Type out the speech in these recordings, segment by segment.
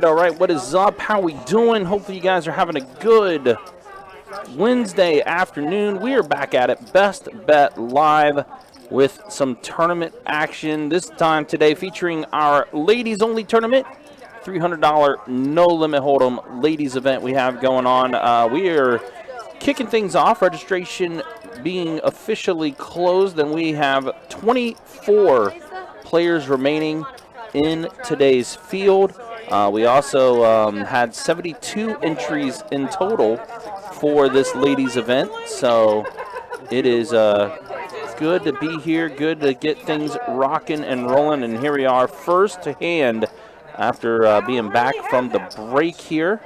All right. What is up? How we doing? Hopefully you guys are having a good Wednesday afternoon. We are back at it. Best Bet Live with some tournament action. This time today featuring our ladies only tournament. $300 no limit hold'em ladies event we have going on. We are kicking things off. Registration being officially closed, and we have 24 players remaining in today's field. We also had 72 entries in total for this ladies event, so it is good to be here, good to get things rocking and rolling, and here we are first to hand after being back from the break here.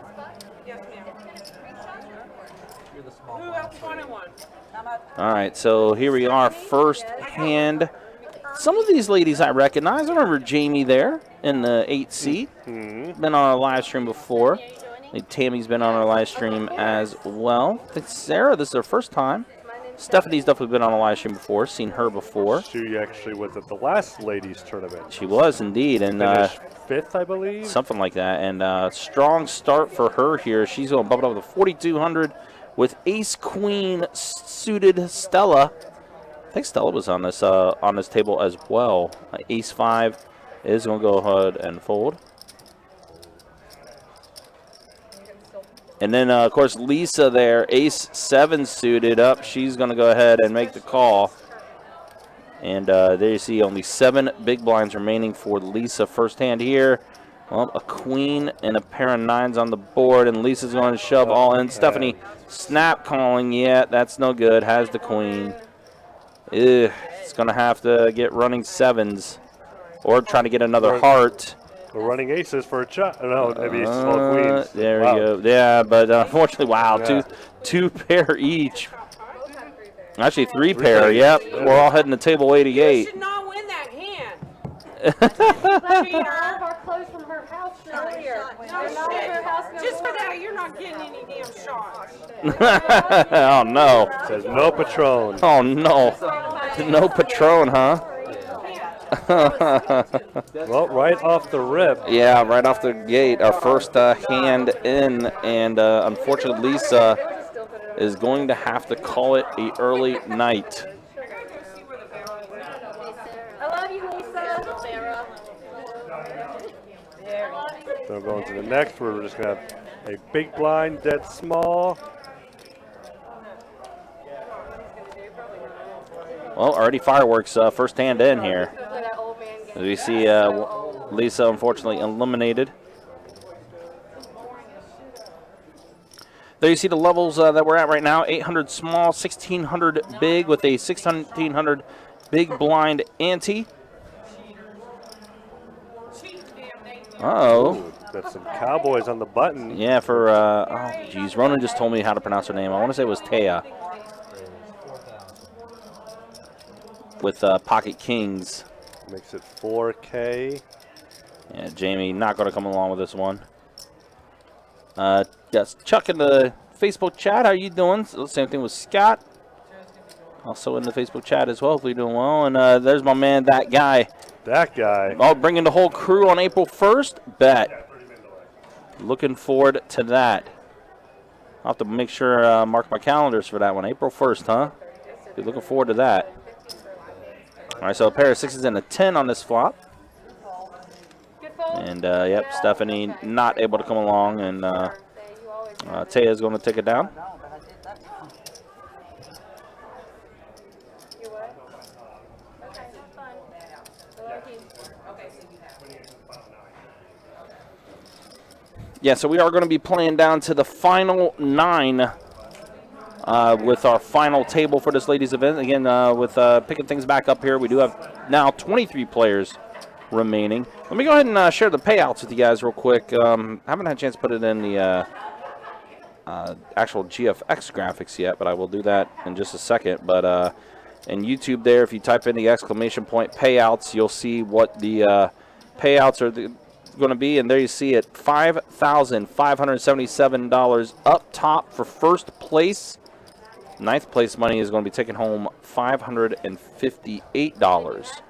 All right, so here we are first hand. Some of these ladies I recognize. I remember Jamie there in the 8th seat. Been on our live stream before. I think Tammy's been on our live stream as well. I think Sarah, this is her first time. Stephanie's definitely been on a live stream before, seen her before. She actually was at the last ladies tournament. She was indeed. And finished 5th, I believe. Something like that. And strong start for her here. She's going to bump it up to 4,200 with Ace Queen suited Stella. I think Stella was on this table as well. Ace 5 is going to go ahead and fold. And then, of course, Lisa there, Ace 7 suited up. She's going to go ahead and make the call. And there you see only 7 big blinds remaining for Lisa first hand here. Well, a queen and a pair of 9s on the board, and Lisa's going to shove all in. Stephanie snap calling. Yeah, that's no good. Has the queen. It's going to have to get running 7s or trying to get another heart. We're running aces for a shot. No, maybe small queens. There we go. Yeah, but unfortunately, wow, yeah. two pair each. Actually, 3 pair. Yep, we're all heading to table 88. You should not win that hand. Let me all of our clothes from her house Just for that, you're not getting any damn shots. Oh no. Says no Patron. Oh no. No Patron, huh? Well, right off the rip. Yeah, right off the gate, our first hand in, and unfortunately Lisa is going to have to call it a early night. I love you, Lisa. So going to the next, we're just going to have a big blind, dead small. Well, already fireworks first hand in here. As we see Lisa unfortunately eliminated. There you see the levels that we're at right now. 800 small, 1600 big with a 1600 big blind ante. Uh-oh. Ooh, got some Cowboys on the button. Yeah, for, oh, geez, Ronan just told me how to pronounce her name. I want to say it was Taya. With Pocket Kings. Makes it 4K. Yeah, Jamie not going to come along with this one. Yes, Chuck in the Facebook chat. How you doing? So same thing with Scott. Also in the Facebook chat as well. Hopefully you're doing well. And there's my man, that guy. That guy. Oh, bringing the whole crew on April 1st? Bet. Looking forward to that. I'll have to make sure mark my calendars for that one. April 1st, huh? Be looking forward to that. All right, so a pair of 6s and a 10 on this flop. And, yep, Stephanie not able to come along, and Taya's going to take it down. Yeah, so we are going to be playing down to the final 9 with our final table for this ladies' event. Again, with picking things back up here, we do have now 23 players remaining. Let me go ahead and share the payouts with you guys real quick. Haven't had a chance to put it in the actual GFX graphics yet, but I will do that in just a second. But in YouTube there, if you type in the exclamation point payouts, you'll see what the payouts are going to be. And there you see it, $5,577 up top for first place. Ninth place money is going to be taking home $558.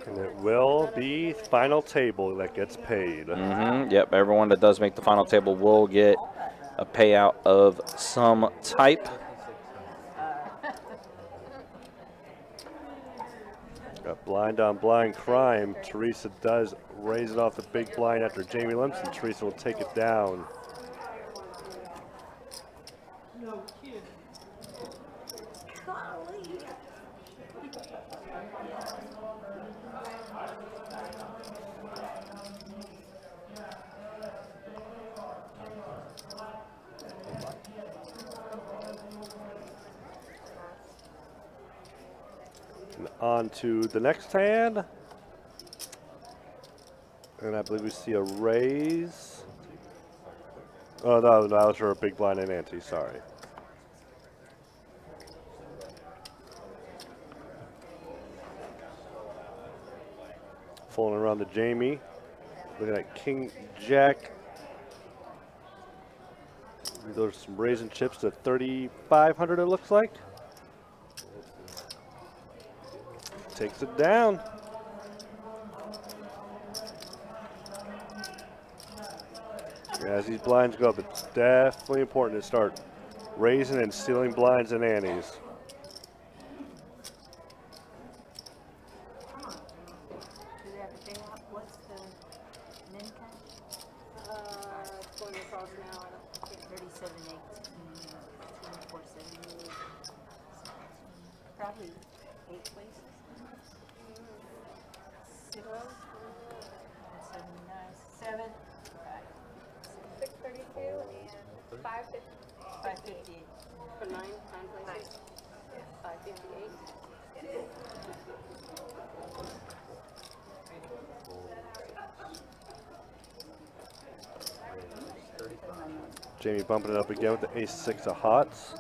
And it will be final table that gets paid. Yep, everyone that does make the final table will get a payout of some type. Got blind on blind crime. Teresa does raise it off the big blind after Jamie Limson. Teresa will take it down. And on to the next hand. And I believe we see a raise. Oh, no, that was for a big blind and ante, sorry. Falling around to Jamie. Looking at King Jack. There's some raising chips to 3,500 it looks like. Takes it down. As these blinds go up, it's definitely important to start raising and stealing blinds and antes. What's the min count? Going across now. 37, 4, 7, probably 8 places. 6, 7, 632 and 550. 558. For 9 places. 558. Jamie bumping it up again with the ace-6 of hearts.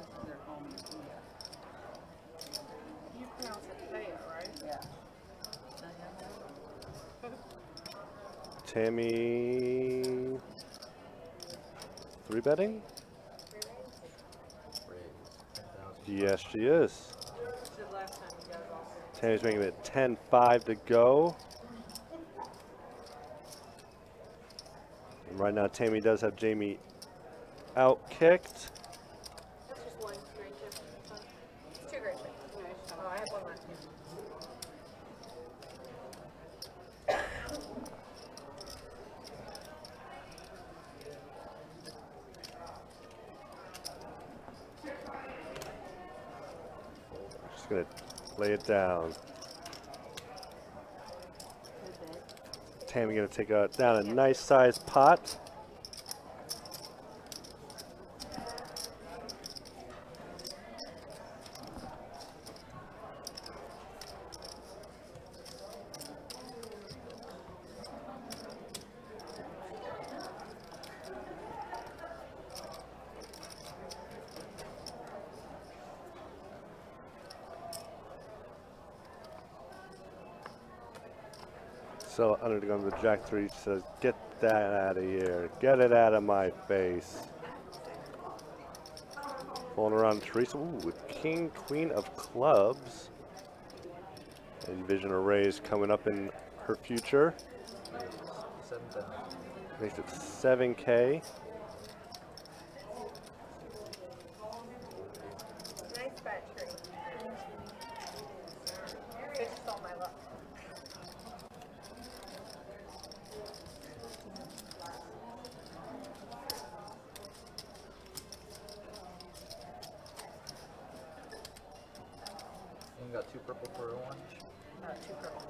You pronounce it Thea, right? Yeah. Tammy, 3-betting? Yes, she is. Tammy's making it 10-5 to go. And right now, Tammy does have Jamie out-kicked. That's just one grape. It's two grapes. Oh, I have one left. Just gonna lay it down. Tammy gonna take down a nice sized pot. So under the gun, the Jack 3 says, "Get that out of here. Get it out of my face." Pulling around Teresa, ooh, with King, Queen of Clubs. Envision a raise coming up in her future. Makes it 7K. Nice fat tree. They just stole my luck. You got 2 purple for a orange? 2 purple.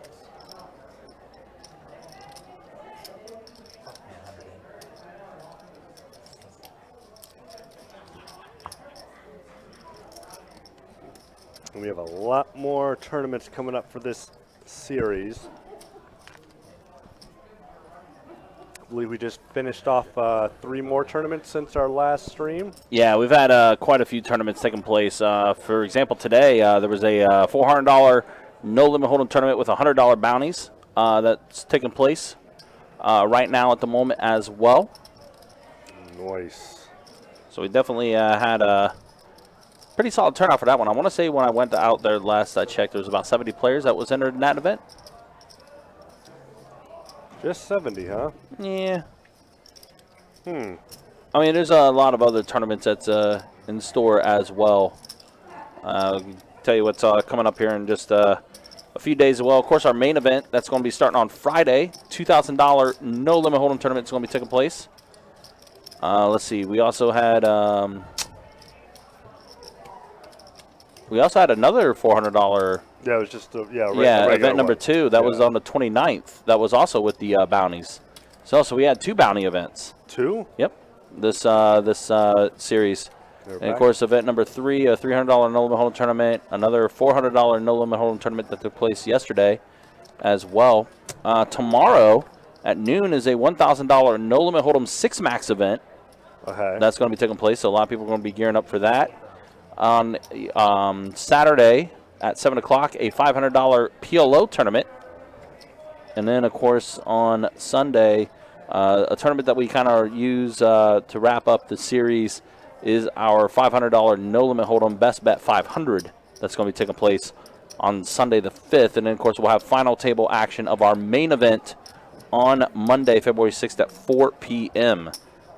And we have a lot more tournaments coming up for this series. I believe we just finished off 3 more tournaments since our last stream. Yeah, we've had quite a few tournaments taking place. For example, today there was a $400 no-limit hold'em tournament with $100 bounties that's taking place right now at the moment as well. Nice. So we definitely had a pretty solid turnout for that one. I want to say when I went out there last I checked, there was about 70 players that was entered in that event. Just 70, huh? Yeah. I mean, there's a lot of other tournaments that's in store as well. I'll tell you what's coming up here in just a few days as well. Of course, our main event, that's going to be starting on Friday. $2,000 no-limit hold'em tournament is going to be taking place. Let's see. We also had another $400. Yeah, it was just Event number 2. That was on the 29th. That was also with the bounties. So we had 2 bounty events. 2? Yep. This series. They're And of back. course, event number 3, a $300 no-limit hold'em tournament. Another $400 no-limit hold'em tournament that took place yesterday as well. Tomorrow at noon is a $1,000 no-limit hold'em 6-max event. Okay. That's going to be taking place, so a lot of people are going to be gearing up for that. On Saturday at 7 o'clock, a $500 PLO tournament. And then, of course, on Sunday, a tournament that we kind of use to wrap up the series is our $500 no-limit hold'em best bet 500. That's going to be taking place on Sunday the 5th. And then, of course, we'll have final table action of our main event on Monday, February 6th at 4 p.m.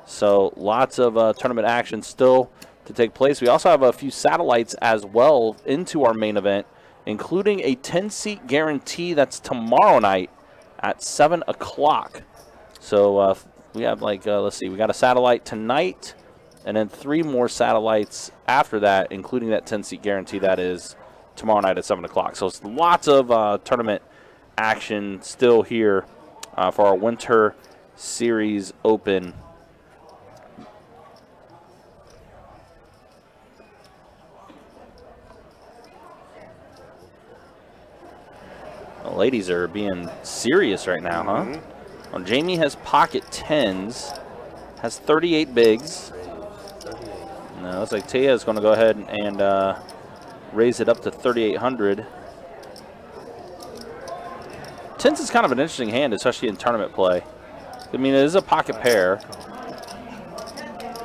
So lots of tournament action still to take place. We also have a few satellites as well into our main event, including a 10-seat guarantee that's tomorrow night at 7 o'clock. So we have let's see, we got a satellite tonight and then 3 more satellites after that, including that 10-seat guarantee that is tomorrow night at 7 o'clock. So it's lots of tournament action still here for our Winter Series Open. The ladies are being serious right now, huh? Well, Jamie has pocket 10s, has 38 bigs. No, looks like Tia is going to go ahead and raise it up to 3,800. 10s is kind of an interesting hand, especially in tournament play. I mean, it is a pocket pair.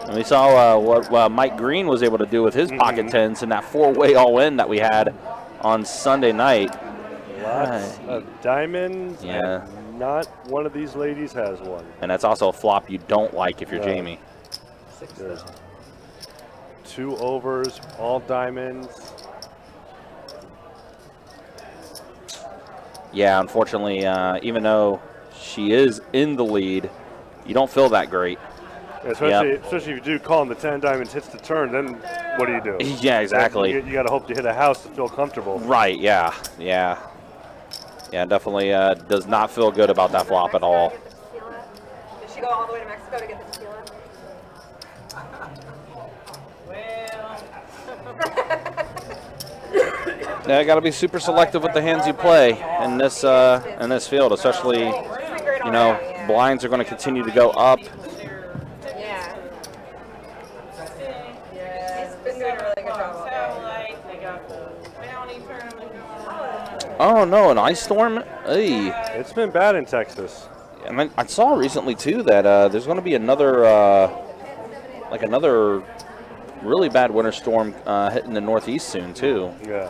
And we saw what Mike Green was able to do with his pocket tens in that four-way all-in that we had on Sunday night. Lots of diamonds. Yeah. And not one of these ladies has one. And that's also a flop you don't like if you're Jamie. There's 2 overs, all diamonds. Yeah, unfortunately, even though she is in the lead, you don't feel that great. Especially if you do call and the 10 diamonds hits the turn, then what do you do? Yeah, exactly. You got to hope to hit a house to feel comfortable. Right, yeah. Yeah, definitely does not feel good about that flop at all. Did she go all the way to Mexico to get the tequila? Yeah, got to be super selective with the hands you play in this field, especially, you know, blinds are going to continue to go up. Yeah. He's been doing a really good job. Oh no, an ice storm. Hey. It's been bad in Texas. And I saw recently too that there's going to be another another really bad winter storm hitting the Northeast soon too. Yeah.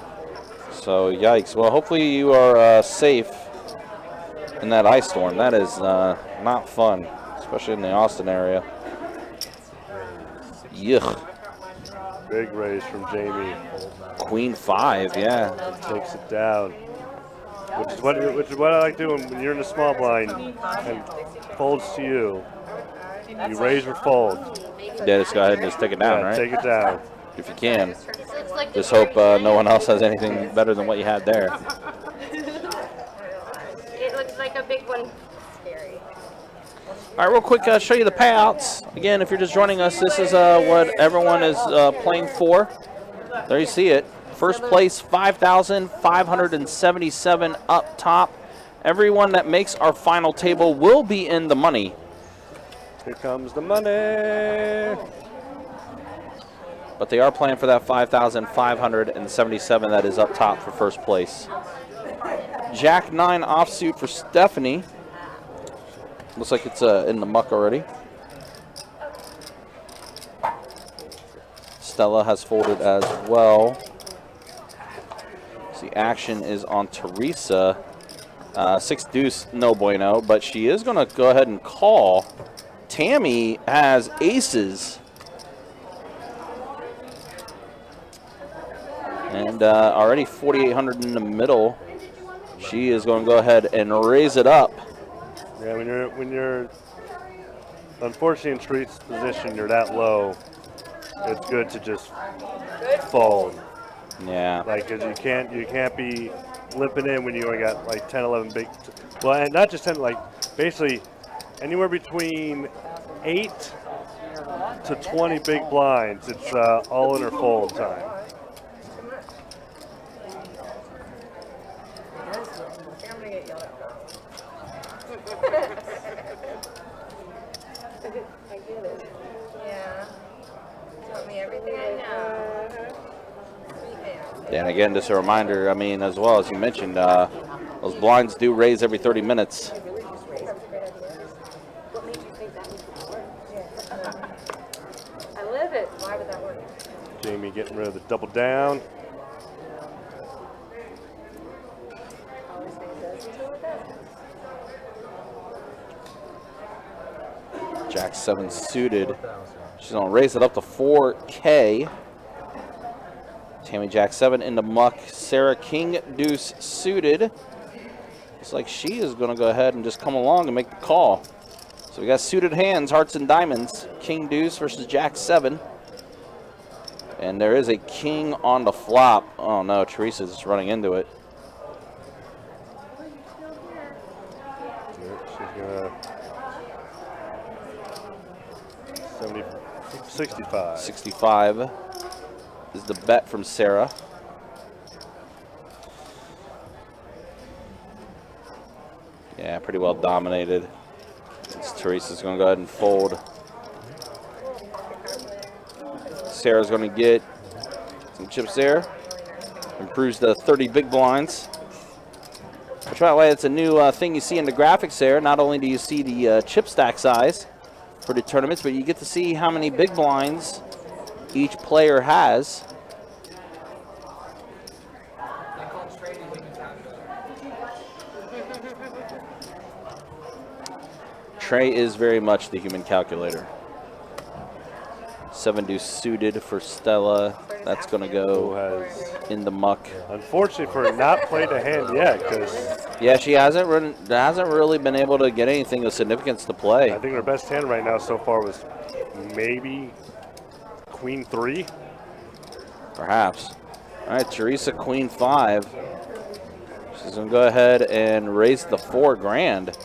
So yikes. Well, hopefully you are safe in that ice storm. That is not fun, especially in the Austin area. Yuck. Big raise from Jamie. Queen 5, yeah. Takes it down. Which is what I like doing when you're in the small blind and folds to you. You raise or fold. Yeah, just go ahead and just take it down, right? Take it down. If you can. Looks like Just hope no one else has anything better than what you had there. it looks like a big one. Scary. All right, real quick, show you the payouts. Again, if you're just joining us, this is what everyone is playing for. There you see it. First place, 5,577 up top. Everyone that makes our final table will be in the money. Here comes the money. But they are playing for that 5,577 that is up top for first place. Jack 9 offsuit for Stephanie. Looks like it's in the muck already. Stella has folded as well. So the action is on Teresa. 6 deuce, no bueno, but she is going to go ahead and call. Tammy has aces. And already 4,800 in the middle. She is going to go ahead and raise it up. Yeah, when you're unfortunately in Treat's position, you're that low. It's good to just fold. Yeah. Like, 'cause you can't be limping in when you only got like 10, 11 big. Well, and not just 10, like basically anywhere between 8 to 20 big blinds. It's all in or fold time. I'm gonna get yelled at. I get it. Yeah. Tell me everything I know. Yeah, and again, just a reminder, I mean, as well as you mentioned, those blinds do raise every 30 minutes. What made you think that would work? I live it. Why would that work? Jamie getting rid of the double down. Always think it does until it doesn't. Jack 7 suited. She's going to raise it up to 4K. Tammy Jack 7 into muck. Sarah King Deuce suited. Looks like she is going to go ahead and just come along and make the call. So we got suited hands, hearts and diamonds. King Deuce versus Jack 7. And there is a king on the flop. Oh no, Teresa's just running into it. She's gonna 65. 65 is the bet from Sarah. Yeah, pretty well dominated. Teresa's going to go ahead and fold. Sarah's going to get some chips there. Improves the 30 big blinds. By the way, it's a new thing you see in the graphics there. Not only do you see the chip stack size for the tournaments, but you get to see how many big blinds each player has. Trey is very much the human calculator. 7 deuce suited for Stella. That's going to go in the muck. Unfortunately for her, not played a hand yet, because yeah, she hasn't really been able to get anything of significance to play. I think her best hand right now so far was maybe Queen 3. Perhaps. All right, Teresa, Queen 5. She's going to go ahead and raise the $4,000.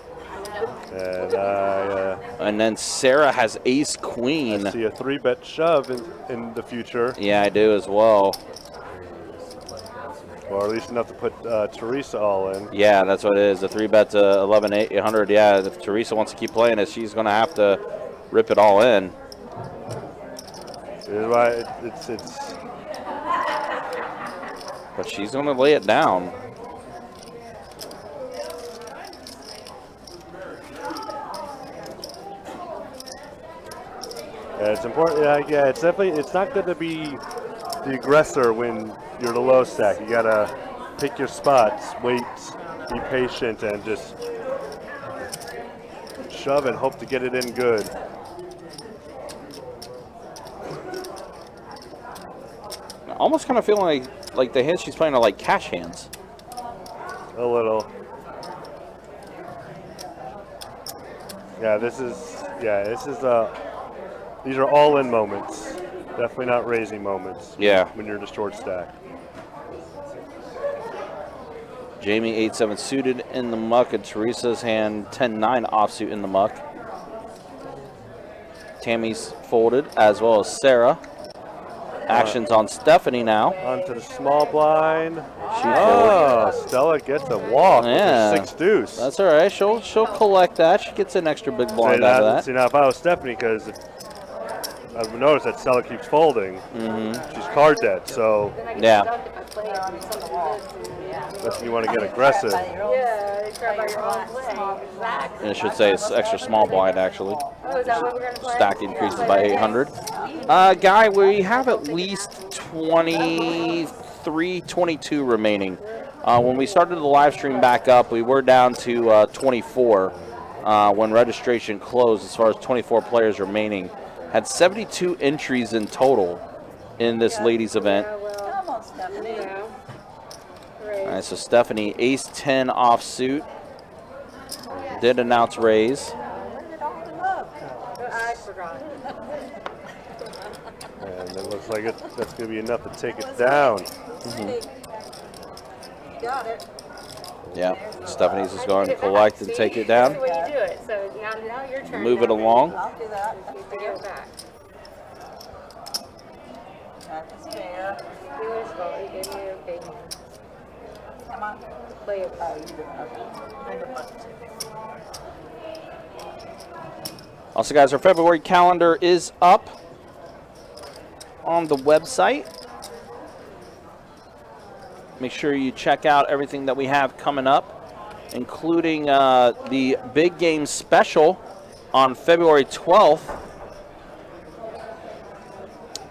And then Sarah has Ace Queen. I see a 3-bet shove in the future. Yeah, I do as well. Or at least enough to put Teresa all in. Yeah, that's what it is. A 3-bet to 11,800. Yeah, if Teresa wants to keep playing it, she's going to have to rip it all in. But she's going to lay it down. Yeah, it's important. Yeah, it's definitely. It's not good to be the aggressor when you're the low stack. You gotta pick your spots, wait, be patient, and just shove and hope to get it in good. I almost kind of feeling like the hands she's playing are like cash hands. A little. Yeah, this is. These are all-in moments. Definitely not raising moments. Yeah. When you're in a short stack. Jamie 8-7 suited in the muck, and Teresa's hand 10-9 offsuit in the muck. Tammy's folded, as well as Sarah. Actions on Stephanie now. Onto the small blind. She Stella gets a walk with Yeah. her 6 deuce. That's all right. She'll collect that. She gets an extra big blind out of that. See, now if I was Stephanie, because I've noticed that Stella keeps folding, she's card dead, so Yeah. that's when you want to get aggressive. Yeah, they grab out your own play. Exactly. And it should say it's extra small blind, actually. Oh, is that what we're going to play? Stack increases by 800. Guy, we have at least 23, 22 remaining. When we started the live stream back up, we were down to 24 when registration closed, as far as 24 players remaining. Had 72 entries in total in this ladies event. All right, so Stephanie, ace 10 offsuit. Did announce raise. I forgot. And it looks like that's going to be enough to take it down. Got it. Yeah, Stephanie's just going to collect and take it down. That's the way you do it. So now your turn. Move it along. I'll do that. You give it back. That's fair. You was well. He gave you a big hand. Come on. Play it. Oh, you did. Okay. Also, guys, our February calendar is up on the website. Make sure you check out everything that we have coming up, including the big game special on February 12th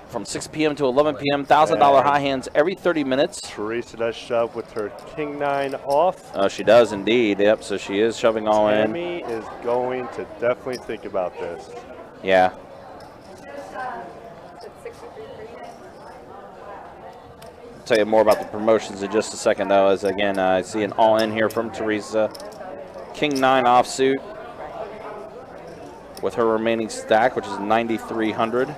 from 6 p.m. to 11 p.m. $1,000 high hands every 30 minutes. Teresa does shove with her king 9 off. Oh, she does indeed. Yep, so she is shoving all in. Tammy is going to definitely think about this. Yeah. Tell you more about the promotions in just a second, though, as again I see an all-in here from Teresa. King 9 offsuit with her remaining stack, which is 9,300.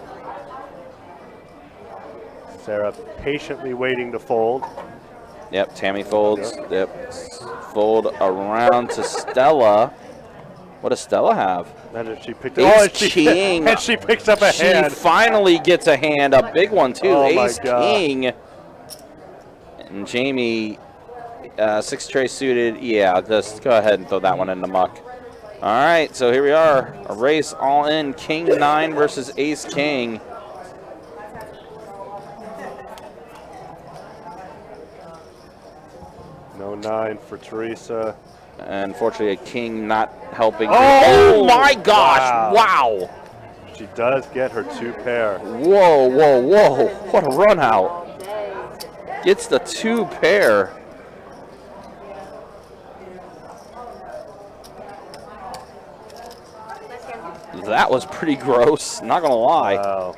Sarah patiently waiting to fold. Yep, Tammy folds. Yep, fold around to Stella. What does Stella have? And she picked Ace King. And she picks up a hand. She finally gets a hand, a big one too. Oh my Ace God. King. And Jamie, 6 tray suited. Yeah, just go ahead and throw that one in the muck. All right, so here we are. A race all in. King 9 versus Ace King. No 9 for Teresa. And unfortunately, a king not helping. Oh! My gosh! Wow. Wow! She does get her 2 pair. Whoa, whoa, whoa! What a run out! Gets the 2 pair. That was pretty gross. Not gonna lie. Wow.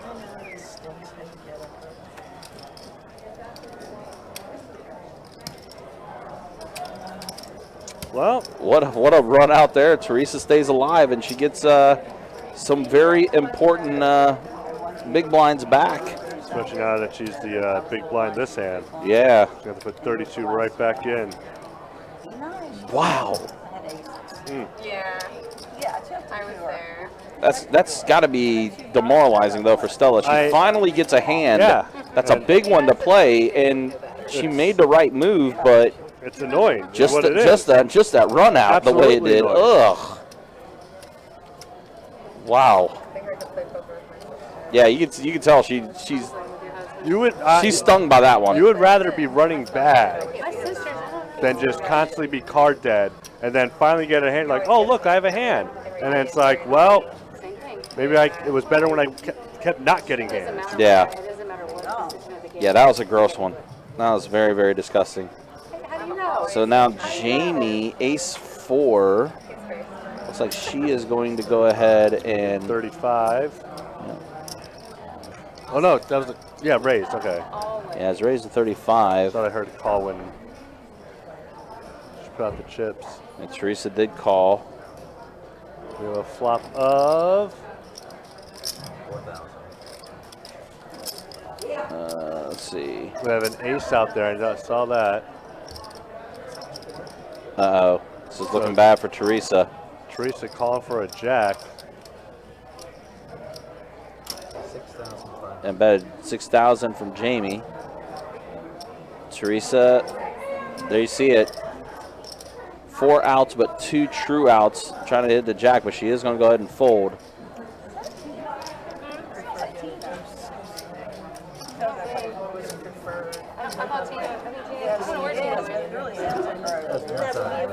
Well, What a run out there. Teresa stays alive, and she gets some very important big blinds back. especially now that she's the big blind this hand. Yeah. She's going to put 32 right back in. Wow. I had aces. Yeah, Yeah, just I was there. That's got to be demoralizing though for Stella. She finally gets a hand. Yeah. That's a big one to play, and she made the right move, but It's annoying. is just what it is. just that run out the way it Absolutely did. annoying. Ugh. Wow. I heard to play poker with my sister. Yeah, you can tell she's With your husband. You would she's stung by that one. you would rather be running bad My sister's not. than just constantly be card dead and then finally get a hand like, oh look, I have a hand, and then it's like, well, Same thing. maybe it was better when I kept not getting It doesn't hands. matter Yeah. what- It doesn't matter what position of the game. Yeah, that was a gross one. That was very, very disgusting. How do you know? So now Jamie, ace 4. Looks like she is going to go ahead and 35. Oh no, that was raised. Okay, yeah, it's raised to 35. thought I heard a call when she put out the chips. And Teresa did call. We have a flop of 4,000. Let's see. we have an ace out there. I just saw that. Uh-oh. This is looking bad for Teresa. Teresa calling for a jack. 6,500. And betted 6,000 from Jamie. Teresa, there you see it. 4 outs, but 2 true outs. Trying to hit the jack, but she is going to go ahead and fold. How about Tina? I don't know where Tina is. That's one side.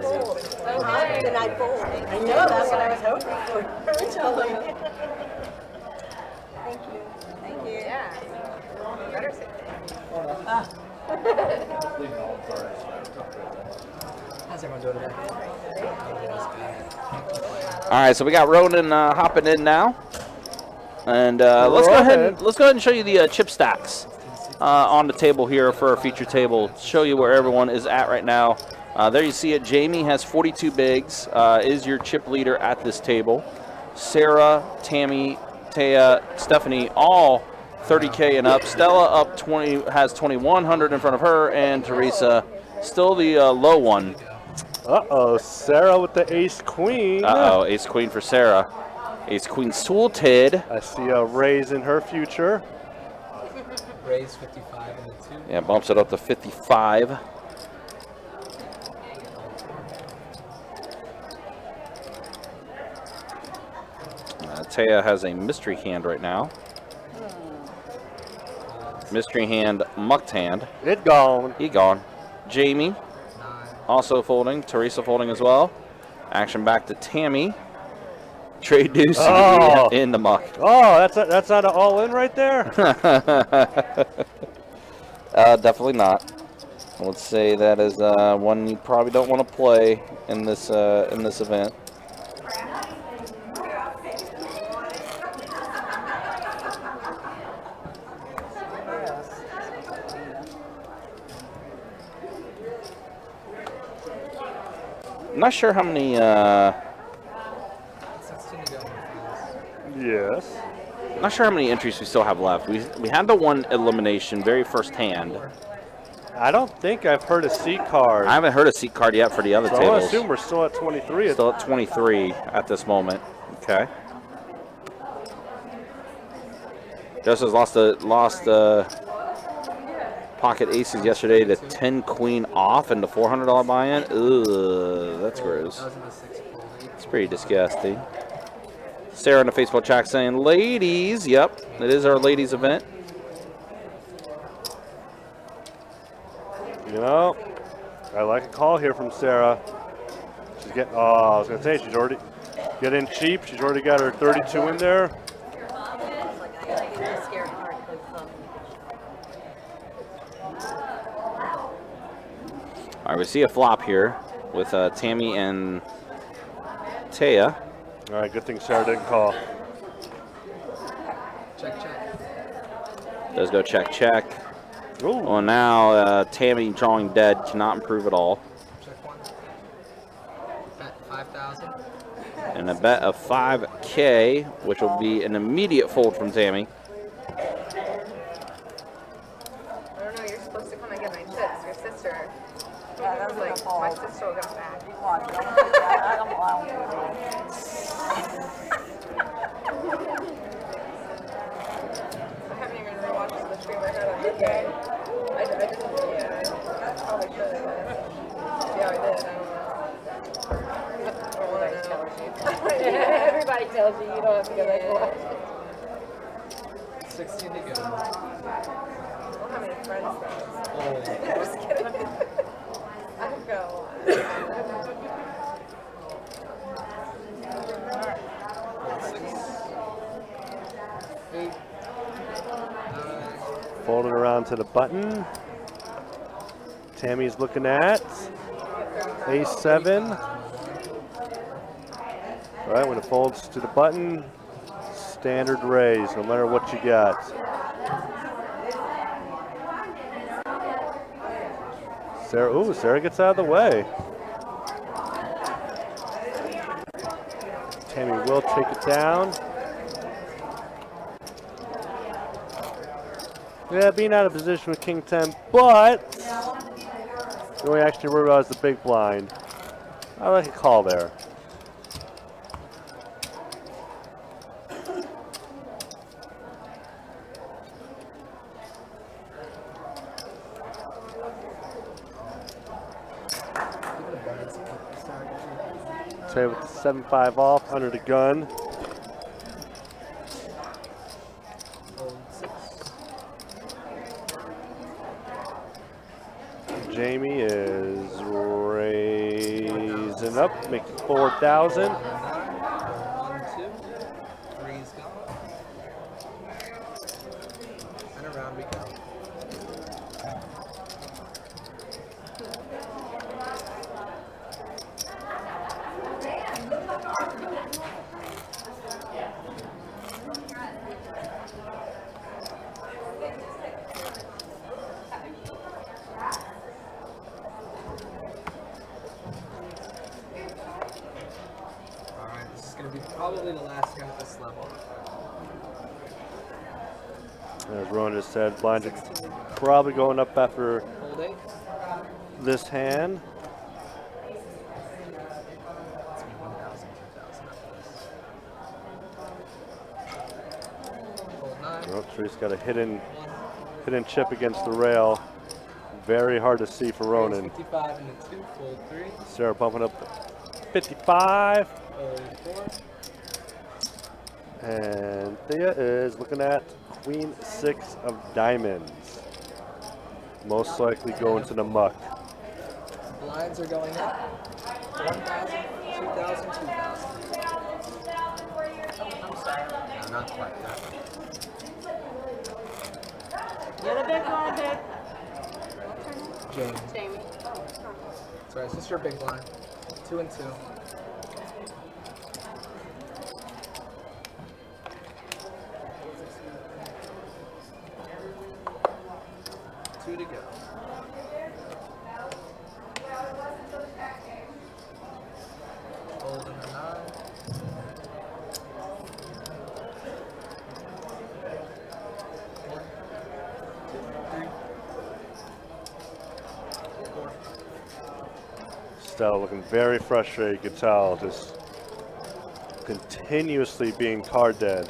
Oh, hi. Then I fold. I know, that's what I was hoping for originally. Thank you. Thank you. Yeah. Better say How's everyone doing today? All right, so we got Ronan hopping in now. And let's go ahead and show you the chip stacks on the table here for our feature table. Show you where everyone is at right now. There you see it. Jamie has 42 bigs, is your chip leader at this table. Sarah, Tammy, Taya, Stephanie, all 30K and up. Stella up 20, has 2,100 in front of her, and Teresa still the low one. Uh-oh, Sarah with the ace queen. Uh-oh, ace queen for Sarah. Ace queen sorted. I see a raise in her future. Raise 55 and the 2. Yeah, bumps it up to 55. Taya has a mystery hand right now. Mystery hand, mucked hand. It gone. He gone. Jamie 9. also folding. Teresa folding as well. Action back to Tammy. Trade deuce Oh. in the muck. Oh, that's not an all-in right there. Definitely not. I would say that is one you probably don't want to play in this event. I'm not sure how many. 16 to go. Yes. Not sure how many entries we still have left. We had the one elimination, very first hand. I don't think I've heard a C card. I haven't heard a seat card yet for the other So I want tables. to assume we're still at 23. Still at 23 at this moment. Okay. Justice lost pocket aces yesterday to 10 queen off and the $400 buy-in. Ugh, that's gross. That was in the 6 folding. It's pretty disgusting. Sarah in the Facebook chat saying, ladies, yep, it is our ladies event. You know, I like a call here from Sarah. She's getting, oh, I was going to say, she's already getting cheap. She's already got her 32 in there. All right, we see a flop here with Tammy and Taya. All right, good thing Sarah didn't call. Check, check. Does go check, check. Ooh. Well, now Tammy drawing dead cannot improve at all. Check one. Bet 5,000. And a bet of 5K, which will be an immediate fold from Tammy. I don't know, you're supposed to come and get my chips, your sister. Yeah, that was Like, like my sister will get them back. I haven't even rewatched the stream I had on Monday. I didn't, yeah, I probably should have. Yeah, I did, I don't know. Everybody tells you, you don't have to go back and watch it. 16 to go. I don't have any friends though. Oh, I'm just kidding. I don't go. eight. Folding around to the button. Tammy's looking at A7. All right, when it folds to the button, standard raise, no matter what you got. Sarah, ooh, Sarah gets out of the way. Tammy will take it down. Yeah, being out of position with King 10, but the only actually worry about is the big blind. I like a call there. Say with the 7-5 off, under the gun. Jamie is raising up, making 4,000. 1, 2. 3's gone. And around we go. Alright, this is going to be probably the last game at this level. As Ron just said, blinds are probably going up after Hold 8. this hand. It's going to be 1,000, 2,000 after this. Hold 9. Oh, Therese got a hidden chip against the rail. Very hard to see for Raise Ronan. 55 into 2, fold 3. Sarah pumping up 55. Fold 4. And Thea is looking at Queen 6 of diamonds. Most likely going to the muck. Blinds are going up. 1,000, 2,000, 2,000. I'm sorry. No, not quite that. Get a big one, babe. Jamie. Jamie. Sorry, this is your big blind. 2 and 2. Two to go. Fold in the 9. One, 2, 3, 4. Stella looking very frustrated, you could tell, just continuously being card dead.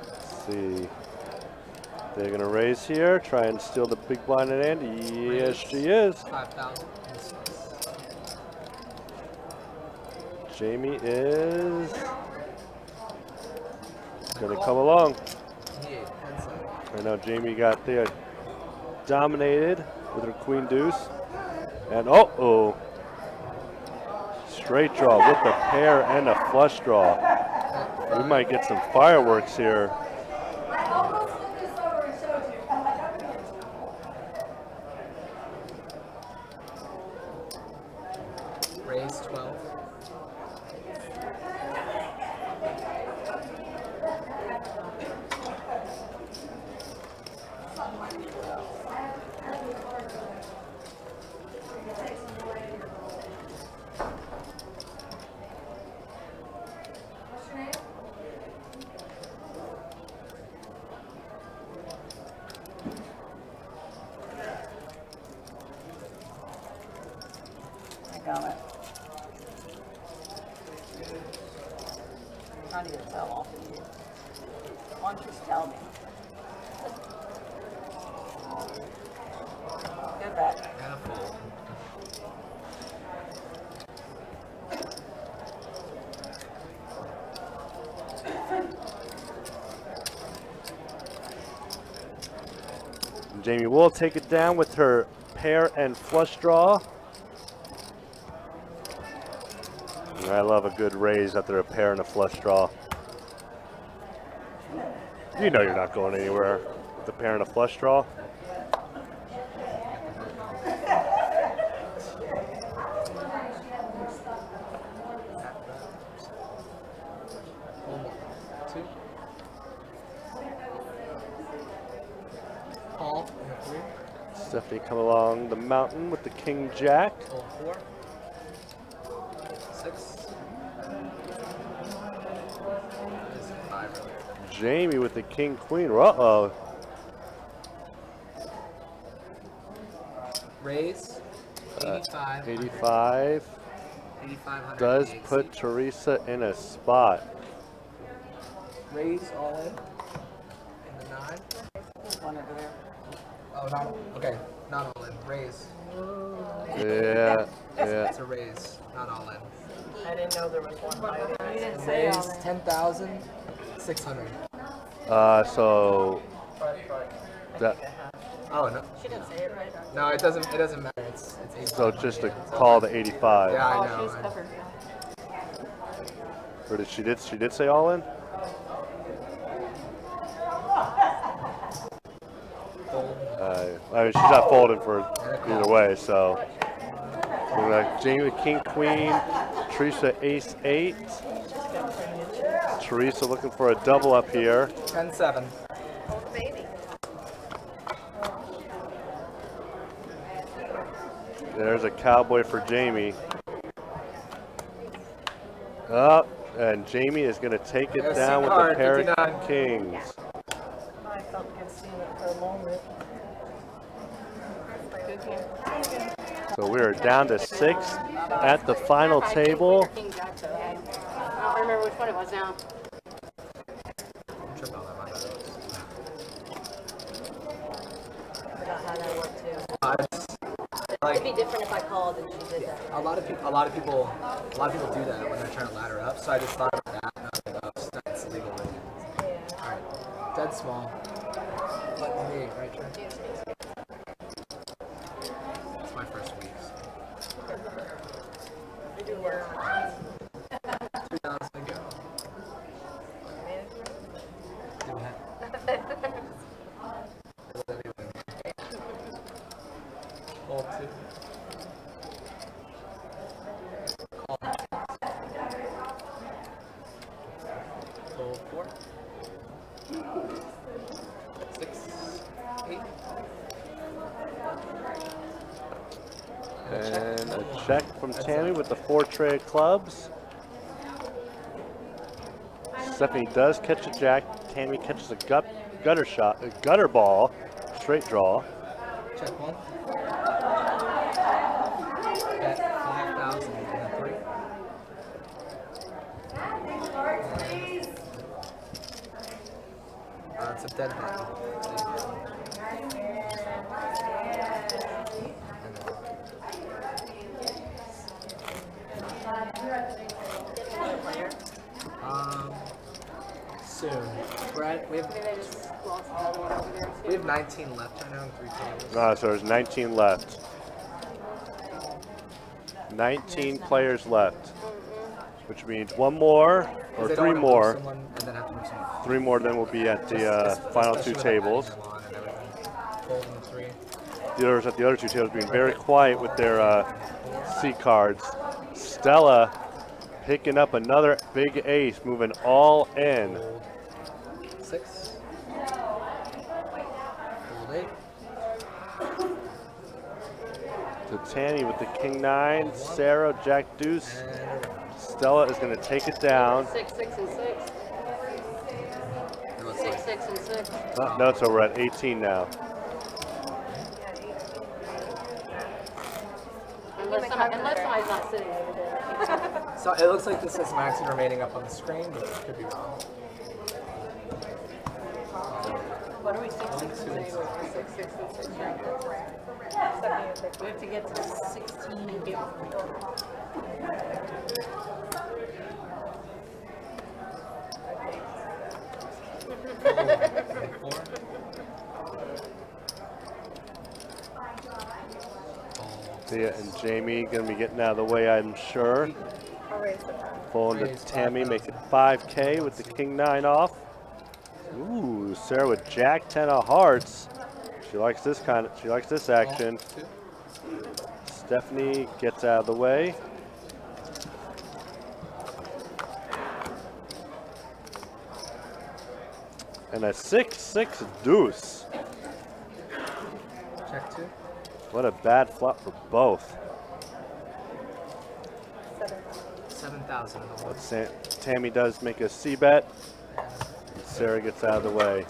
Let's see. They're gonna raise here, try and steal the big blind at Andy. Yes, she is. 5,000. Jamie is gonna come along. He ate. Heads up. I know Jamie got there. dominated with her queen deuce. And oh, straight draw with the pair and a flush draw. We might get some fireworks here. Raise 12. I got it. I'm trying to get a towel off of you. Why don't you just tell me? Good bet. And a fold. And Jamie will take it down with her pair and flush draw. And I love a good raise after a pair and a flush draw. You know you're not going anywhere with the pair and a flush draw. One more. 2. Call. And a 3. Stephanie come along the mountain with the king jack. Fold 4. 6. This is 5 really. Jamie with the king queen. Uh-oh. Raise. 85. 85 8,500. does put Teresa in a spot. Raise all in. And the 9. One over there. Oh, not okay. Not all in. Raise. Yeah, yeah. It's a raise. Not all in. I didn't know there was one hiding. You didn't say all Raise that. 10,600. So that Oh no. She didn't say it right. No, it doesn't matter. It's 8. so just to call the 85. Yeah, I Oh, know. she's covered. Or did she did say all in? Fold. I mean, she's not folding for either way. So we're like Jamie with king queen, Teresa ace 8. Teresa looking for a double up here. 10-7. Old baby. There's a cowboy for Jamie. Up, and Jamie is going to take it Yes, down with the card, pair of 59. kings. I felt good seeing it for a moment. Good game. So we are down to 6 at the final table. King Jack, though. I don't remember which one it was now. Trip on that, my bad. I forgot how that worked too. It's It'd be like different if I called and she did that. a lot of people do that when they're trying to ladder up. So I just thought of that. And I was like, oh, that's legal. All right, dead small. Button me, right, Trent? It's my first week. So. We do work. 2,000 to go. Do that. Hold 2. Call. Hold 4. 6, 8. And a check from Tammy with the 4 tray of clubs. Stephanie does catch a jack. Tammy catches a gutter shot, a gutter ball, straight draw. Check 1. Bet 5,000 and a 3. It's a dead bet. soon. We're at, we have Maybe they just lost another one over there too. we have 19 left right now and 3 tables. So there's 19 left. 19 players left, which means one more or They don't 3 wanna move more. someone and then have to move someone. 3 more, then we'll be at the final 2 Especially with tables. that adding them on and everything. Folding the 3. The others at the other 2 tables being very quiet with their C cards. Stella picking up another big ace, moving all in. Fold 6. Fold 8. So Tammy with the king 9, Sarah jack deuce. And Stella is going to take it down. 6, 6, and 6. it looks 6, like 6, and 6. Oh, no, so we're at 18 now. Unless somebody's not sitting over there. so it looks like this says maxing remaining up on the screen, but it could be wrong. What are we, 6, 6, and 6? 6, 6, and 6 right now. We have to get to 16 and get. Thea and Jamie going to be getting out of the way, I'm sure. I'll raise the time. Pulling to Raise Tammy, 5,000. make it 5K with the king 9 off. Ooh, Sarah with jack 10 of hearts. She likes this action. 2. Stephanie gets out of the way. And a 6-6 deuce. Check 2. What a bad flop for both. 7,000 in the woods. Tammy does make a C bet. Sarah gets out of the way.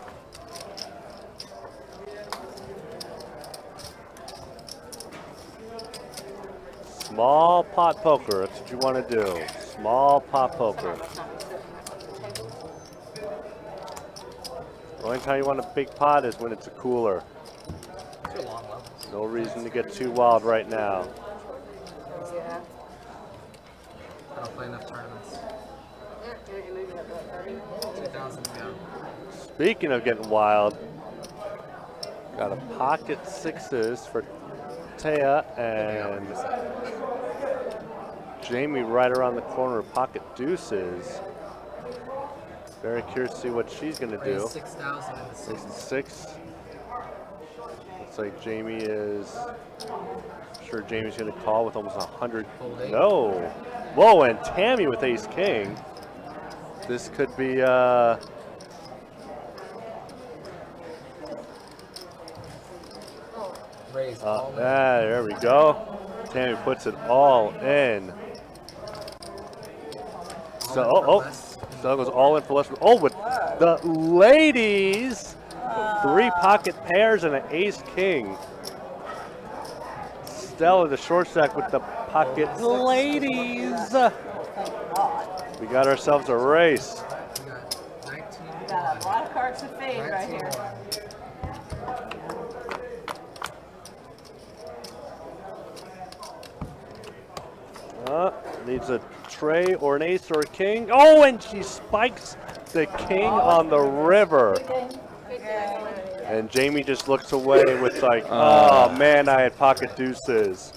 Small pot poker, that's what you want to do. Small pot poker. The only time you want a big pot is when it's a cooler. These are long levels. No reason to get too wild right now. Yeah. I don't play enough tournaments. You're moving up to like 30. 2,000 to go. Speaking of getting wild, got a pocket 6s for Taya and Jamie right around the corner of pocket deuces. Very curious to see what she's going to do. Raise 6,000 in the 6. 6. Looks like Jamie is. I'm sure Jamie's going to call with almost 100. Fold 8. No. Whoa, and Tammy with ace king. This could be. Raise all in. There we go. Tammy puts it all in. So, so goes all in for less. Oh, with the ladies, 3 pocket pairs and an ace king. Stella, the short stack with the pocket ladies. We got ourselves a race. We got 19. Got a lot of cards to fade right here. 19-1. Needs a tray or an ace or a king. Oh, and she spikes the king on the river. And Jamie just looks away with like, oh man, I had pocket deuces.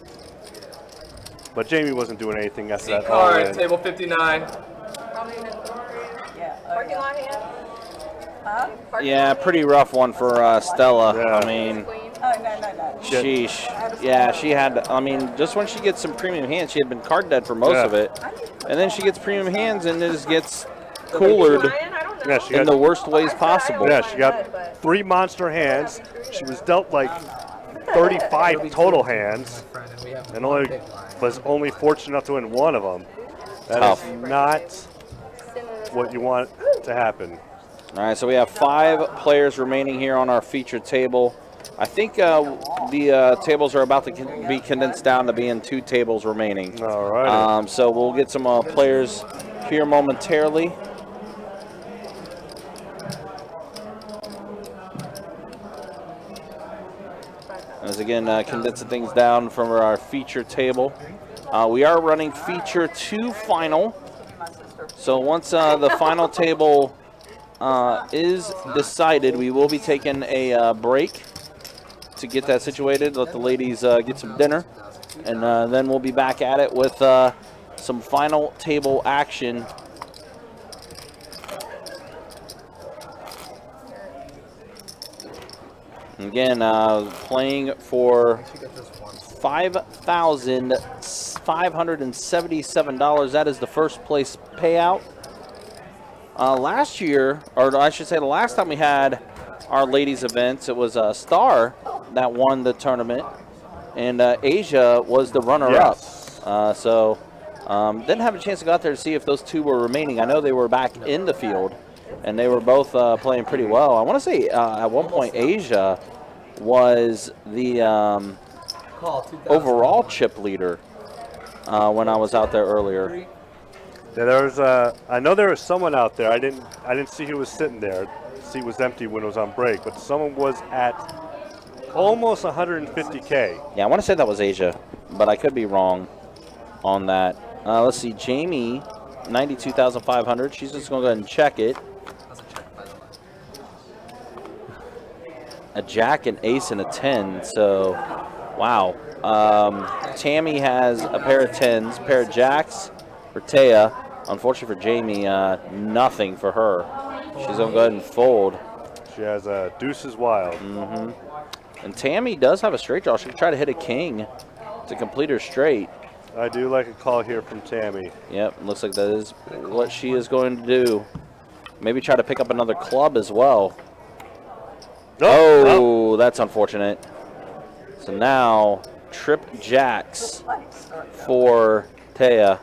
But Jamie wasn't doing anything after C that all card, in. table 59. Probably in the Yeah. parking lot hand. Huh? Parking Yeah, lot pretty rough one for Stella. Yeah. I mean, hand. Queen. Oh, no. sheesh. Yeah, she had, I mean, just when she gets some premium hands, she had been card dead for most Yeah. of it. And then she gets premium hands and just gets coolered Ryan, I don't know. Yeah, she in got, the worst ways possible. yeah, she got 3 monster hands. She was dealt like 35 total hands, My friend, and we have and one only big line. was only fortunate enough to win one of them. That Tough. is not what you want to happen. All right, so we have 5 players remaining here on our featured table. I think the tables are about to be condensed down to being 2 tables remaining. All right. So we'll get some players here momentarily. As again, condensing things down from our feature table. We are running feature 2 final. So once the final table is decided. We will be taking a break to get that situated, let the ladies get some dinner, and then we'll be back at it with some final table action. Again, playing for $5,577. That is the first place payout. Last year, or I should say the last time we had our ladies events, it was Star that won the tournament, and Asia was the runner-up. Yes. So didn't have a chance to go out there to see if those two were remaining. I know they were back in the field, and they were both playing pretty well. I want to say at one point Asia was the overall chip leader when I was out there earlier. Yeah, there was I know there was someone out there. I didn't see who was sitting there. The seat was empty when it was on break, but someone was at almost 150K. Yeah, I want to say that was Asia, but I could be wrong on that. Let's see, Jamie, 92,500. She's just going to go ahead and check it. A jack, an ace, and a 10. So, wow. Tammy has a pair of 10s, a pair of jacks for Taya. Unfortunately for Jamie, nothing for her. She's going to go ahead and fold. She has deuces wild. And Tammy does have a straight draw. She can try to hit a king to complete her straight. I do like a call here from Tammy. Yep, looks like that is what she is going to do. Maybe try to pick up another club as well. Oh, that's unfortunate. So now, trip jacks for Taya.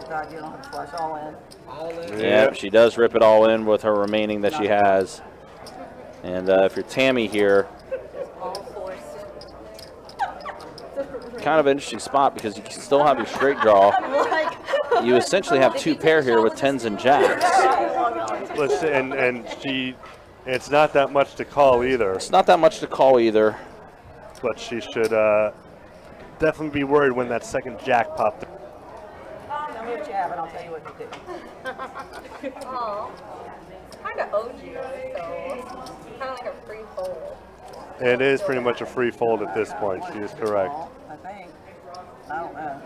God, you don't have to flush all in. Yep, she does rip it all in with her remaining that she has. And if you're Tammy here, kind of an interesting spot because you can still have your straight draw. You essentially have two pair here with 10s and jacks. Listen, and it's not that much to call either. It's not that much to call either. But she should definitely be worried when that second jack popped. Tell me what you have and I'll tell you what to do. Oh, kind of OG, so kind of like a free fold. It is pretty much a free fold at this point. She is correct. I think. I don't know.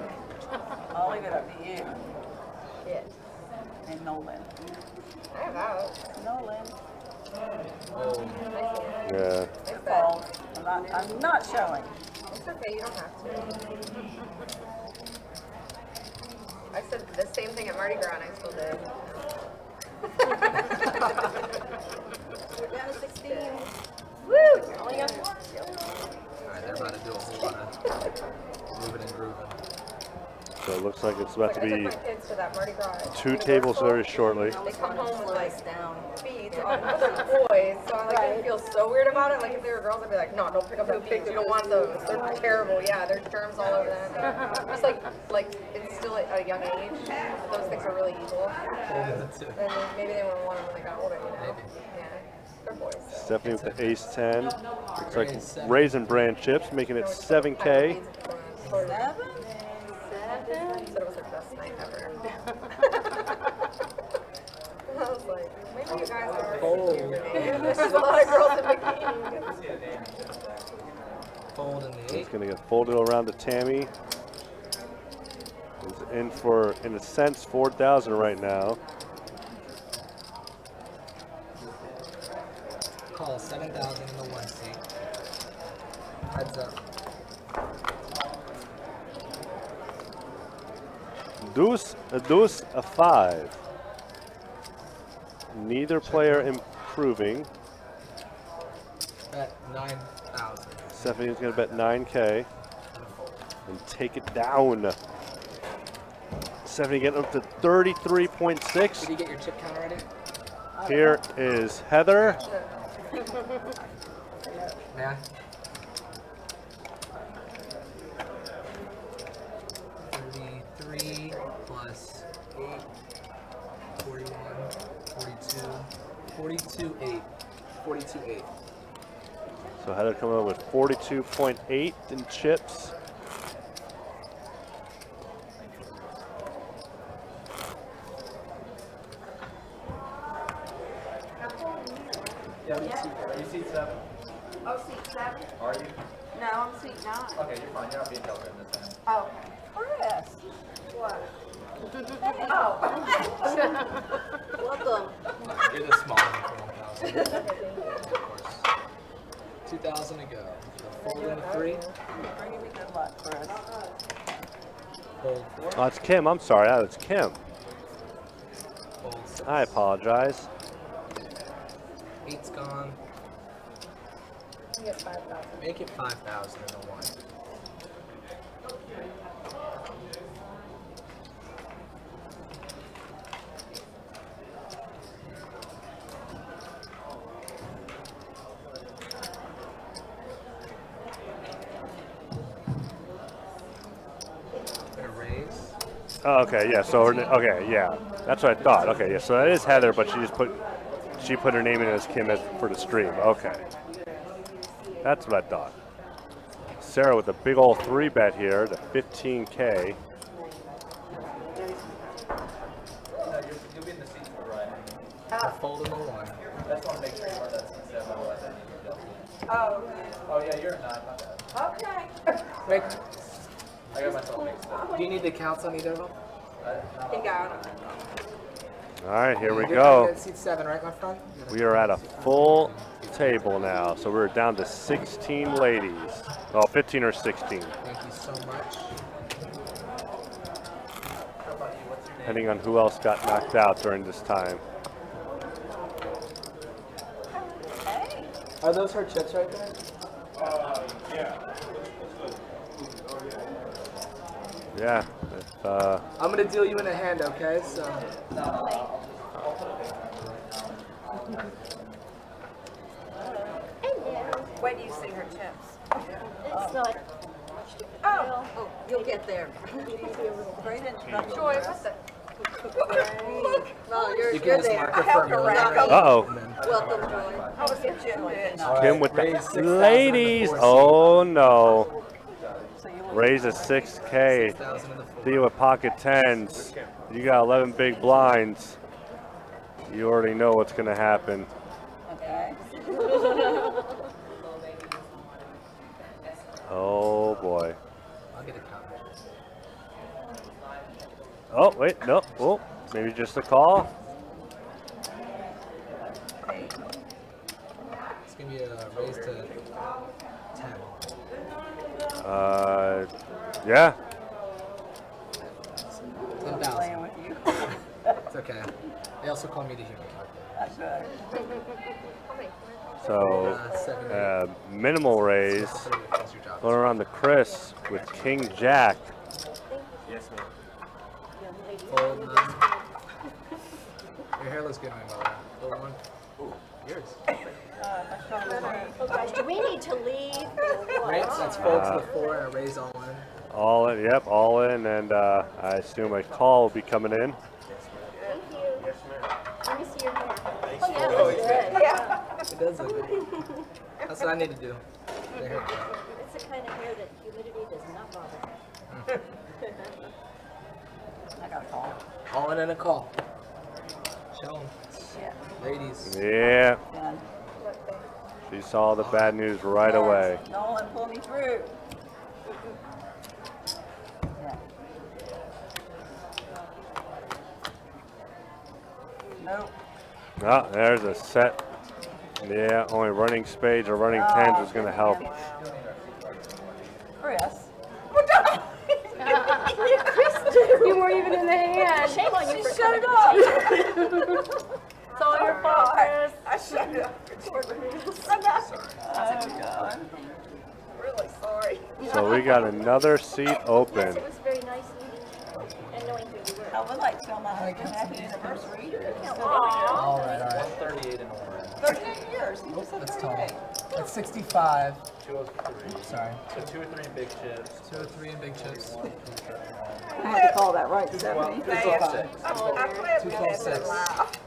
I'll leave it up to you. Yeah. And Nolan. I have out. Nolan. Yeah. It falls. I'm not showing. It's okay, you don't have to. I said the same thing at Mardi Gras and I still did. We're down to 16. Woo! Only got one. Alright, they're about to do a whole lot of moving and grooving. So it looks like it's about to I took be my kids to that Mardi Gras. 2 tables very shortly. They come home with like beads on the boys, so I didn't feel so weird about it. Like if they were girls, I'd be like, no, don't pick up those beads. You don't want those. They're terrible. Yeah, there's germs all over them. Just like it's still at a young age. Those things are really evil. And maybe they wouldn't want them when they got older. You know? Yeah, they're boys. So. Stephanie with the ace 10. Looks like Raisin Bran chips, making it 7K. 7? Said it was her best night ever. I was like, maybe you guys are. There's just a lot of girls in bikinis. Fold in the It's 8. going to get folded around to Tammy. He's in for, in a sense, 4,000 right now. Call 7,000 in the 1 seat. Heads up. Deuce, a 5. Neither player improving. Bet 9,000. Stephanie's going to bet 9K and take it down. Stephanie getting up to 33.6. Did you get your chip count already? Here is Heather. Yeah. 33 plus 8, 41, 42, 8. 42.8. So Heather coming up with 42.8 in chips. You seat 7? Oh, seat 7? Are you? No, I'm seat 9. Okay, you're fine. You're not being held in this time. Oh, Chris. what? Oh. Welcome. You're the small one for 1,000. Of course. 2,000 to go. Fold in 3. Bringing me good luck, Chris. Fold 4. Oh, it's Kim. I'm sorry. It's Kim. Fold 6. I apologize. 8's gone. You get 5,000. Make it 5,000 and a 1. Gonna raise. Oh, okay, yeah. So okay, yeah. That's what I thought. Okay, yeah. So that is Heather, but she put her name in as Kim for the stream. Okay, that's what I thought. Sarah with a big old 3-bet here, the 15K. You'll be in the seat to the right. Fold in the 1. That's want to make sure you are that seat 7. Otherwise, I need to double. Oh, Oh yeah, you're at 9. My bad. okay. Rick, I got myself mixed up. Do you need the counts on either of them? I think I don't know. All right, here we You're go. at seat 7, right, my friend? We are at a full table now, so we're down to 16 ladies. Oh, 15 or 16, Thank you so much. depending on who else got knocked out during this time. Hey. Are those her chips right there? Yeah. I'm gonna deal you in a hand, okay? So. When do you see her chips? It's not much different. Oh, you'll get there. Great introduction. Joy, what's it? Look. No, You you're can just there. mark I it helped for her me. wrap up. Uh-oh. Welcome, Joy. How was your chip, bitch? Kim with raise the 6,000 in the ladies. 4 Oh, no. So you will Raise a 6K. 6,000 in the 4. Theo with pocket 10s. You got 11 big blinds. You already know what's going to happen. okay. Oh, boy. I'll get a counter. Oh, wait, no. Oh, maybe just a call. It's gonna be a raise to 10. Yeah. 10,000. Playing with you. It's okay. They also call me the human calculator. That's right. So, 7, 8. minimal raise. That's your job. Going around the Chris with King Jack. Fold 9. Your hair looks good, my mother. Fold 1. Ooh, yours. Oh gosh, do we need to leave? or what? Right, so that's fold to the 4 and a raise all in. All in, yep, all in, and I assume a call will be coming in. Thank you. Let me see your hair. Oh yeah, it looks good. Yeah. It does look good. That's what I need to do. The haircut. It's the kind of hair that humidity does not bother. I got a call. All in and a call. Show 'em. Yeah. Ladies. Yeah, And she saw the bad news right away. Nolan, pull me through. Yeah. Nope. Ah, there's a set. Yeah, only running spades or running tens is going to help. Chris. You weren't even in the hand. Shame on you for showed coming. up. It's all your fault, Chris. I showed up for 2 minutes. Oh, God. Really sorry. So we got another seat Yes, open. it was very nice meeting you and knowing who you were. I would like to tell my husband happy anniversary. All right, all right. 38 in order. 38 years. He just said That's tall. 38. That's 65. 203. Sorry. So 2 or 3 big chips. 2 or 3 and big chips. I had to call that right, 70. 55. I'm glad we had 212.6. that laugh.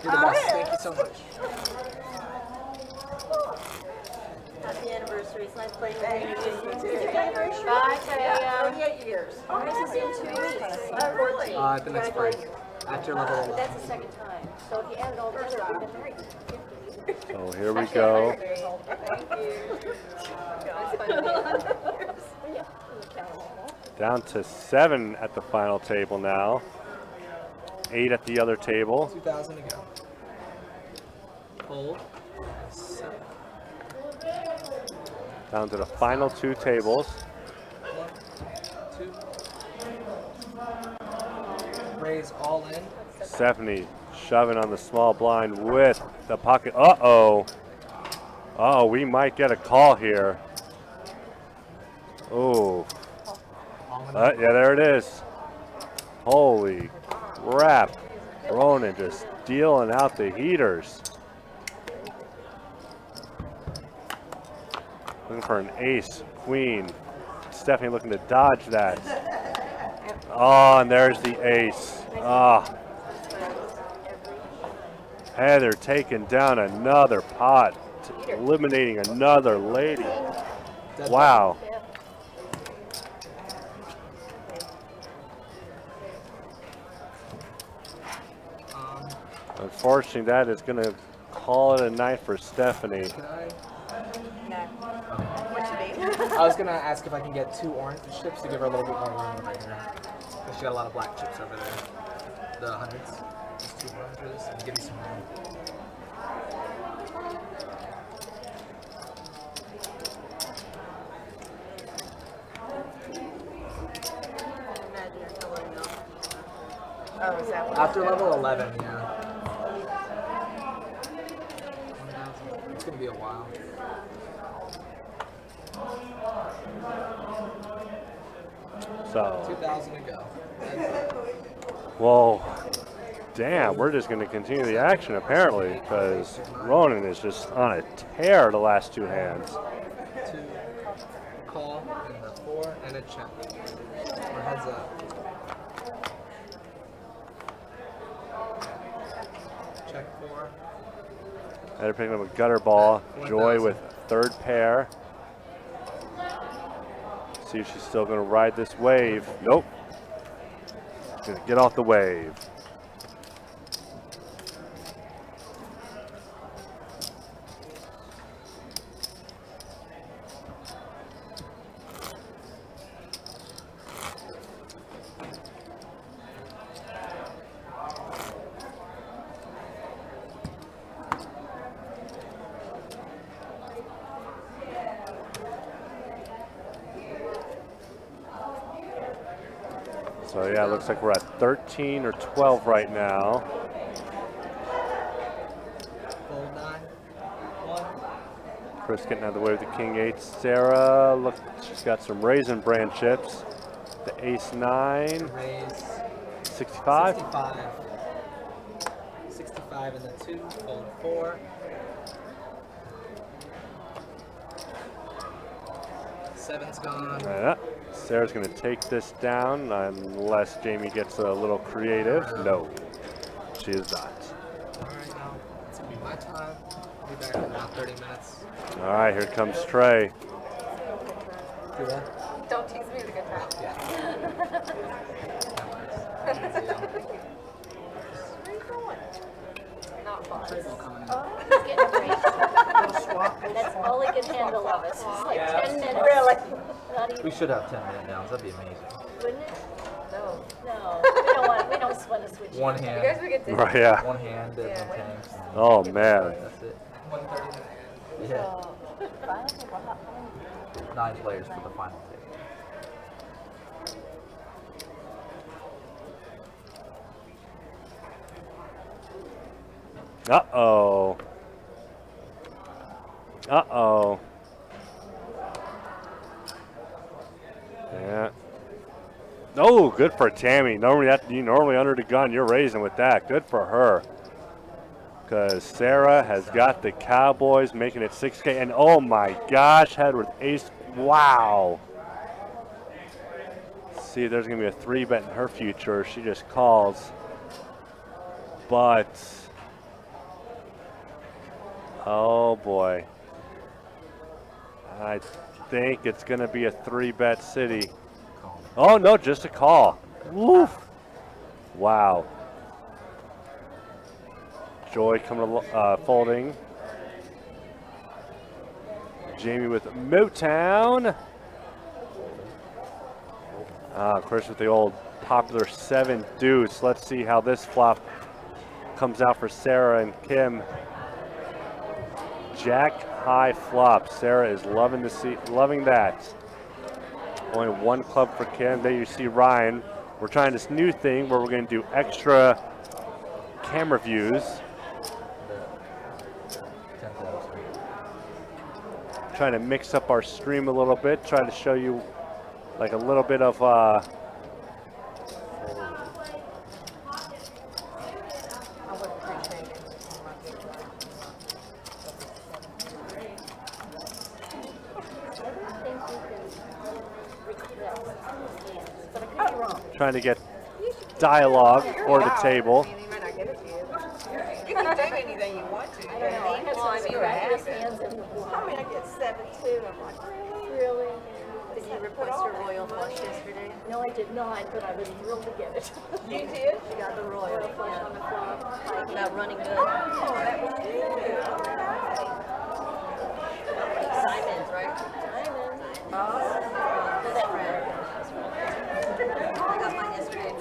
You're the best. Thank you so much. Happy anniversary. It's nice playing with you. It's your anniversary. Bye, Taya. 38 years. Ours is in 2 weeks. Oh, really? The next break. After level 1. That's the second time. So if you add it all together, we've been married 50 years. So here we go. Down to 7 at the final table now. 8 at the other table. 2,000 to go. Hold. 7. Down to the final 2 tables. 1, 2. Raise all in. Stephanie shoving on the small blind with the pocket. Uh-oh. Uh-oh, we might get a call here. Oh. Yeah, there it is. Holy crap. Ronan just dealing out the heaters. Looking for an ace, queen. Stephanie looking to dodge that. Oh, and there's the ace. Ah. Heather taking down another pot, eliminating another lady. Wow. Unfortunately, that is going to call it a night for Stephanie. I was going to ask if I can get 2 orange chips to give her a little bit more room right here. Because she got a lot of black chips over there. The hundreds. Just 2 oranges and give me some room. Oh, is that what After level 11, yeah. It's going to be a while. So, 2,000 to go. well, damn, we're just going to continue the action apparently because Ronan is just on a tear the last 2 hands. 2, call, and the 4, and a check. Or heads up. Check 4. Heather picking up a gutter ball. Joy with 3rd pair. See if she's still going to ride this wave. Nope. She's going to get off the wave. So yeah, it looks like we're at 13 or 12 right now. Fold 9. 1. Chris getting out of the way with the King 8. Sarah, look, she's got some Raisin Bran chips. The Ace 9. Raise. 65. 65. 65 and the 2. Fold 4. 7's gone. Yeah. Sarah's going to take this down unless Jamie gets a little creative. No, she is not. All right, now it's going to be my time. I'll be back in about 30 minutes. All right, here comes Trey. Do that? Don't tease me with a good time. Yeah. Where are you going? Not far. He's getting a break. That's all he can handle of us. It's like 10 minutes. Really? Not even, We should have 10-minute downs. That'd be amazing. wouldn't it? No. No, we don't want to switch. One You hand. guys would get dizzy. Right, yeah. One hand, Yeah. different tanks. and Oh, man. That's it. 130 minutes. Yeah. 9 players for the final table. Uh-oh. Uh-oh. Yeah. Oh, good for Tammy. You normally under the gun, you're raising with that. Good for her. Because Sarah has got the Cowboys making it 6K. And oh my gosh, head with ace. Wow. See, there's going to be a 3-bet in her future. She just calls. But, oh boy. I think it's going to be a 3-bet city. Oh, no, just a call. Woof. Wow. Joy coming folding. Jamie with Motown. Chris with the old popular 7 deuce. Let's see how this flop comes out for Sarah and Kim. Jack high flop. Sarah is loving that. Only 1 club for Kim. There you see Ryan. We're trying this new thing where we're going to do extra camera views. Trying to mix up our stream a little bit. Try to show you like a little bit of trying to get dialogue for the table. I mean, they might not give it to you. You can do anything you want to. I don't know. I had some miraculous hands in the I mean, I get 7 too. I'm like, Really? did you request your royal flush yesterday? No, I did not, but I was thrilled to get it. You did? She got the royal. Royal flush on the flop. Not running good. Oh, that was good. All right. Simon's, right? Diamond. Oh, that right. I got mine yesterday.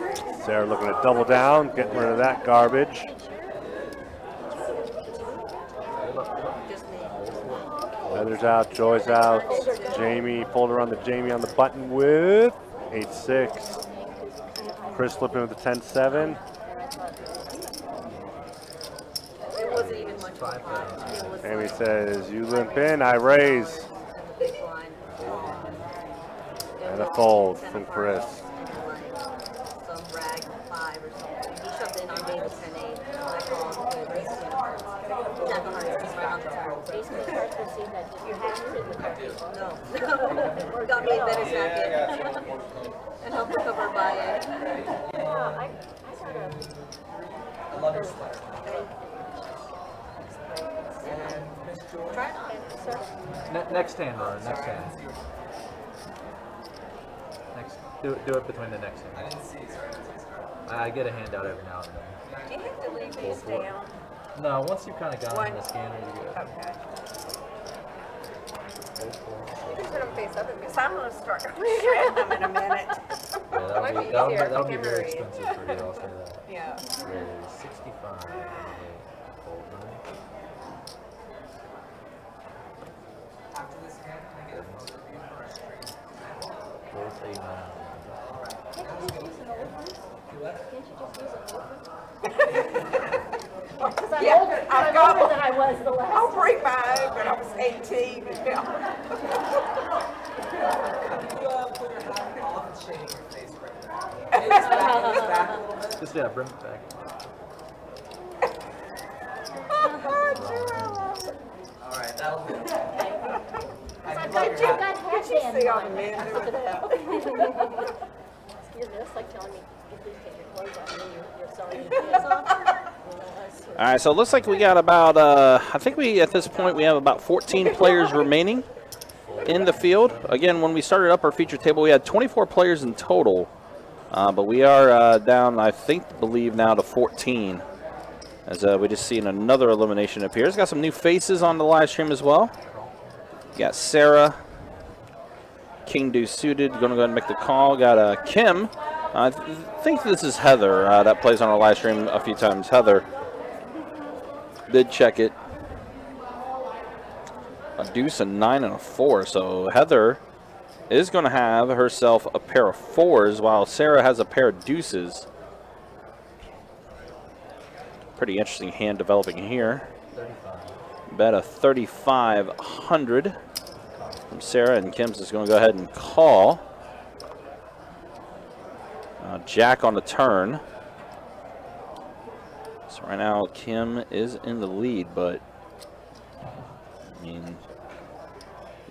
Sarah looking to double down, getting rid of that garbage. Just me. Heather's out, Joy's out. Jamie, fold around the Jamie on the button with 8-6. Chris flipping with the 10-7. It wasn't even much of a pot. It was Jamie says, you limp in, I raise. big blind. And a fold from Chris. Some rag 5 or something. He shoved in on me with 10-8. I called with ace king of hearts. Jack of hearts was right on the turn. Ace King cards will see that you have to hit the card. No. Got me a better jacket. And helped recover by it. Yeah, I got a. I love your style. Try it. Next hand, Ron. Next hand. Next. Do it between the next hand. I didn't see it. I get a handout every now and then. Do you have to leave these down? No, once you've kind of got in the scanner, you go. Okay. You can turn them face up because I'm going to start shredding them in a minute. Yeah, Might be that'll be, easier. that'll be Okay, very Marie. expensive for you, I'll say that. Yeah. Raise 65. Fold nine. After this hand, can I get a photo of you for a stream? Fold 8, 9. Can't you just use an old one? You what? Can't you just use an old one? Because I'm Yeah, older, I've I'm got older than I was the last I'll time. break my own when I was 18. You put your hat off and shading your face right now. It's back a little bit. Just, yeah, bring it back. Alright, that'll do. I've got two got headband see all on. the men do Look at that. You're just like telling me, please take your clothes off and then you're sorry your pants off. All right, so it looks like we got about, I think at this point, we have about 14 players remaining in the field. Again, when we started up our feature table, we had 24 players in total, but we are down, I believe now to 14, as we just seen another elimination appear. It's got some new faces on the live stream as well. You got Sarah, King Deuce suited, going to go ahead and make the call. Got Kim. I think this is Heather that plays on our live stream a few times. Heather did check it. A deuce, a 9, and a 4. So Heather is going to have herself a pair of 4s, while Sarah has a pair of deuces. Pretty interesting hand developing here. 35. Bet a 3,500 from Sarah, and Kim's just going to go ahead and call. Jack on the turn. So right now Kim is in the lead, but I mean,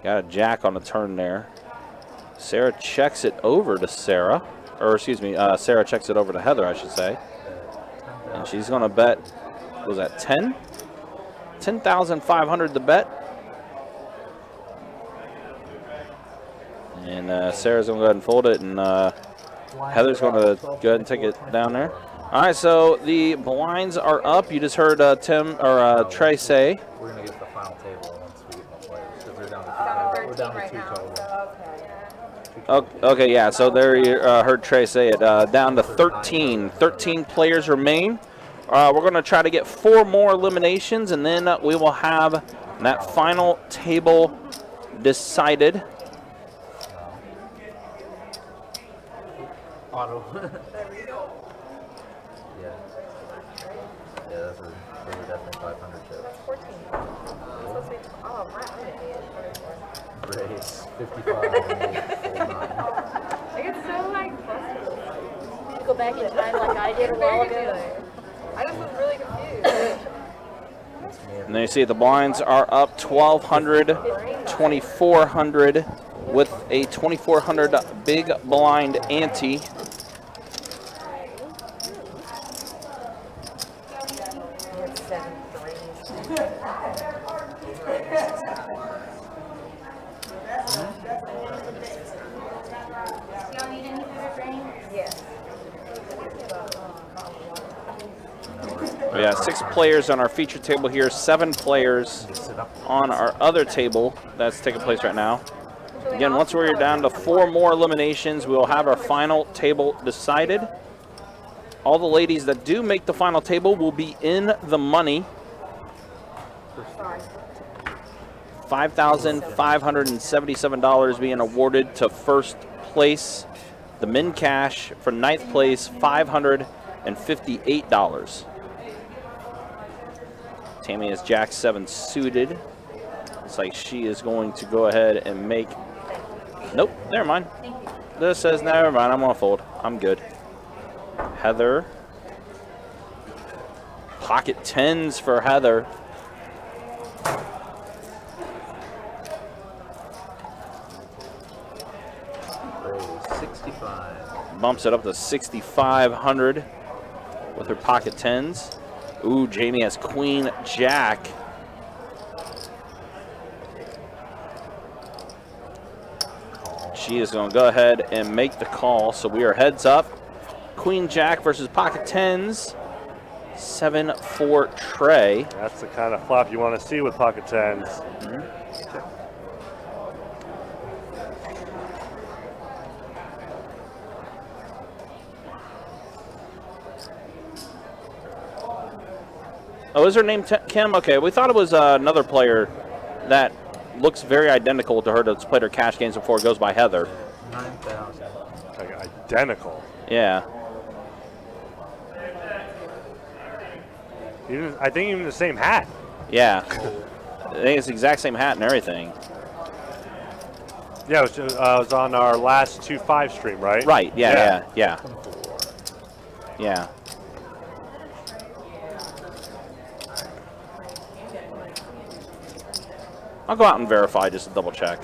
got a jack on the turn there. Sarah checks it over to Sarah, or excuse me, Sarah checks it over to Heather, I should say. And she's going to bet, what was that, 10? 10,500 to bet. And Sarah's going to go ahead and fold it, and Heather's going to go ahead and take it down there. All right, so the blinds are up. You just heard Trey say. We're going to get the final table once we get more players, because they're down to 16 down to right 2 now. total. So, Okay, yeah, so there you heard Trey say it. Down to 13. 13 players remain. We're going to try to get 4 more eliminations, and then we will have that final table decided. Auto. Yeah. Yeah, those are definitely 500 chips. 14. Oh, man, I'm an idiot. 24. Race 55 and 8, 49. I get so, like, frustrated. You go back in time like I did a while Very ago. confusing. I just was really confused. And then you see the blinds are up 1,200, 2,400 with a 2,400 big blind ante. We got 6 players on our feature table here, 7 players on our other table that's taking place right now. Again, once we're down to 4 more eliminations, we will have our final table decided. All the ladies that do make the final table will be in the money. $5,577 being awarded to first place. The men cash for 9th place, $558. Tammy is Jack 7 suited. Looks like she is going to go ahead and make... Nope, never mind. This says never mind, I'm gonna fold. I'm good. Heather. Pocket 10s for Heather. Race 65. Bumps it up to 6,500 with her pocket 10s. Ooh, Jamie has Queen Jack. She is going to go ahead and make the call. So we are heads up. Queen Jack versus pocket 10s. 7-4 Trey. That's the kind of flop you want to see with pocket 10s. Oh, is her name Kim? Okay, we thought it was another player that looks very identical to her that's played her cash games before. Goes by Heather. 9,000. Like identical. Yeah. Even, I think even the same hat. Yeah. I think it's the exact same hat and everything. Yeah, it was on our last 2-5 stream, right? Right, yeah. Yeah. I'll go out and verify just to double check.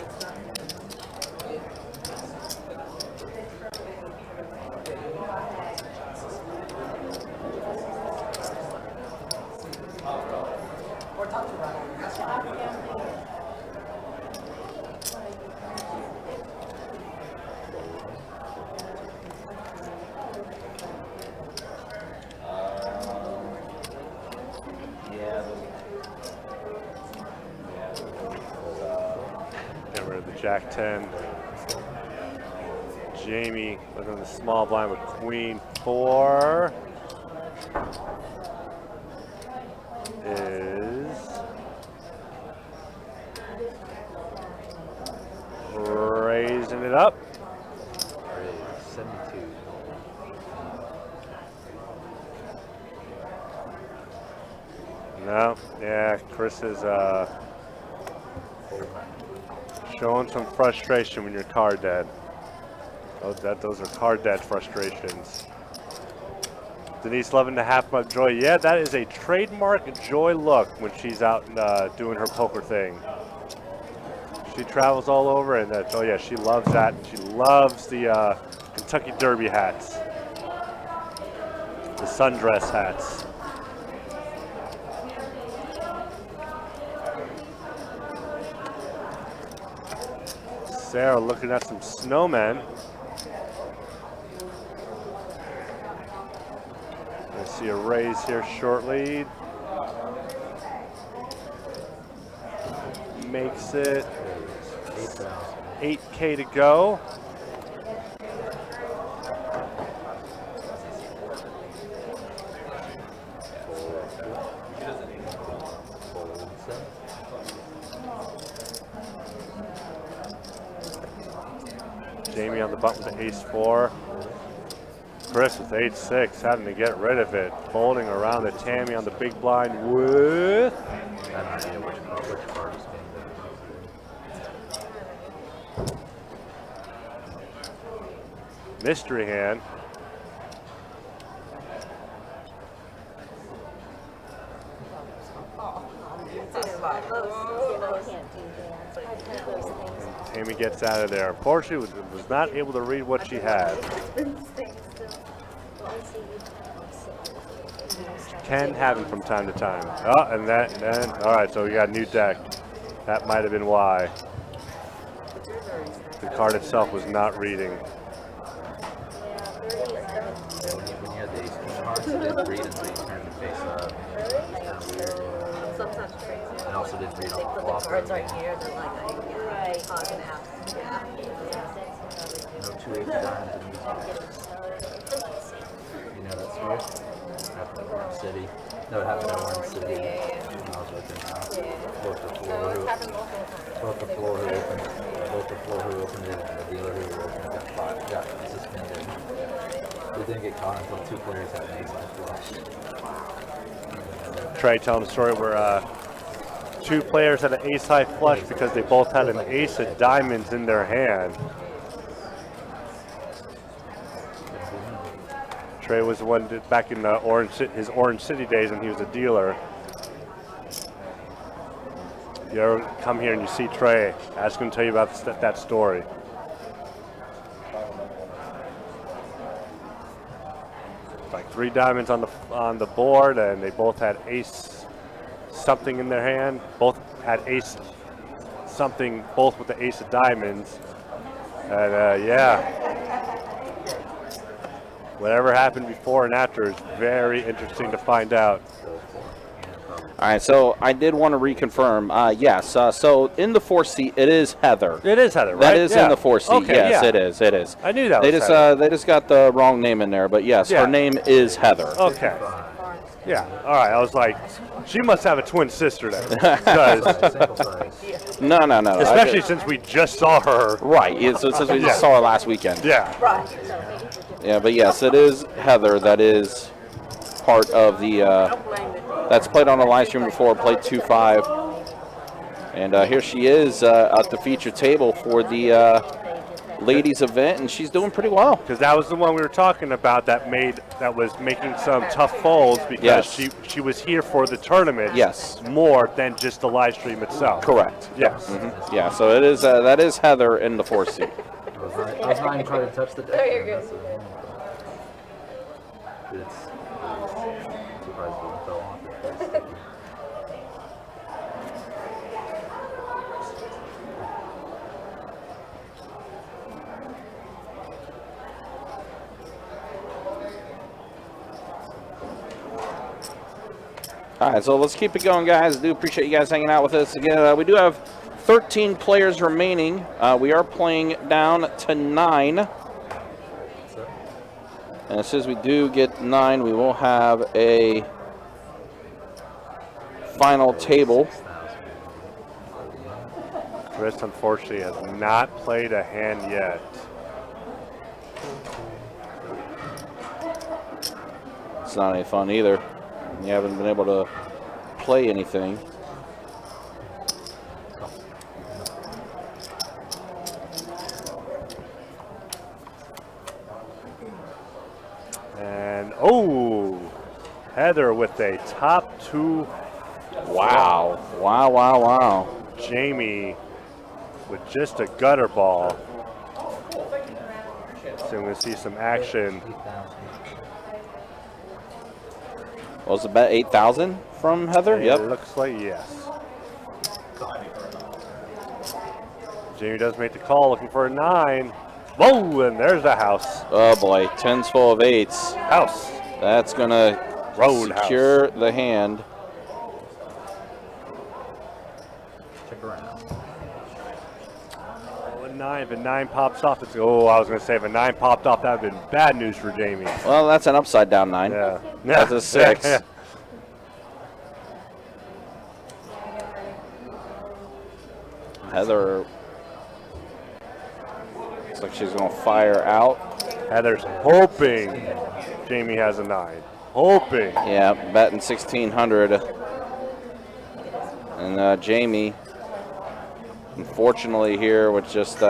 Get rid of the Jack 10. Jamie looking at the small blind with Queen 4. Is raising it up. Race 72. No, yeah, Chris is showing some frustration when you're card dead. Those are card dead frustrations. Denise loving to half up Joy. Yeah, that is a trademark Joy look when she's out and doing her poker thing. She travels all over, and oh yeah, she loves that. She loves the Kentucky Derby hats, the sundress hats. Sarah looking at some snowmen. I see a raise here shortly. Makes it 8K to go. Jamie on the button with the ace-4. Chris with ace-6, having to get rid of it. Folding around the Tammy on the big blind with... I have no idea which card is being done. mystery hand. Tammy gets out of there. Unfortunately, was not able to read what she had. Can happen from time to time. Oh, and then, all right, so we got a new deck. That might have been why. The card itself was not reading. When you had the ace king cards, it didn't read until you turned the face up. Sometimes crazy. And also didn't read on the Put the flop. cards right here, then like I can have. Yeah. No 2 8 diamonds in these cards. You know that story? Happened in Orange City. No, it happened in Orange City. When I was with him. Both the floor who opened it and the dealer who opened it got suspended. They didn't get caught until 2 players had an ace high flush. Trey telling the story where 2 players had an ace high flush because they both had an ace of diamonds in their hand. Trey was the one back in his Orange City days when he was a dealer. You ever come here and you see Trey, ask him to tell you about that story. Like 3 diamonds on the board, and they both had ace something in their hand. Both had ace something, both with the ace of diamonds. And yeah, whatever happened before and after is very interesting to find out. All right, so I did want to reconfirm. Yes, so in the 4 seat, it is Heather. It is Heather, right? That is yeah. in the 4 seat. Okay, yes, yeah. it is. It is. I knew that They was just Heather. they just got the wrong name in there, but yes, Yeah. her name is Heather. Okay. Yeah. All right. I was like, she must have a twin sister then, because Single size. No. especially since we just saw her. Right. Yeah, so since we just saw her last weekend. Yeah. Yeah, but yes, it is Heather. That is part of the. That's played on a live stream before. Played 2-5, and here she is at the feature table for the ladies event, and she's doing pretty well. Because that was the one we were talking about that was making some tough folds because Yes. she was here for the tournament. Yes. More than just the live stream itself. Correct. Yes. Yeah, so it is. That is Heather in the 4 seat. I was not even trying to touch the deck. No, you're good. It's surprised it fell off. All right, so let's keep it going, guys. I do appreciate you guys hanging out with us. Again, we do have 13 players remaining. We are playing down to 9. And as soon as we do get 9, we will have a final table. Chris, unfortunately, has not played a hand yet. It's not any fun either. You haven't been able to play anything. And oh, Heather with a top 2. Wow. Wow. Jamie with just a gutter ball. So we're going to see some action. Was it bet 8,000 from Heather? It Yep. looks like yes. Jamie does make the call, looking for a 9. Whoa, and there's the house. Oh boy, 10's full of 8s. House. That's gonna Roadhouse. secure the hand. Check around. 9. If a 9 pops off, it's, oh, I was going to say, if a 9 popped off, that would have been bad news for Jamie. Well, that's an upside down 9. Yeah. That's a 6. Yeah. Heather looks like she's going to fire out. Heather's hoping Jamie has a 9. Hoping. Yeah, betting 1,600. And Jamie, unfortunately here with just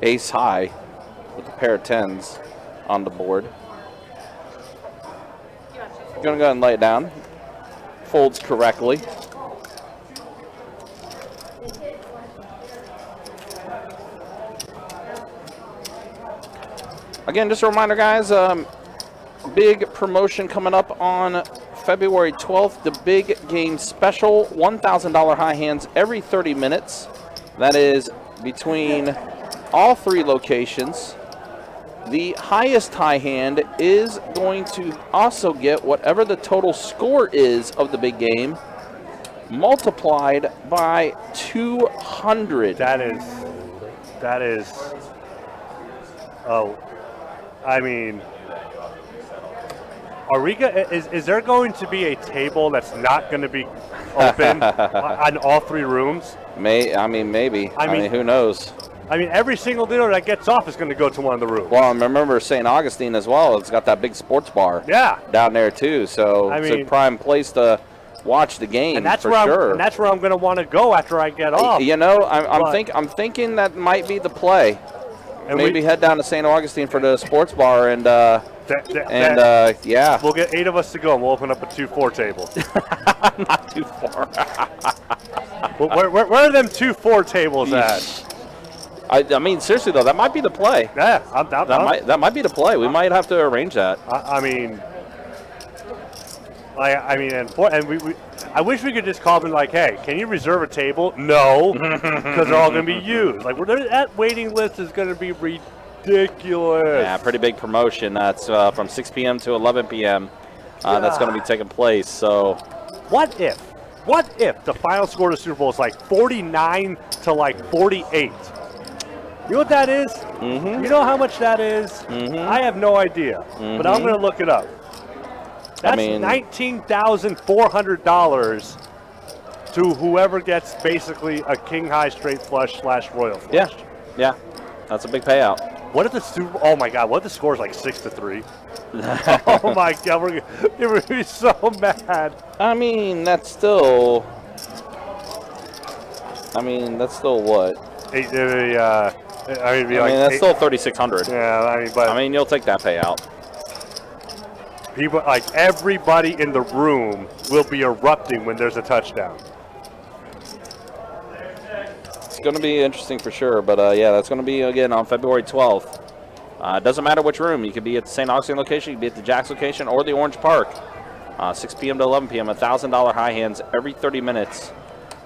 ace high with a pair of 10s on the board. Going to go ahead and lay it down. Folds correctly. Again, just a reminder, guys, big promotion coming up on February 12th, the big game special, $1,000 high hands every 30 minutes. That is between all 3 locations. The highest high hand is going to also get whatever the total score is of the big game, multiplied by 200. That is, oh, I mean, are we is there going to be a table that's not going to be open on all 3 rooms? Maybe. I mean, who knows? I mean, every single dealer that gets off is going to go to one of the rooms. Well, I remember St. Augustine as well. It's got that big sports bar. Yeah. Down there too. So I it's mean, a prime place to watch the game. And that's for where sure. and that's where I'm going to want to go after I get off. You know, I'm thinking that might be the play. And maybe head down to St. Augustine for the sports bar and yeah. We'll get 8 of us to go, and we'll open up a 2-4 table. Not too far. where are them 2-4 tables at? I mean, seriously though, that might be the play. Yeah, that might be the play. We might have to arrange that. I mean, I wish we could just call them like, hey, can you reserve a table? No, because they're all going to be used. Like, that waiting list is going to be ridiculous. Yeah, pretty big promotion. That's from 6 p.m. to 11 p.m. That's going to be taking place. So, what if the final score of the Super Bowl is like 49 to like 48? You know what that is? Mm-hmm. You know how much that is? Mm-hmm. I have no idea, but I'm going to look it up. That's $19,400 to whoever gets basically a king high straight flush / royal flush. Yeah, that's a big payout. What if the oh my God, what if the score is like 6-3? Oh my God, we're going to be so mad. I mean, that's still what? That's still 3,600. Yeah, you'll take that payout. People, like everybody in the room, will be erupting when there's a touchdown. It's going to be interesting for sure, but yeah, that's going to be again on February 12th. It doesn't matter which room. You could be at the St. Augustine location, you could be at the Jax location, or the Orange Park. 6 p.m. to 11 p.m. $1,000 high hands every 30 minutes,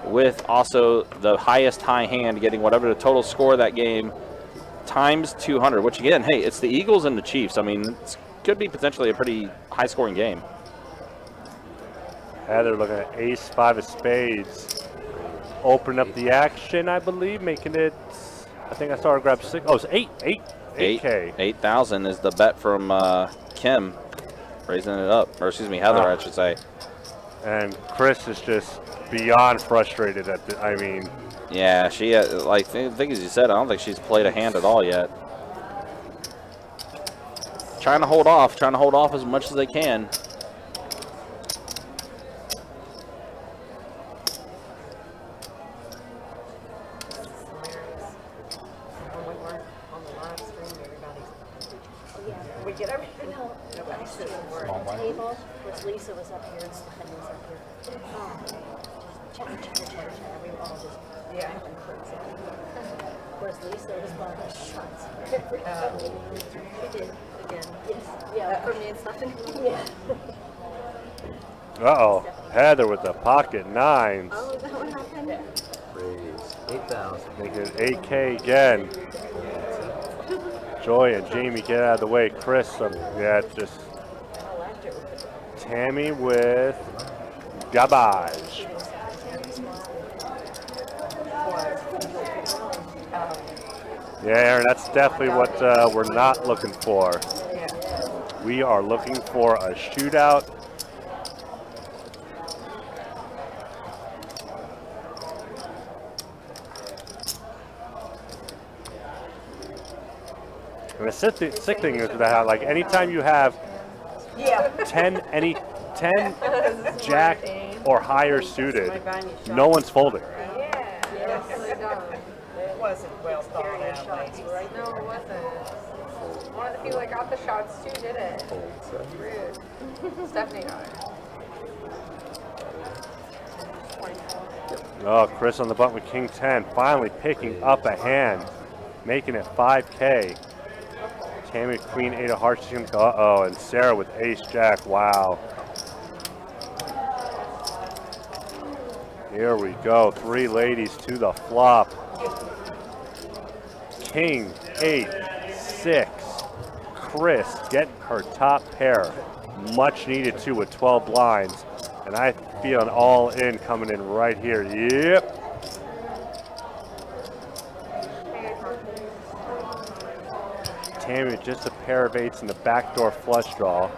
with also the highest high hand getting whatever the total score of that game times 200. Which again, hey, it's the Eagles and the Chiefs. I mean, it could be potentially a pretty high-scoring game. Heather looking at ace 5 of spades. Open up the action, I believe, making it. I think I saw her grab 6. Oh, it's 8K. 8,000 is the bet from Kim, raising it up. Or excuse me, Heather, I should say. And Chris is just beyond frustrated at the. I mean. Yeah, she like I think as you said, I don't think she's played a hand at all yet. Trying to hold off as much as they can. We get everything out. Nobody's sitting at the table, which Lisa was up here and Stephanie was up here. Chatter. We were all just having crazy. Whereas Lisa was by the shots. She did again. Yes. Yeah, for me and Stephanie. Yeah. Uh-oh. Heather with the pocket 9s. Oh, is that what happened? Raise 8,000. Make it 8K again. Joy and Jamie get out of the way. Chris, just Tammy with garbage. Yeah, Aaron, that's definitely what we're not looking for. We are looking for a shootout. And the sick thing is that, like, anytime you have 10 jack or higher suited, no one's folding. It wasn't well thought out, ladies. No, it wasn't. One of the people that got the shots too did it. Rude. Stephanie got it. 24. Oh, Chris on the button with King 10, finally picking up a hand, making it 5K. Tammy with Queen 8 of Hearts. Uh-oh, and Sarah with Ace Jack. Wow. Here we go. 3 ladies to the flop. King 8, 6. Chris getting her top pair. Much needed too with 12 blinds. And I feel an all in coming in right here. Yep. Tammy with just a pair of 8s in the backdoor flush draw.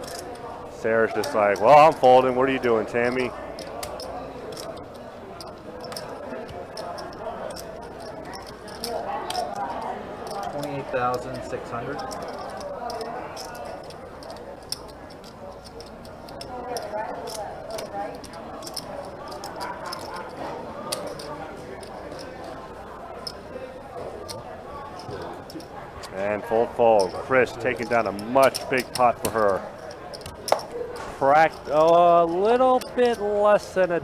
Sarah's just like, well, I'm folding. What are you doing, Tammy? $28,600. And fold. Chris taking down a much big pot for her. Cracked a little bit less than a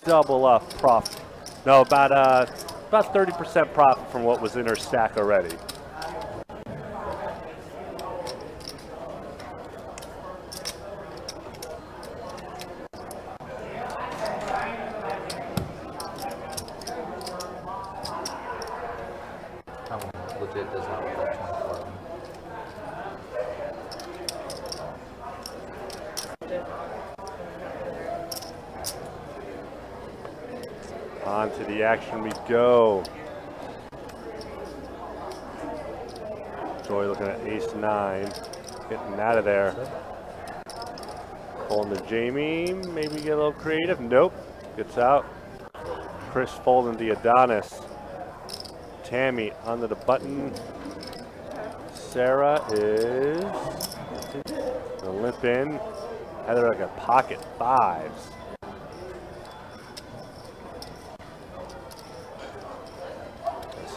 double up profit. No, about 30% profit from what was in her stack already. That one legit does not look like 24. On to the action we go. Joy looking at ace 9, getting out of there. Pulling to Jamie, maybe get a little creative. Nope, gets out. Chris folding the Adonis. Tammy under the button. Sarah is gonna limp in. Heather like a pocket 5s.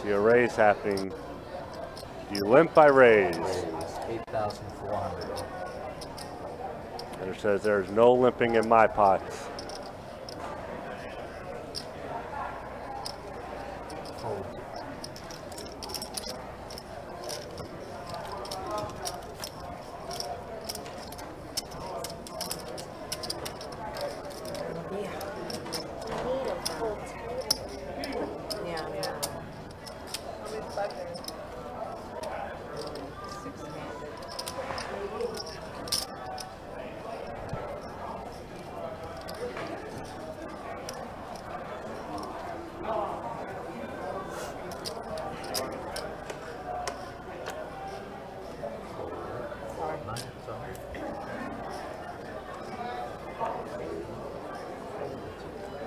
See a raise happening. Do you limp by raise? 8,400. Heather says there's no limping in my pots. Fold.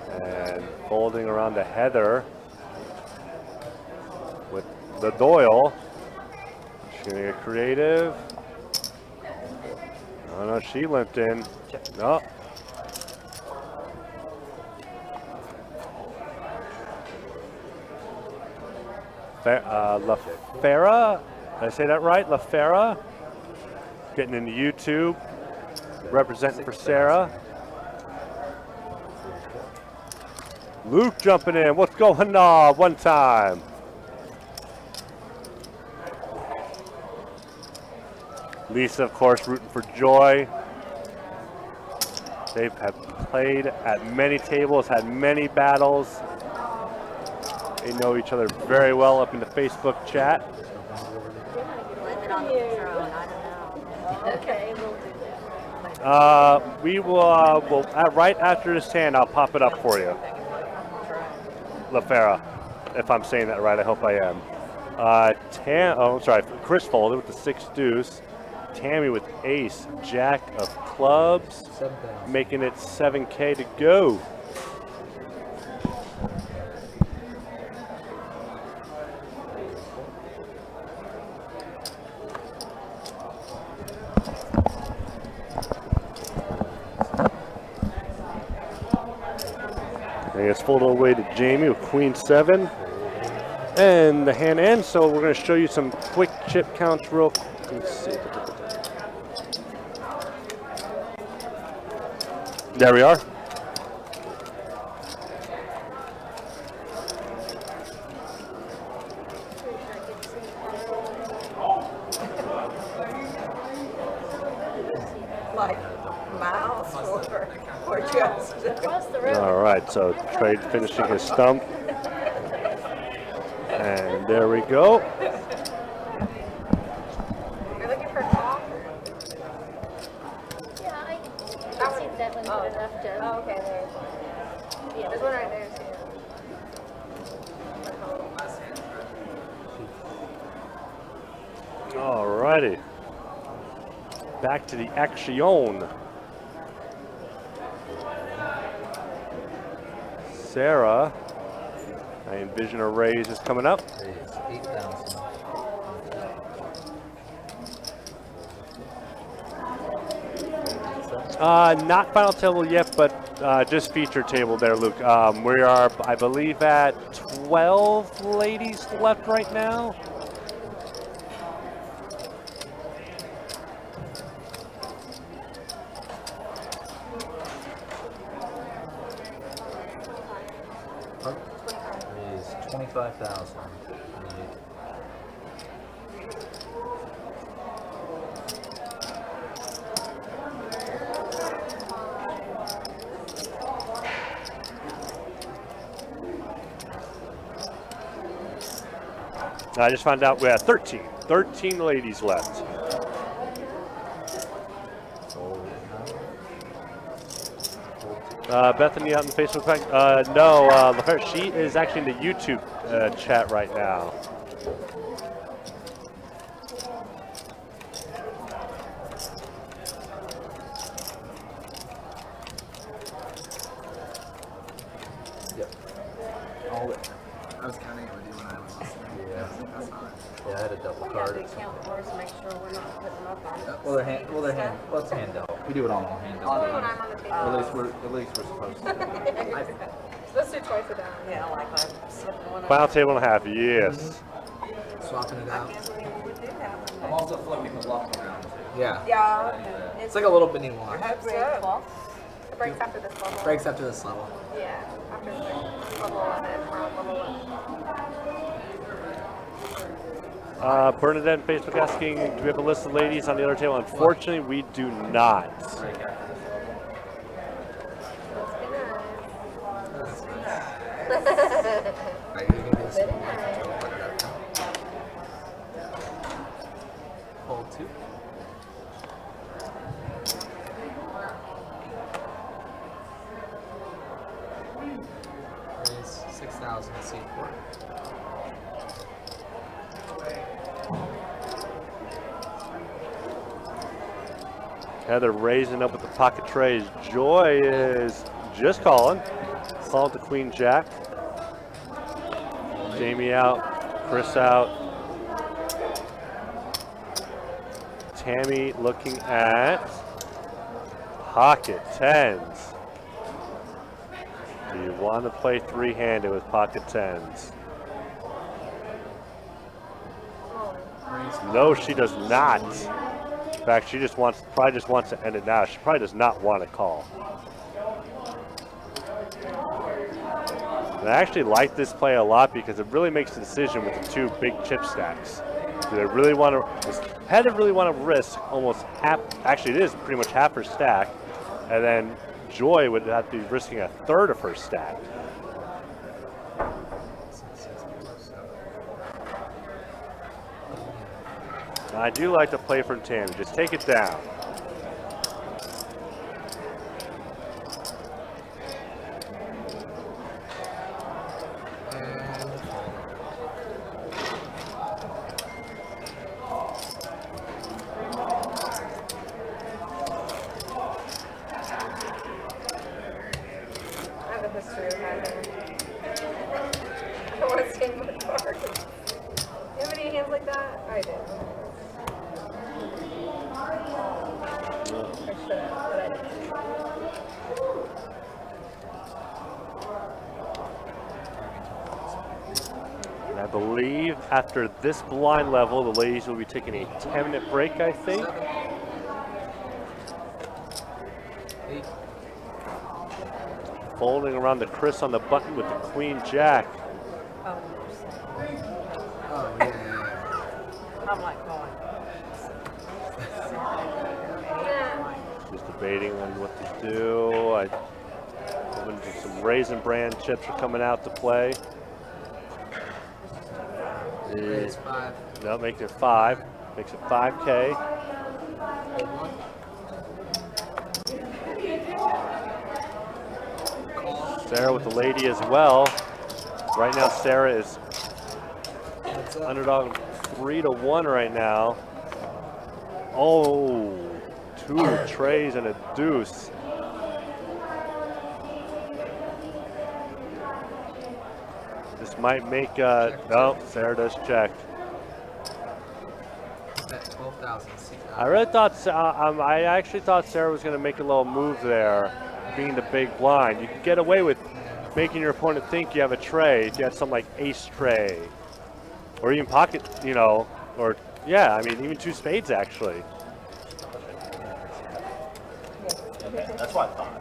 And folding around to Heather with the Doyle. She's gonna get creative. Oh no, she limped in. No. LaFera, did I say that right? LaFera, getting into YouTube, representing for Sarah. Luke jumping in. What's going on? One time. Lisa, of course, rooting for Joy. They have played at many tables, had many battles. They know each other very well up in the Facebook chat. Okay, we'll do that. We will, right after this hand, I'll pop it up for you. LaFera, if I'm saying that right, I hope I am. Chris folded with the 6 deuce. Tammy with ace, jack of clubs, 7,000. making it 7K to go. And it's folded away to Jamie with queen 7. And the hand ends, so we're going to show you some quick chip counts real quick. Let's see. There we are. Like mouse or just. Across the room. All right, so Trade finishing his stump. And there we go. You're looking for a call? Yeah, I see that one good enough to. Oh, okay, there's one. Yeah, there's one right there too. All righty. Back to the action. Sarah, I envision a raise is coming up. Raise 8,000. Not final table yet, but just feature table there, Luke. We are, I believe, at 12 ladies left right now. Raise 25,000. I just found out we have 13 ladies left. Bethany out in the Facebook pack? No, she is actually in the YouTube chat right now. Yep. All it. I was counting it with you when I was listening. Yeah. That's not it. Yeah, I had a double We card. have to count first, make sure we're not putting them up on. Well, it's hand dealt. We do it all on hand Only when dealt. I'm on the table. At least we're supposed to. Let's do twice a down. Yeah, like I'm slipping one up. Final table and a half, yes. Swapping it out. We do have one. I'm also flipping the luck around too. Yeah. Yeah. It's like a little mini wash. Hope so. It breaks after this level. Breaks after this level. Yeah, after this level and then round level one. Bernadette on Facebook asking, do we have a list of ladies on the other table? Unfortunately, we do not. Right, you're gonna do this one. Hold 2. Raise 6,000 to seat 4. Heather raising up with the pocket trays. Joy is just calling. Called the Queen Jack. Jamie out. Chris out. Tammy looking at pocket tens. Do you want to play three-handed with pocket tens? No, she does not. In fact, she probably just wants to end it now. She probably does not want to call. And I actually like this play a lot because it really makes the decision with the 2 big chip stacks. Do they really want to? Does Heather really want to risk almost half? Actually, it is pretty much half her stack, and then Joy would have to be risking a third of her stack. I do like to play from Tammy. Just take it down. history of having. I want to save my cards. You have any hands like that? I do. I should have, but I didn't. And I believe after this blind level, the ladies will be taking a 10-minute break, I think. 8. Folding around the Chris on the button with the Queen Jack. Oh, Oh, yeah. I'm like going. Just debating on what to do. Some Raisin Bran chips are coming out to play. Raise 5. No, makes it 5. Makes it 5K. Hold 1. Call. Sarah with the lady as well. Right now, Sarah is What's up? underdog 3-1 right now. Oh, 2 trays and a deuce. This might make, no, Sarah does check. Bet 12,000. I actually thought Sarah was going to make a little move there, being the big blind. You can get away with making your opponent think you have a tray if you had something like ace tray. Or even pocket, you know, or, yeah, I mean, even 2 spades, actually. Okay, that's what I thought.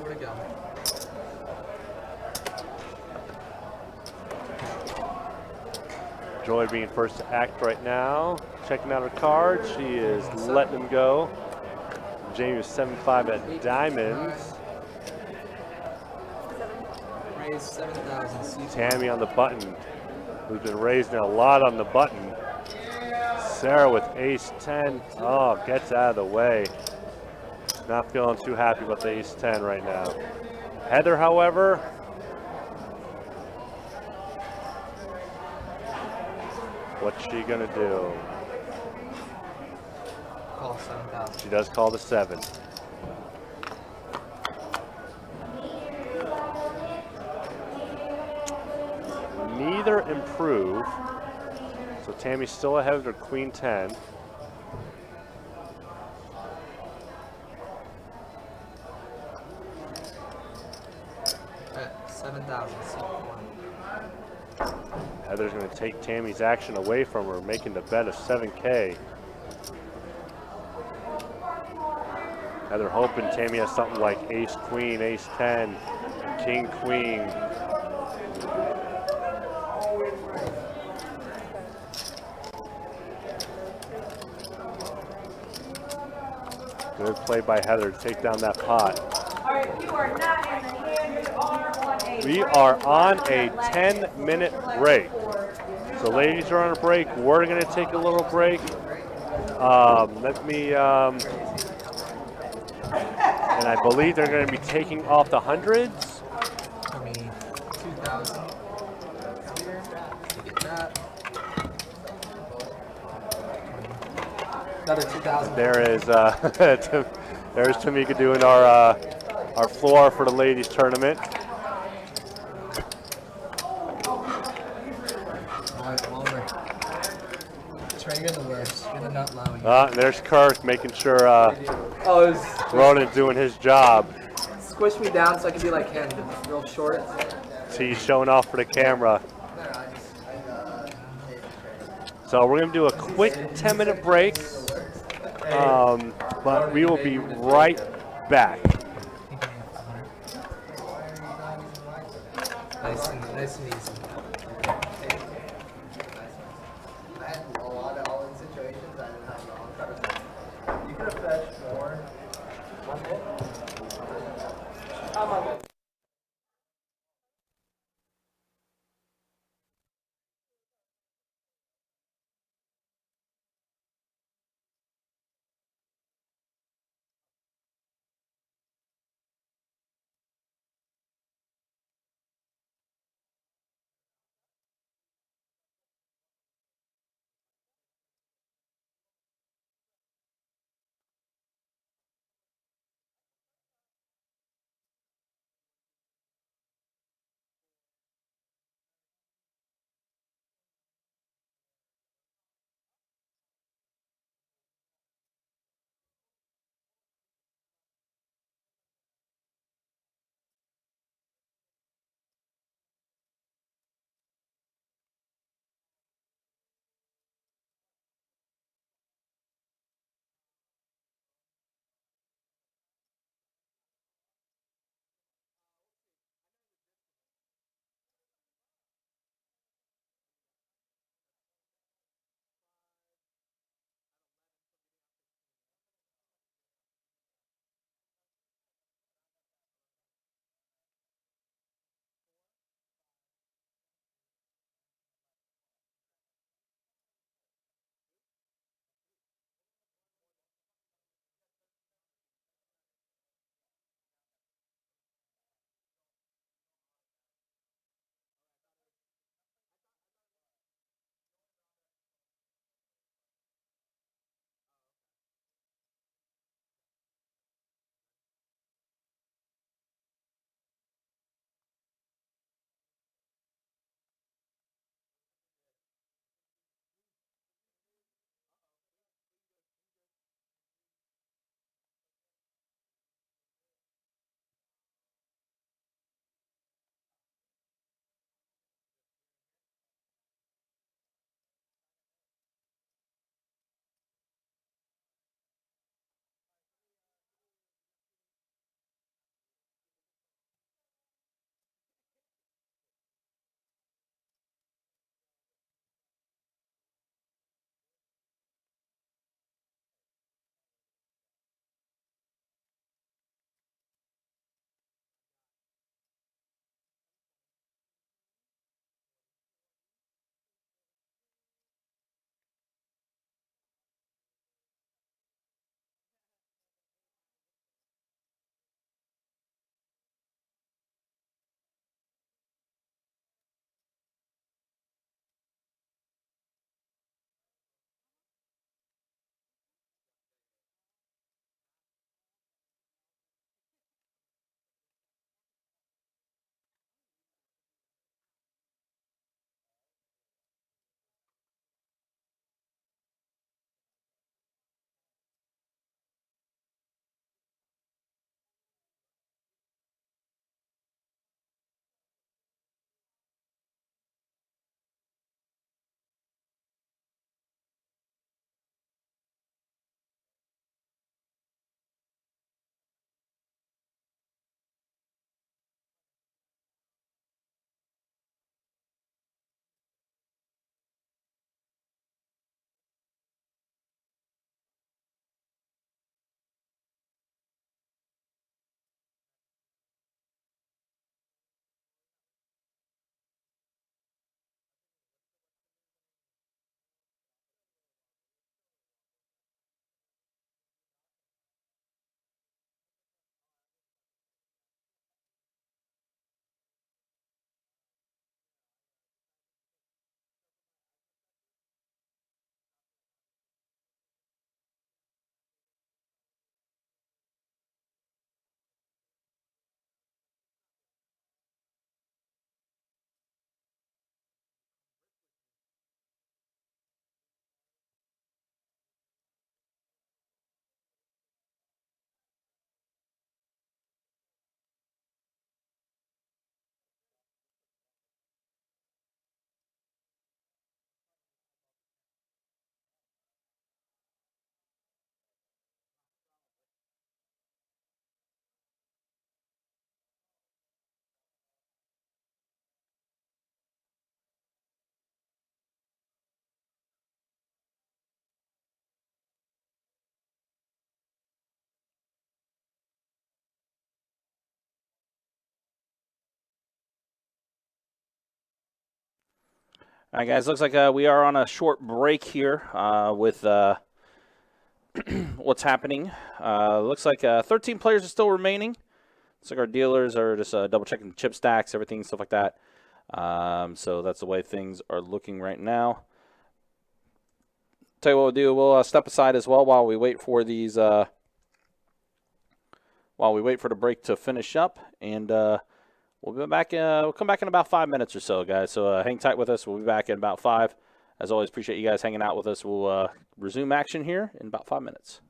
To go. Joy being first to act right now. Checking out her cards. She is letting them go. Jamie is 7-5 at diamonds. Raise 7,000. Tammy on the button, who's been raising a lot on the button. Sarah with ace 10. Oh, gets out of the way. Not feeling too happy about the ace 10 right now. Heather, however, what's she gonna do? Call 7,000. She does call the 7. Neither improve. So Tammy's still ahead of her queen 10. Bet 7,000. Heather's going to take Tammy's action away from her, making the bet of 7K. Heather hoping Tammy has something like ace queen, ace 10, king queen. Good play by Heather to take down that pot. We are on a 10-minute break. So ladies are on a break. We're going to take a little break. And I believe they're going to be taking off the hundreds. 2,000. Get that. Another 2,000. There is there's Tamika doing our floor for the ladies tournament. Alright, Walter. Trey, you're the worst. You're the nut low. There's Kirk making sure Oh, it was Ronan's doing his job. squish me down so I can be like him, real short. So he's showing off for the camera. So we're going to do a quick 10-minute break, but we will be right back. Nice and easy. I had a lot of all-in situations. I didn't have all cutters. You could have fetched more. All right, guys, looks like we are on a short break here with what's happening. Looks like 13 players are still remaining. Looks like our dealers are just double-checking chip stacks, everything, stuff like that. So that's the way things are looking right now. Tell you what we'll do. We'll step aside as well while we wait for these. While we wait for the break to finish up, and we'll be back. We'll come back in about 5 minutes or so, guys. So hang tight with us. We'll be back in about 5. As always, appreciate you guys hanging out with us. We'll resume action here in about 5 minutes.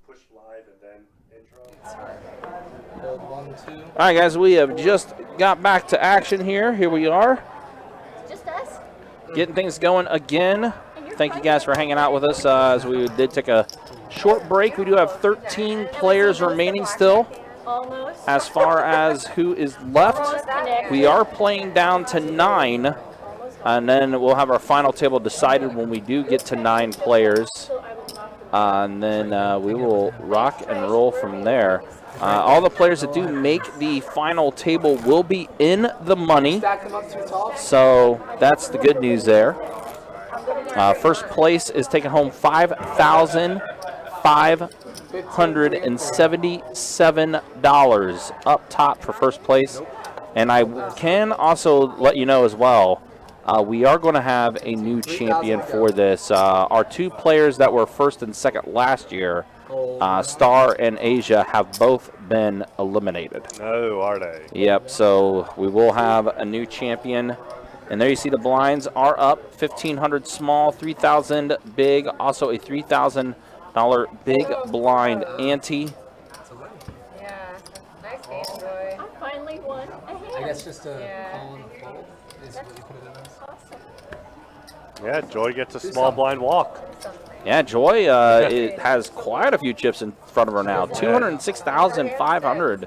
push live and then intro. Build 1, 2. All right, guys, we have just got back to action here. Here we are. Just us? getting things going again. Thank you guys for hanging out with us as we did take a short break. We do have 13 players remaining still. Almost. As far as who is left, we are playing down to 9, and then we'll have our final table decided when we do get to 9 players. And then we will rock and roll from there. All the players that do make the final table will be in the money, so that's the good news there. First place is taking home $5,577 up top for first place. And I can also let you know as well, we are going to have a new champion for this. Our 2 players that were first and second last year, Star and Asia, have both been eliminated. Oh, are they? Yep, so we will have a new champion. And there you see the blinds are up, $1,500 small, $3,000 big, also a $3,000 big blind ante. Yeah. Nice game, Joy. I finally won a hand. I guess just a Yeah. Colon fold is what you put it in as. Awesome. Yeah, Joy gets a small blind walk. Yeah, Joy it has quite a few chips in front of her now, 206,500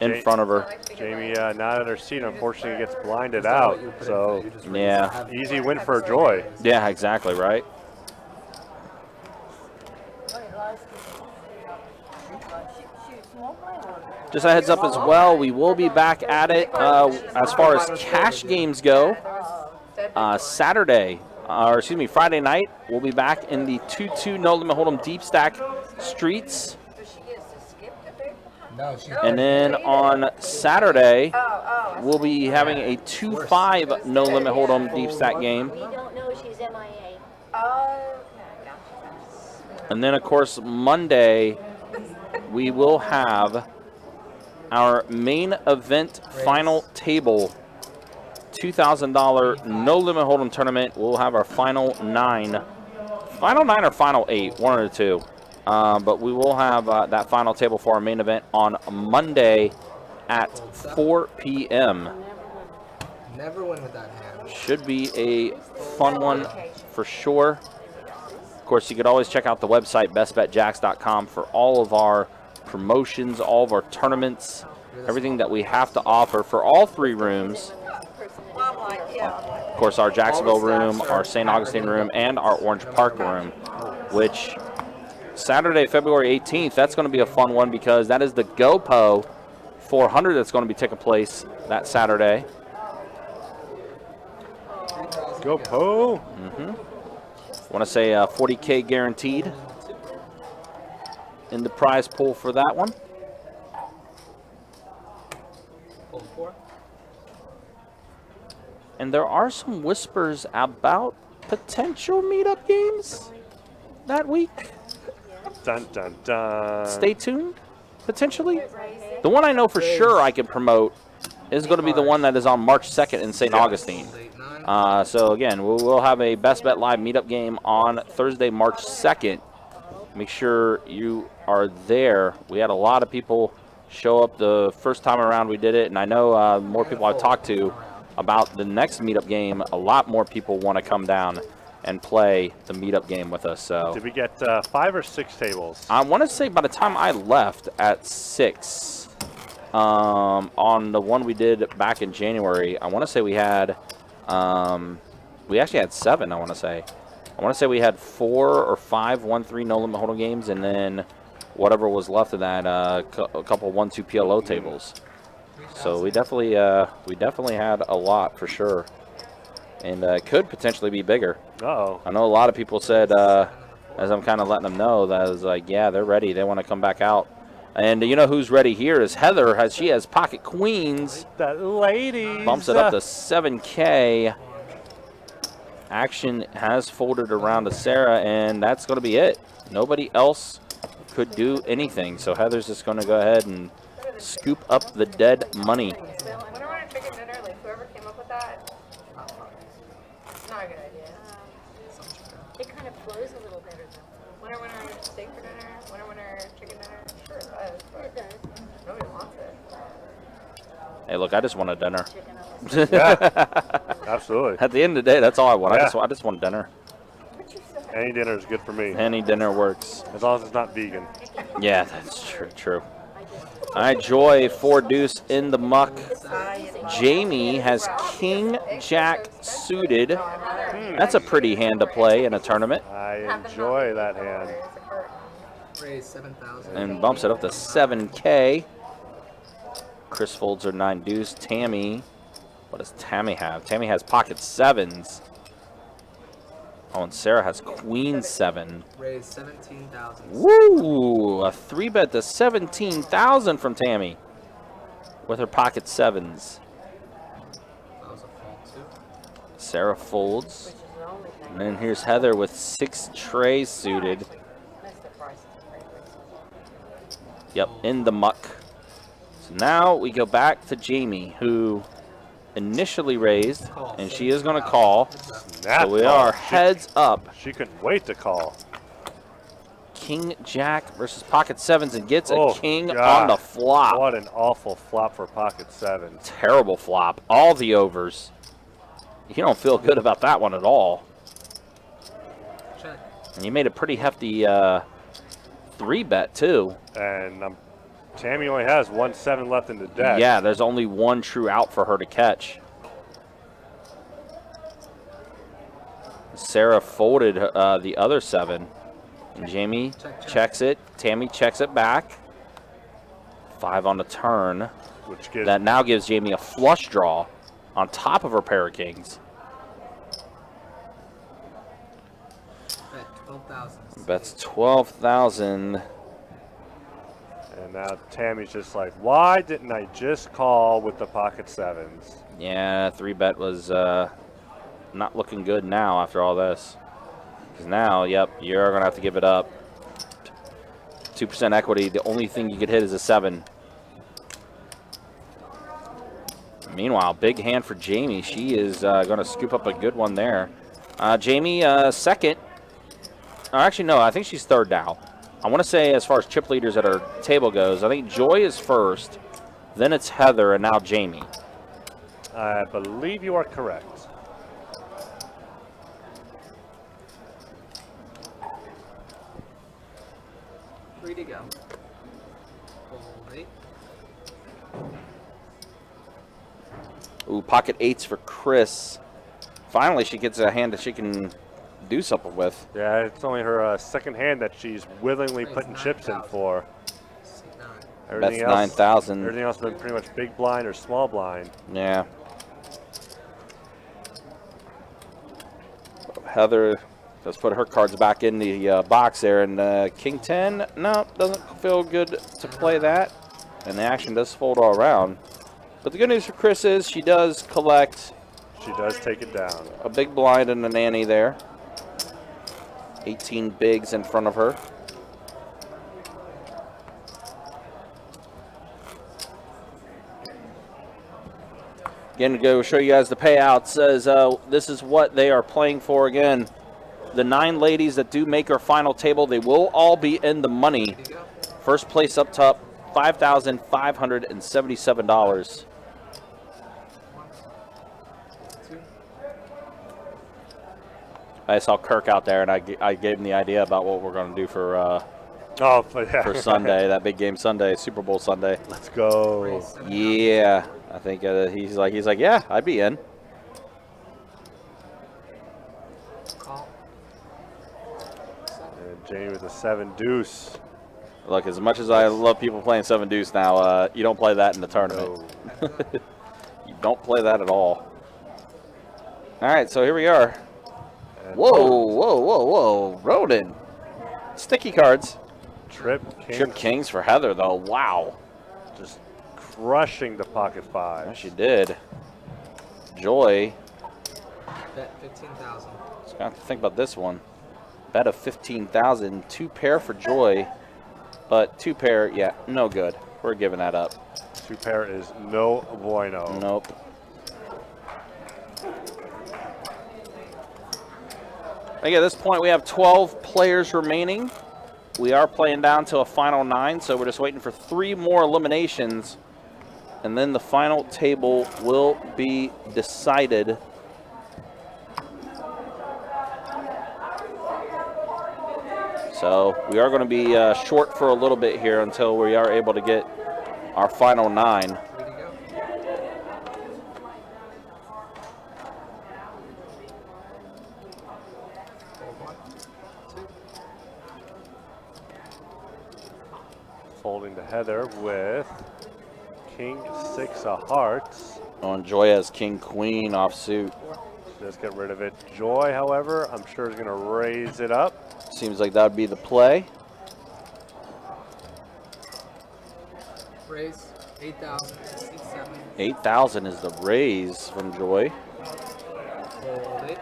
in front of her. Jamie not in her seat, unfortunately, gets blinded out. So, Yeah, easy win for Joy. yeah, exactly right. Just a heads up as well, we will be back at it as far as cash games go. Friday night, we'll be back in the 2-2 No Limit Hold'em Deep Stack Streets. No, she And then on Saturday, we'll be having a 2-5 No Limit Hold'em Deep Stack game. We don't know she's MIA. And then, of course, Monday, we will have our main event final table, $2,000 No Limit Hold'em tournament. We'll have our final 9. Final 9 or final 8, one of the two. But we will have that final table for our main event on Monday at 4 p.m. never win with that hand. Should be a fun one for sure. Of course, you could always check out the website, bestbetjacks.com, for all of our promotions, all of our tournaments, everything that we have to offer for all 3 rooms. Of course, our Jacksonville room, our St. Augustine room, and our Orange Park room, which Saturday, February 18th, that's going to be a fun one because that is the GoPo 400 that's going to be taking place that Saturday. Go Poe. Want to say $40K guaranteed in the prize pool for that one. Fold 4. And there are some whispers about potential meetup games that week. Dun, dun, dun. Stay tuned, potentially. The one I know for sure I can promote is going to be the one that is on March 2nd in St. Augustine. So again, we'll have a Best Bet Live meetup game on Thursday, March 2nd. Make sure you are there. We had a lot of people show up the first time around we did it, and I know more people I've talked to about the next meetup game. A lot more people want to come down and play the meetup game with us. So Did we get 5 or 6 tables? I want to say by the time I left at 6, on the one we did back in January, I want to say we had, we actually had 7, I want to say. I want to say we had 4 or 5 1-3 No Limit Hold'em games, and then whatever was left of that, a couple 1-2 PLO tables. So we definitely had a lot for sure, and could potentially be bigger. Uh-oh. I know a lot of people said, as I'm kind of letting them know, that is like, yeah, they're ready. They want to come back out. And you know who's ready here is Heather. She has pocket queens. That lady. Bumps it up to 7K. Action has folded around to Sarah, and that's going to be it. Nobody else could do anything. So Heather's just going to go ahead and scoop up the dead money. Wonder when I chicken dinner, like whoever came up with that. It's not a good idea. It kind of flows a little better though. Winner, winner, steak for dinner. Winner, winner, chicken dinner. Sure it does, but It does. nobody wants it. Hey, look, I just want a dinner. Chicken up. Yeah. Absolutely. At the end of the day, that's all I want. Yeah. I just want dinner. Any dinner is good for me, Any dinner works. as long as it's not vegan. Yeah, that's true. All right, Joy, 4 deuce in the muck. Jamie has king jack suited. That's a pretty hand to play in a tournament. I enjoy that hand. Raise 7,000. And bumps it up to 7K. Chris folds her 9 deuce. Tammy, what does Tammy have? Tammy has pocket 7s. Oh, and Sarah has queen 7. Raise 17,000. Woo! A 3-bet to 17,000 from Tammy with her pocket 7s. That was a fault too. Sarah folds. And then here's Heather with 6 trays suited. Yep, in the muck. So now we go back to Jamie, who initially raised, and she is going to call. So we are heads up. She couldn't wait to call. King Jack versus pocket 7s, and gets a Oh, king God. on the flop. What an awful flop for pocket 7s. Terrible flop. All the overs. You don't feel good about that one at all. Check. And you made a pretty hefty 3-bet too. And Tammy only has 1 7 left in the deck. Yeah, there's only one true out for her to catch. Sarah folded the other 7. And Jamie checks it. Tammy checks it back. 5 on the turn. Which gives That now gives Jamie a flush draw on top of her pair of kings. Bet 12,000. Bets 12,000. And now Tammy's just like, why didn't I just call with the pocket 7s? Yeah, 3-bet was not looking good now after all this. Because now, yep, you're going to have to give it up. 2% equity. The only thing you could hit is a 7. Meanwhile, big hand for Jamie. She is going to scoop up a good one there. Jamie, second. Or actually, no, I think she's third now. I want to say, as far as chip leaders at our table goes, I think Joy is first, then it's Heather, and now Jamie. I believe you are correct. Free to go. Hold 8. Ooh, pocket 8s for Chris. Finally, she gets a hand that she can do something with. Yeah, it's only her second hand that she's willingly putting chips in for. That's 9,000. Everything else has been pretty much big blind or small blind. Yeah. Heather does put her cards back in the box there, and King 10, no, doesn't feel good to play that, and the action does fold all around. But the good news for Chris is she does collect. She does take it down. A big blind and a nanny there. 18 bigs in front of her. Again, to go show you guys the payout, says this is what they are playing for again. The 9 ladies that do make our final table, they will all be in the money. First place up top, $5,577. I saw Kirk out there, and I gave him the idea about what we're going to do for for Sunday, that big game Sunday, Super Bowl Sunday. Let's go. Yeah, I think he's like, yeah, I'd be in. And Jamie with a 7 deuce. Look, as much as I love people playing 7 deuce now, you don't play that in the tournament. No. You don't play that at all. All right, so here we are. And Whoa. Roden. Sticky cards. Trip King. Trip Kings for Heather, though. Wow. Just crushing the pocket 5. Yeah, she did. Joy. Bet 15,000. Just got to think about this one. Bet of 15,000. 2 pair for Joy. But 2 pair, yeah, no good. We're giving that up. 2 pair is no bueno. Nope. I think at this point we have 12 players remaining. We are playing down to a final 9, so we're just waiting for 3 more eliminations. And then the final table will be decided. So we are going to be short for a little bit here until we are able to get our final 9. Way to go. Fold 1, 2. Folding to Heather with King 6 of hearts. On Joy has King Queen offsuit. Just get rid of it. Joy, however, I'm sure is going to raise it up. Seems like that would be the play. Raise 8,000. 67. 8,000 is the raise from Joy. Fold it.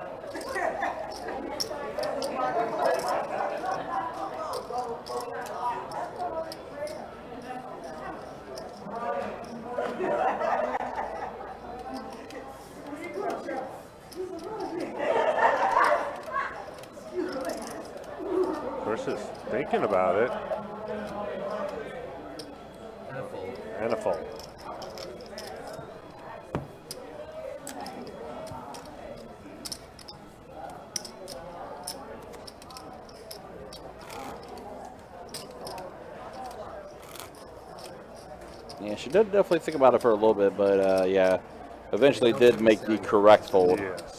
Chris is thinking about it. And a fold. And a fold. Yeah, she did definitely think about it for a little bit, but yeah, eventually did make the correct fold. Yes.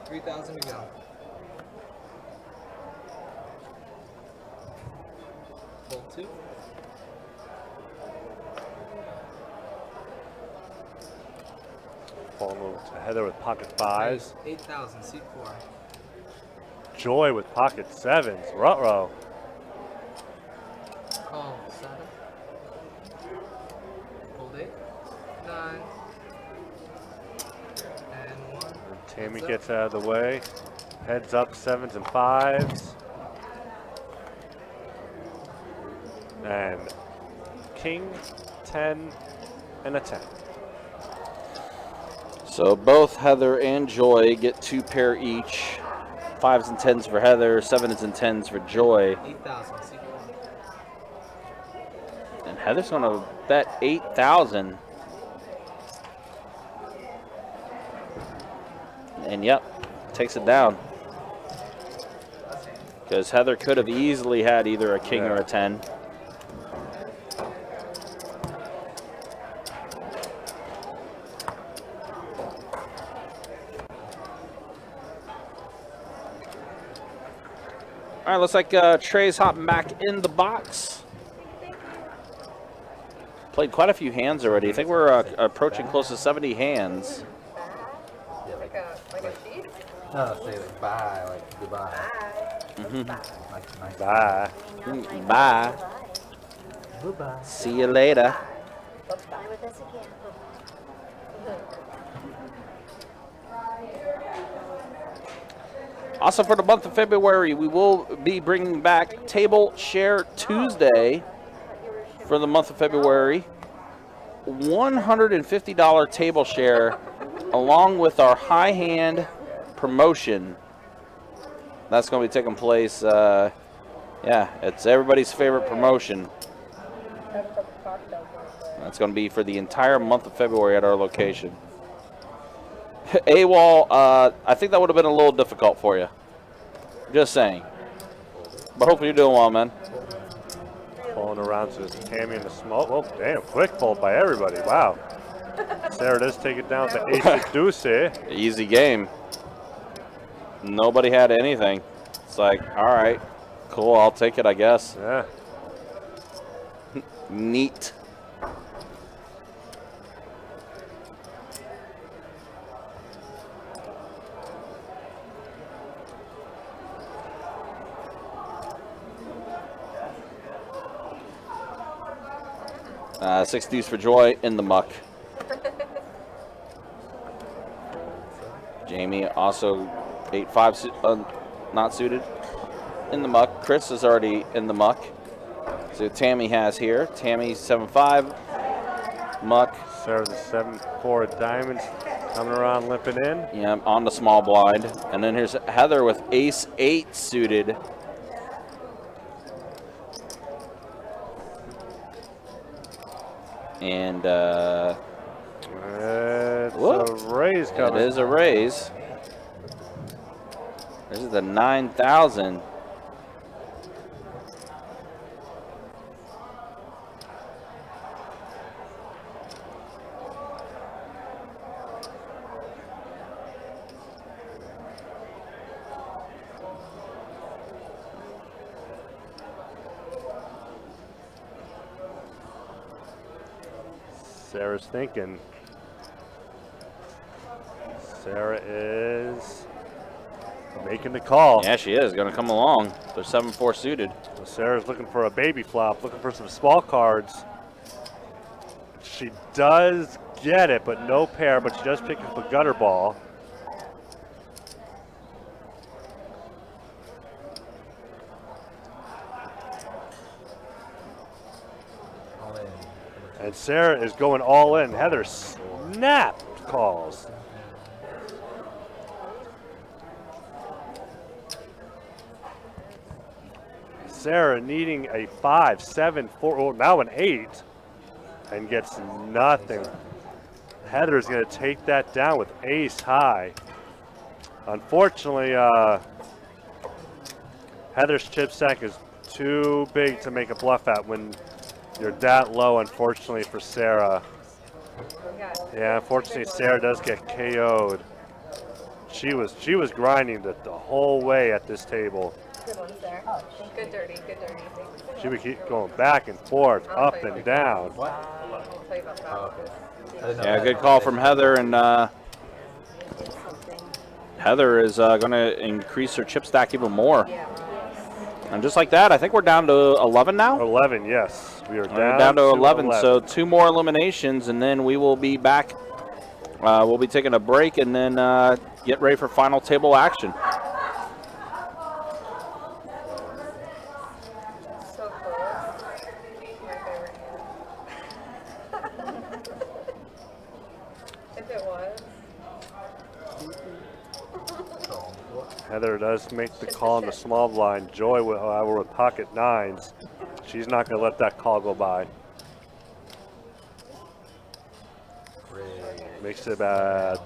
$3,000 to go. Fold 2. Fold to Heather with pocket 5s. Raise 8,000. Seat 4. Joy with pocket 7s. Ruh-roh. Call 7. Fold 8. 9. And 1. Tammy Heads up. gets out of the way. Heads up 7s and 5s. And King 10 and a 10. So both Heather and Joy get 2 pair each. 5s and 10s for Heather, 7s and 10s for Joy. 8,000. Seat 1. And Heather's going to bet 8,000. And yep, takes it down. Because Heather could have easily had either a king or a 10. All right, looks like Trey's hopping back in the box. Played quite a few hands already. I think we're approaching close to 70 hands. Like a sheep? No, say like bye, like goodbye. Mm-hmm. Like nice. Bye. Bye. Goodbye. See you later. Bye with us again. Also, for the month of February, we will be bringing back Table Share Tuesday for the month of February. $150 table share along with our high hand promotion. That's going to be taking place. Yeah, it's everybody's favorite promotion. That's going to be for the entire month of February at our location. AWOL, I think that would have been a little difficult for you. Just saying. But hopefully you're doing well, man. Pulling around to Tammy in the smoke. Oh, damn, quick fold by everybody. Wow. Sarah does take it down to ace of deuce here. Easy game. Nobody had anything. It's like, all right, cool, I'll take it, I guess. Yeah. Neat. Six deuce for Joy in the muck. Jamie also 8-5 not suited in the muck. Chris is already in the muck. So Tammy has here. Tammy 7-5 muck. Sarah the 7-4 of diamonds coming around limping in. Yeah, on the small blind. And then here's Heather with ace-8 suited. And It's whoop. a raise coming. It is a raise. This is the 9,000. Sarah's thinking. Sarah is making the call. Yeah, she is going to come along. They're 7-4 suited. So Sarah's looking for a baby flop, looking for some small cards. She does get it, but no pair, but she does pick up a gutter ball. All in. And Sarah is going all in. Heather snapped calls. Sarah needing a 5, 7, 4, oh, now an 8, and gets nothing. Heather's going to take that down with ace high. Unfortunately, Heather's chip stack is too big to make a bluff at when you're that low, unfortunately, for Sarah. Yeah, unfortunately, Sarah does get KO'd. She was grinding the whole way at this table. Good ones there. Good dirty, good dirty. She would keep going back and forth, up and down. I'll tell you about that. Yeah, good call from Heather. And Heather is going to increase her chip stack even more. Yeah. And just like that, I think we're down to 11 now. 11, yes. We are We're down down to 11, so 2 more eliminations, and then we will be back. We'll be taking a break and then get ready for final table action. So close. My favorite hand. If it was. Heather does make the call on the small blind. Joy with pocket 9s. She's not going to let that call go by. Makes it about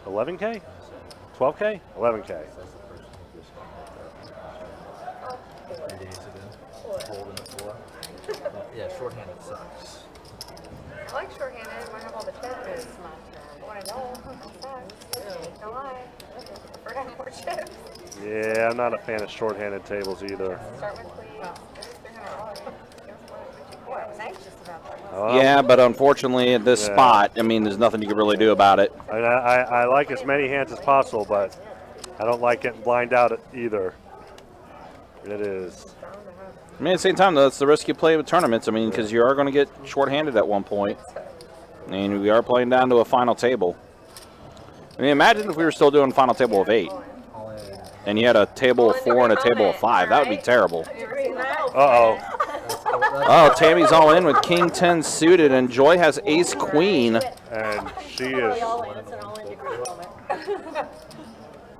11K? 12K? 11K. Yeah, shorthanded sucks. I like shorthanded when I have all the chips. When I don't, it sucks. No lie. I prefer to have more chips. Yeah, I'm not a fan of shorthanded tables either. Start with please. It was $300. Boy, I was anxious about that. Yeah, but unfortunately at this spot, I mean, there's nothing you can really do about it. I like as many hands as possible, but I don't like getting blind out either. It is. I mean, at the same time, though, it's the risk you play with tournaments. I mean, because you are going to get shorthanded at one point. And we are playing down to a final table. I mean, imagine if we were still doing final table of 8. And you had a table of 4 and a table of 5. That would be terrible. Uh-oh. Oh, Tammy's all in with King 10 suited, and Joy has Ace Queen. And she is.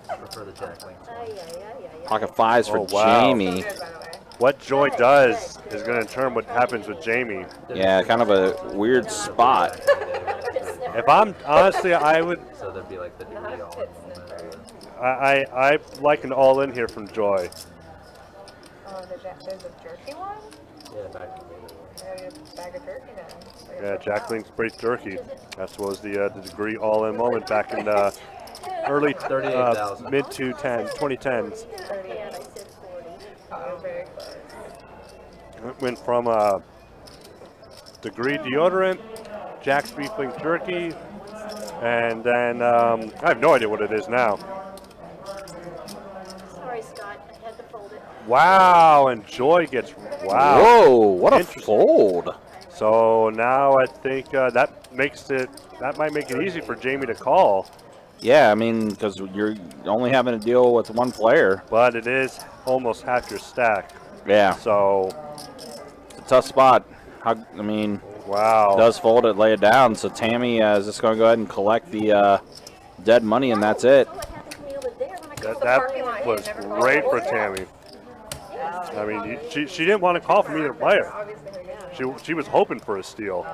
Prefer the jack link. Pocket 5s for Oh, wow. Jamie. What Joy does is going to determine what happens with Jamie. Yeah, kind of a weird spot. If I'm honestly, I would. So there'd be like the degree all in moment. I like an all in here from Joy. Oh, there's a jerky one? Yeah, back to the I gotta get a bag of jerky then. Yeah, Jack Link's braised jerky. That was the degree all in moment back in the early 38,000. mid 2010s. 38. Oh, very close. It went from degree deodorant, Jack's beef link jerky, and then I have no idea what it is now. Sorry, Scott. I had to fold it. Wow, and Joy gets wow. Whoa, what a Interesting. fold. So now I think that might make it easy for Jamie to call, Yeah, I mean, because you're only having to deal with one player. but it is almost half your stack. Yeah, So it's a tough spot. I mean, wow. does fold it, lay it down. So Tammy is just going to go ahead and collect the dead money, and that's it. Oh, it happened to me over there when I got That was great for Tammy. I mean, she didn't want to call from either player. She was hoping for a steal.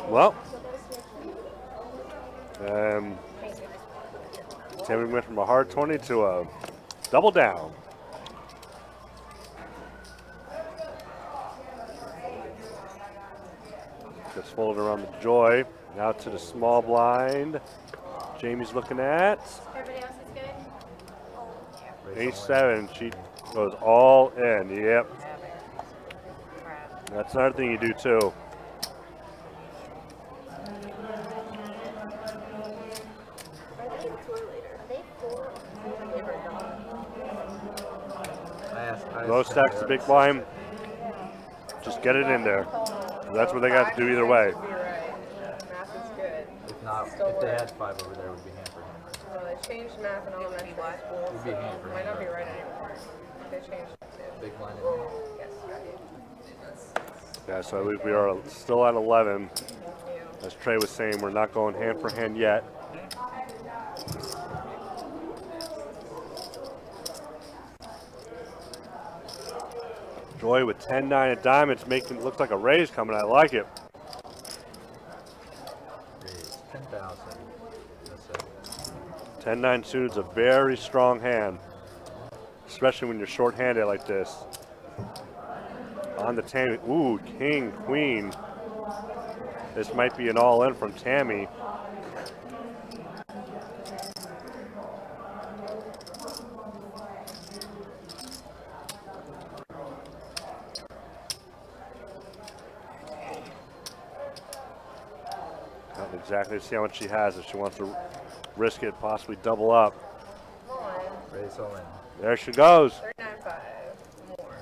Well, Tammy went from a hard 20 to a double down. Just folded around the Joy. Now to the small blind. Jamie's looking at. Everybody else is good? A7. She goes all in. Yep. That's another thing you do too. Low stacks the big blind. Just get it in there. That's what they got to do either way. You're right. Math is good. If not, Still if they work. had 5 over there, it would be hand for hand. Well, they changed math in elementary school. It would be hand for Might hand. not be right anymore. They changed it too. Big blind in hand. Yes, right. Yeah, so we are still at 11. As Trey was saying, we're not going hand for hand yet. Joy with 10-9 of diamonds, making it look like a raise coming. I like it. Raise 10,000. That's it. 10-9 suited's a very strong hand, especially when you're short-handed like this. On the Tammy, ooh, king, queen. This might be an all-in from Tammy. Not exactly see how much she has if she wants to risk it, possibly double up. Raise all in. There she goes. 395 more.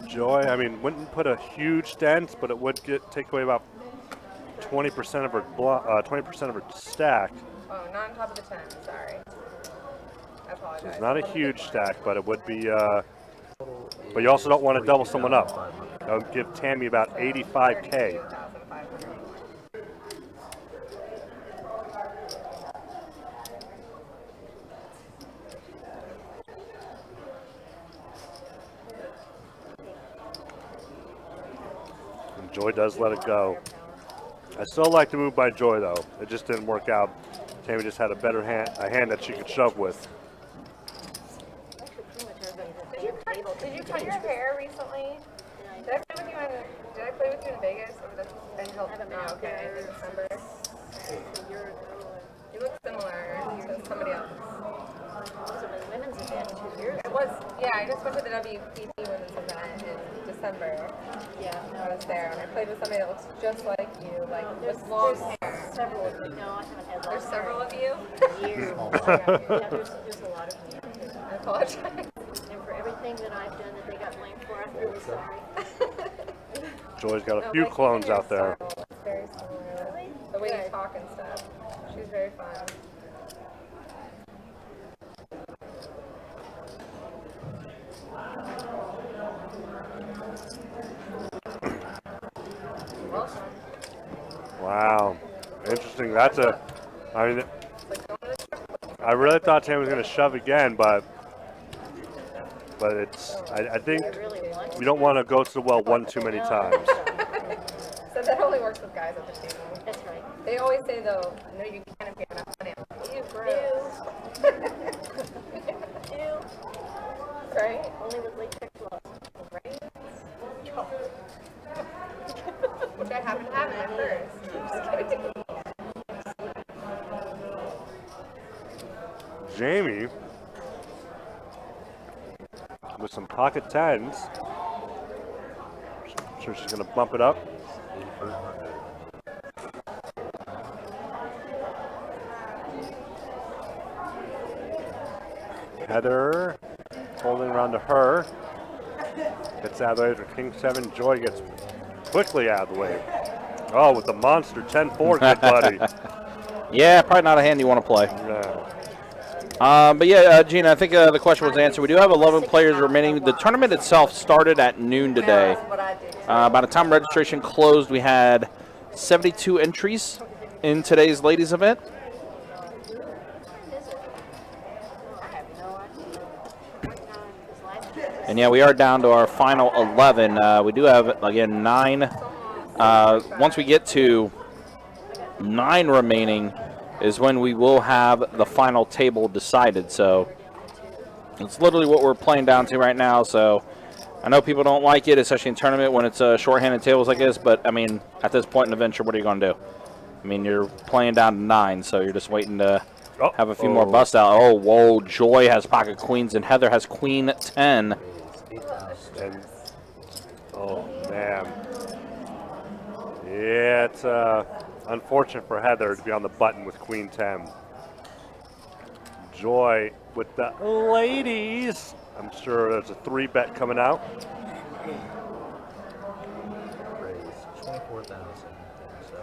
Joy, I mean, wouldn't put a huge dent, but it would take away about 20% of her 20% of her stack. Oh, not on top of the 10. Sorry. I apologize. It's not a huge stack, but it would be. But you also don't want to double someone up. That would give Tammy about 85K. 32,500. And Joy does let it go. I still like the move by Joy, though. It just didn't work out. Tammy just had a better hand, a hand that she could shove with. Did you cut your hair recently? Did I play with you in Vegas? Or did I help? Oh, okay, in December. You look similar to somebody else. Was it a women's event 2 years It ago? was, yeah, I just went to the WPT women's event in December. Yeah. I was there and I played with somebody that looks just like you, like There's, with long there's hair. several of you. No, I haven't had There's long several hair of you. in years. Yeah, there's a lot of me. I apologize. And for everything that I've done that they got blamed for, I'm really sorry. Joy's got a No, few but clones even your out there. style is very similar. Really? The way you Good. talk and stuff. She's very fun. Welcome. Wow. Interesting. That's a. I mean, I really thought Tammy was going to shove again, but it's. I think I really want you don't want to go to the well one too many times. So that only works with guys at the table. That's right. They always say though, no, you can't if you have enough money. You gross. Ew. Right? Only with latex gloves. Right? Which I happen to have in my purse. Just kidding. Jamie with some pocket tens. Sure, she's going to bump it up. Heather holding around to her. Gets out of the way for King 7. Joy gets quickly out of the way. Oh, with the monster 10-4, good buddy. Yeah, probably not a hand you want to play. No. But yeah, Gina, I think the question was answered. We do have 11 players remaining. The tournament itself started at noon today. That's what I do. By the time registration closed, we had 72 entries in today's ladies event. And yeah, we are down to our final 11. We do have, again, 9. Once we get to 9 remaining is when we will have the final table decided. So it's literally what we're playing down to right now. So I know people don't like it, especially in tournament when it's shorthanded tables like this. But, I mean, at this point in the venture, what are you going to do? I mean, you're playing down to 9, so you're just waiting to have a few more busts out. Oh, whoa, Joy has pocket queens, and Heather has queen 10. And, oh, man. Yeah, it's unfortunate for Heather to be on the button with queen 10. Joy with the ladies. I'm sure there's a 3-bet coming out. Raise 24,000. So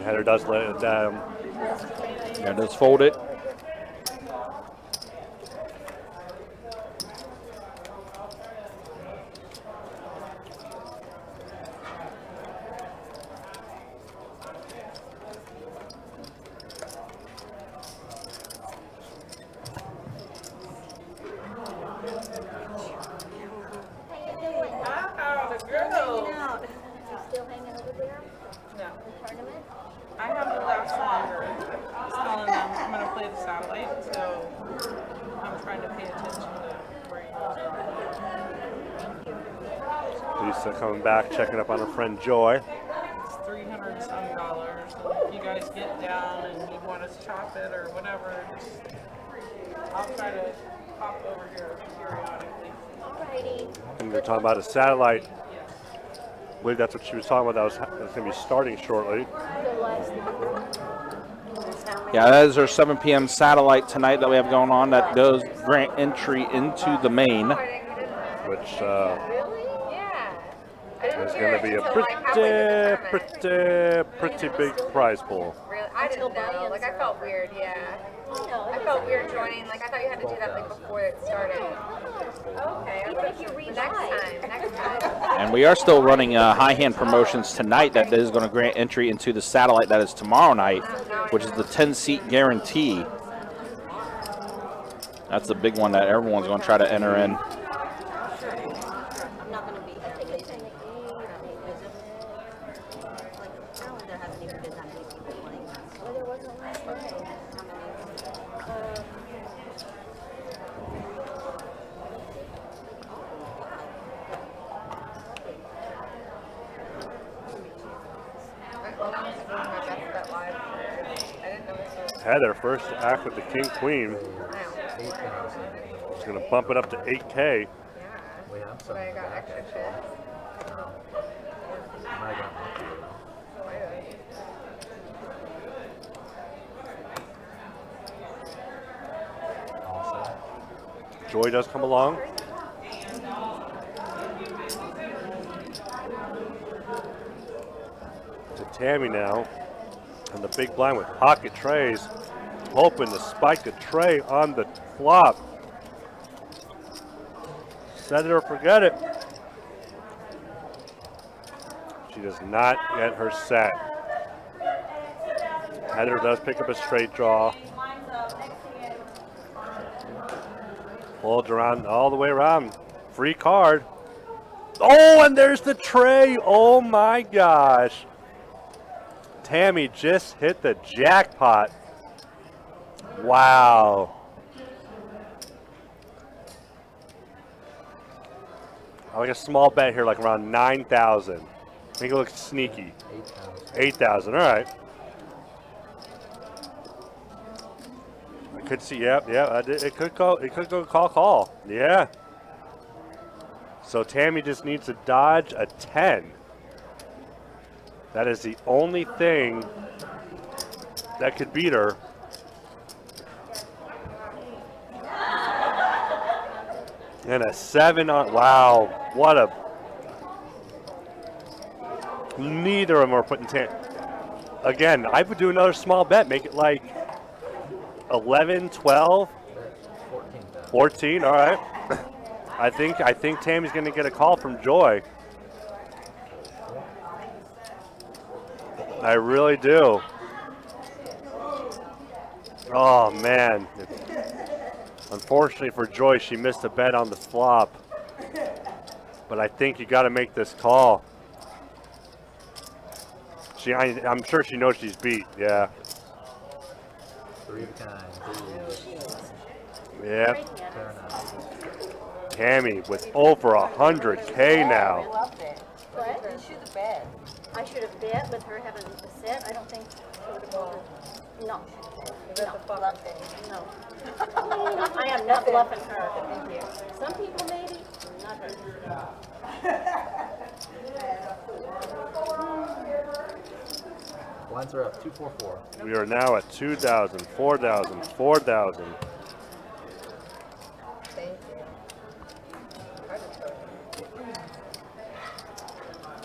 Heather does let it down. Yeah, just fold it. Still hanging over there? No. The tournament? I have to last longer. I was telling them I'm going to play the satellite, so I'm trying to pay attention to where you are. Lisa coming back, checking up on her friend Joy. It's $300 and some dollars. And if you guys get down and you want us to chop it or whatever, just, I'll try to pop over here periodically. Alrighty. And we were talking about a satellite. I believe that's what she was talking about. That was going to be starting shortly. Yeah, that is our 7 p.m. satellite tonight that we have going on. That does grant entry into the main. Which Really? Yeah. I didn't is hear going to be it a until, like, halfway through the tournament. pretty big prize pool. Really? I didn't know. Like, I felt weird, yeah. I felt weird joining. Like, I thought you had to do that, like, before it started. Okay. Even if you rebuy. Next time. And we are still running high hand promotions tonight that is going to grant entry into the satellite that is tomorrow night, which is the 10-seat guarantee. That's the big one that everyone's going to try to enter in. I'm not going to be here. There hasn't even been that many people playing. Oh, there wasn't last night. Heather first to act with the king queen. She's going to bump it up to 8K. we have some. But I got extra shit. I got lucky. Also, Joy does come along. To Tammy now. And the big blind with pocket trays. Hoping to spike the tray on the flop. Set it or forget it. She does not get her set. Heather does pick up a straight draw. Pulled around all the way around. Free card. Oh, and there's the tray. Oh my gosh. Tammy just hit the jackpot. Wow. I like a small bet here, like around 9,000. I think it looks sneaky. 8,000. All right. I could see. Yep. It could go. It could go call. Yeah. So Tammy just needs to dodge a 10. That is the only thing that could beat her. And a 7 on. Wow. What a. Neither of them are putting 10. Again, I would do another small bet. Make it like 11, 12, 14. All right. I think Tammy's going to get a call from Joy. I really do. Oh, man. Unfortunately for Joy, she missed a bet on the flop. But I think you got to make this call. I'm sure she knows she's beat. Yeah. 3 of a kind. Yep. Tammy with over 100K I now. loved it. What? You should have bet. I should have bet with her having a set. I don't think she would have won. No. No. Loved it. No. I am not bluffing her. Thank you. Some people maybe, not her. Blinds are up 244. We are now at 2,000, 4,000, 4,000. Thank you. I just told you.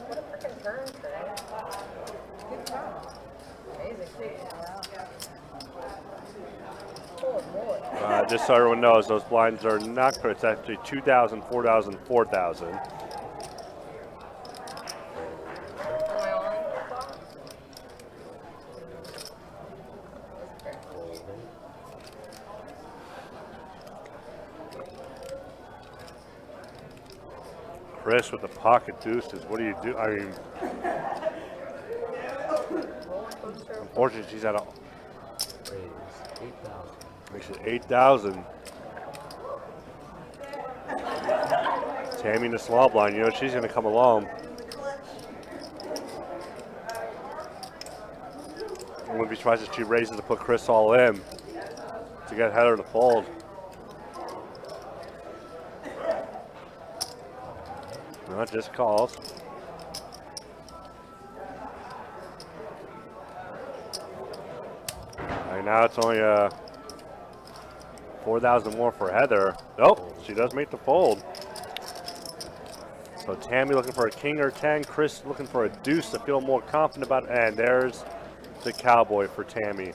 What a freaking turn today. Good turn. Amazing. Oh, boy. Just so everyone knows, those blinds are not correct. It's actually 2,000, 4,000, 4,000. Am I on? Chris with the pocket deuces. What do you do? I mean, unfortunately, she's at a Raise 8,000. makes it 8,000. Tammy in the small blind, you know she's going to come along. I wouldn't be surprised if she raises to put Chris all in to get Heather to fold. No, it just calls. And now it's only 4,000 more for Heather. Nope, she does make the fold. So Tammy looking for a king or 10. Chris looking for a deuce to feel more confident about it. And there's the cowboy for Tammy.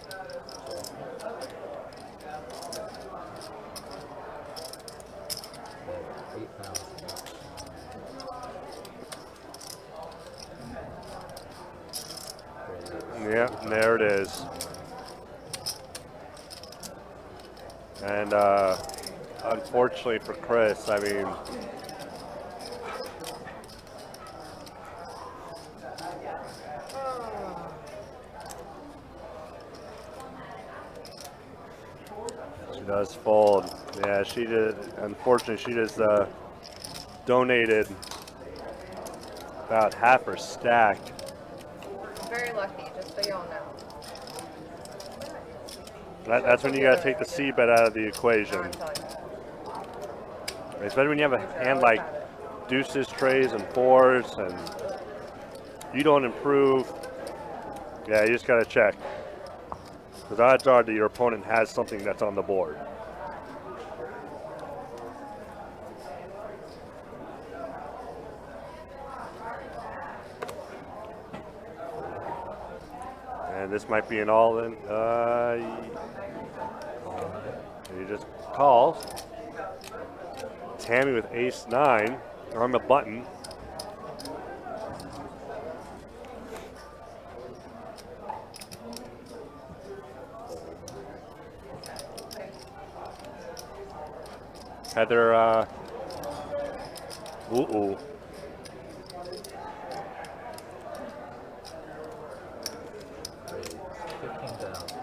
Yeah, and there it is. And unfortunately for Chris, I mean, she does fold. Yeah, she did. Unfortunately, she just donated about half her stack. Very lucky, just so y'all know. That's when you gotta take the C bet out of the equation. I'm telling you. Especially when you have a hand like deuces, trays, and fours, and you don't improve. Yeah, you just gotta check. Because odds are that your opponent has something that's on the board. And this might be an all-in. He just calls. Tammy with ace-9 on the button. Heather, ooh. Raise 15,000.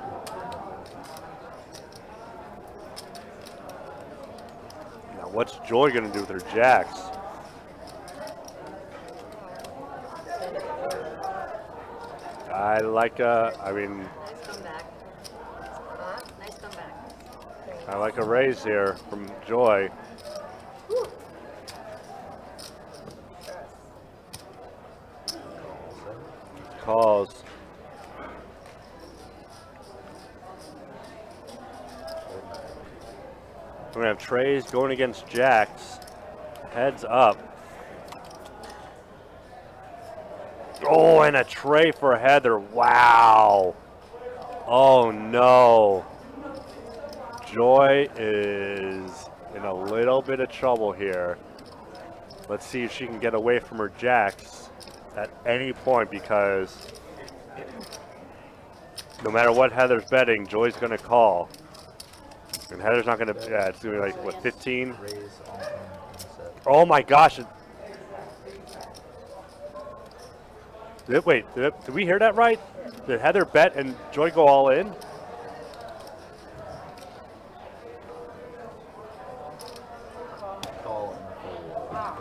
Now what's Joy gonna do with her jacks? I like I mean, Nice comeback. Huh? Nice comeback. I like a raise here from Joy. Calls. We're gonna have trays going against jacks. Heads up. Oh, and a tray for Heather. Wow. Oh, no. Joy is in a little bit of trouble here. Let's see if she can get away from her jacks at any point, because no matter what Heather's betting, Joy's going to call. And Heather's not going to, yeah, it's going to be like, what, 15? Raise all in set. Oh my gosh. Wait, did we hear that right? Did Heather bet and Joy go all in? Call and fold.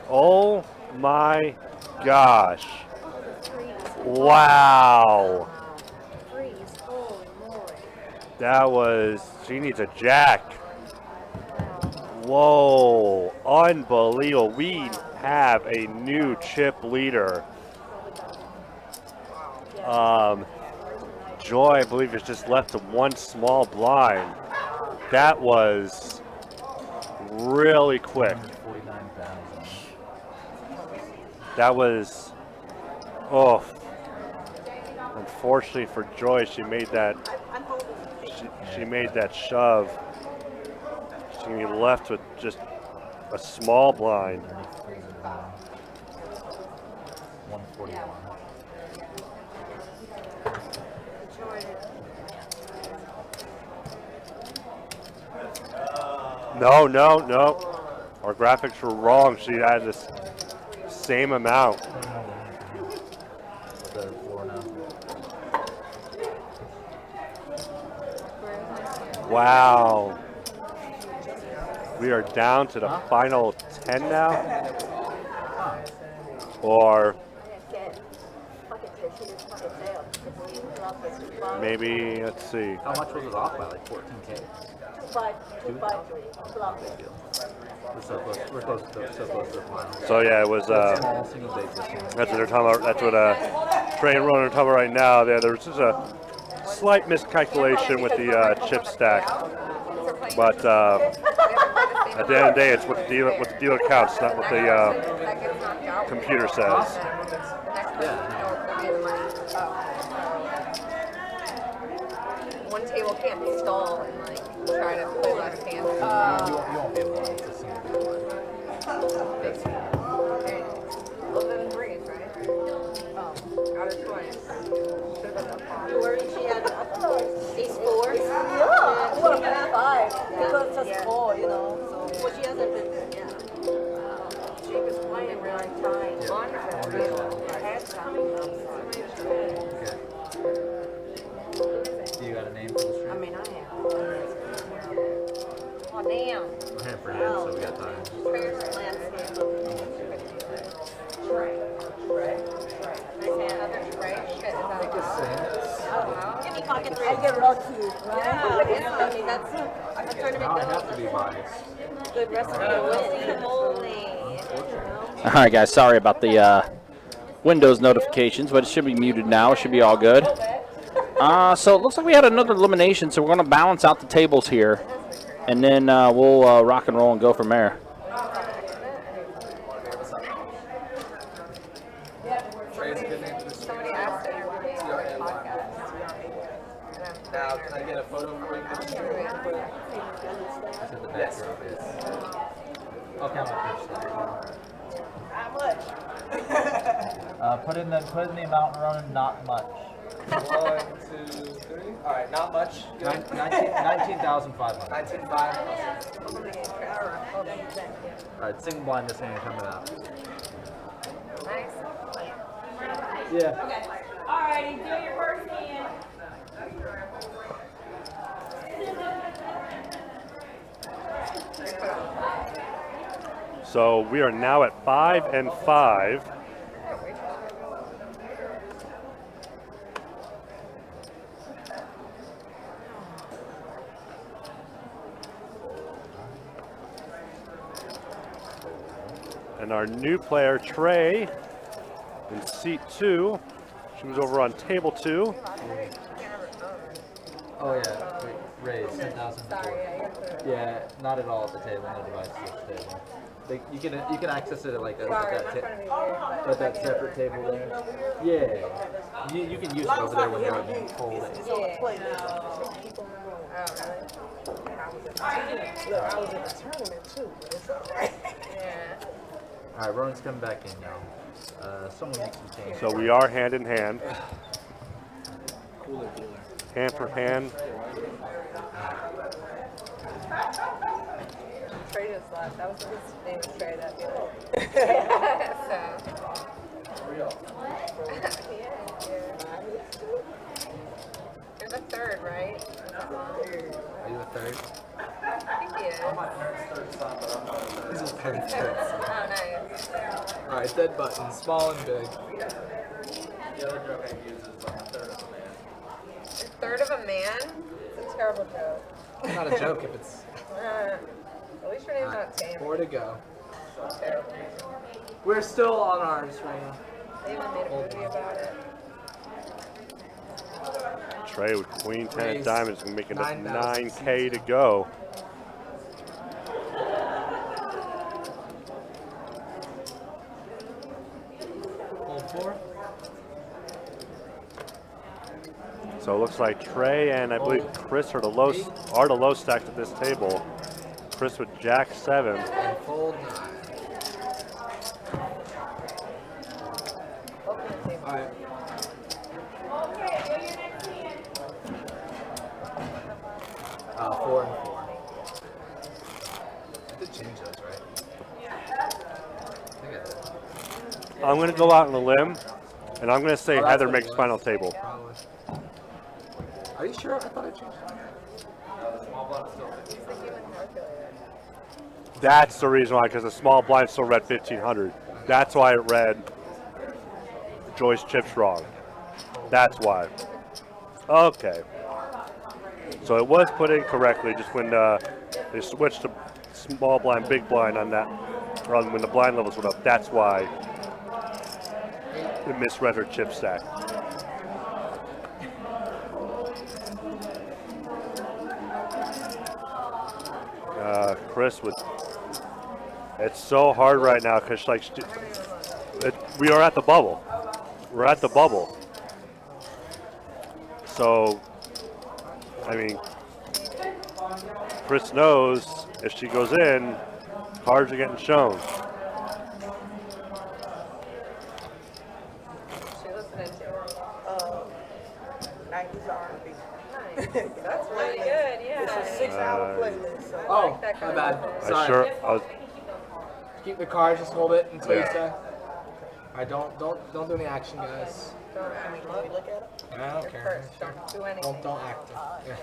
Oh my gosh. Wow. Freeze. Holy moly. That was, she needs a jack. Whoa, unbelievable. We have a new chip leader. Joy, I believe, is just left to one small blind. That was really quick. 49,000. That was, oh, unfortunately for Joy, she made that, she made that shove. She's going to be left with just a small blind. 141. No, no, no. Our graphics were wrong. She had this same amount. The 4 now. Wow. We are down to the final 10 now. Or maybe, let's see. How much was it off by? Like 14K? 253. We're so close. We're close to the final. So yeah, it was, Small single digits. that's what they're talking about. That's what Trey and Ronan are talking about right now. There's just a slight miscalculation with the chip stack. But at the end of the day, it's what the dealer counts, not what the computer says. One table can't stall and like try to play left hand. You won't be able to see it. That's Other than threes, right? Oh, got her twice. Where did she end up? These fours? Yeah, well, 5. Because it's just 4, you know. So, well, she hasn't been, yeah. She was playing really tight. okay. Do you got a name for the stream? I mean, I have. Oh, damn. We're here for you, so we got time. Give me pocket I three. get lucky, right? Yeah, I mean, that's a tournament. Now I have to be biased. Good recipe to win. Holy. All right, guys. Sorry about the Windows notifications, but it should be muted now. It should be all good. So it looks like we had another elimination, so we're going to balance out the tables here, and then we'll rock and roll and go from there. Somebody asked it. Now, can I get a photo for you? Yes. I'll count my first. How much? Put in the amount running, not much. 1, 2, 3. All right, not much. 19,500. 19.5. All right, single blind this hand coming out. Nice. Yeah. Alrighty, do your first hand. So we are now at 5 and 5. And our new player, Trey, in seat 2. She was over on table 2. Oh yeah. Wait, raise 10,000. Yeah, not at all at the table. No devices at the table. You can access it at like Sorry, I'm not trying to be weird, but at that separate table there. Yeah. You can use it over there when you're folding. yeah. Oh, really? Look, I was in the tournament too, but it's alright. Yeah. All right, Ronan's coming back in now. Someone needs some change. So we are hand in hand. Cooler dealer. Hand for hand. Trey just left. That was his name was Trey, that dealer. So. You're the third, right? Are you a third? I think he is. He's his parents' third. Oh, nice. Alright, dead button, small and big. The other joke I use is like a third of a man. A third of a man? It's a terrible joke. It's not a joke if it's At least your name's not Tammy. 4 to go. Terrible. We're still on ours right now. They even made a movie about it. Trey with queen 10 of Raise diamonds and making it 9,000 9K to go. Hold 4. So it looks like Trey and I believe Chris are the low stacks at this table. Chris with Jack 7. And fold 9. Alright. Four and 4. I did change those, right? I think I did. I'm going to go out on a limb, and I'm going to say Oh, that's Heather what it makes was. final table. Probably. Are you sure? I thought I changed it. The small blind is still 50. It's the human calculator. That's the reason why, because the small blind still read 1500. That's why it read Joyce chips wrong. That's why. Okay. So it was put in correctly, just when they switched to small blind, big blind on that, or when the blind levels went up. That's why it misread her chip stack. Chris with. It's so hard right now because like we are at the bubble. We're at the bubble. So, I mean, Chris knows if she goes in, cards are getting shown. She listening to 90s R&B. Nice. That's really good, yeah. It's a 6-hour playlist. So Oh, like that my kind bad. of Sorry. I was Keep the cards, just hold it until you Yeah. say. Alright, don't do any action, guys. Don't act Can we look at it? I don't care. first. Don't do anything. Don't act. Yeah.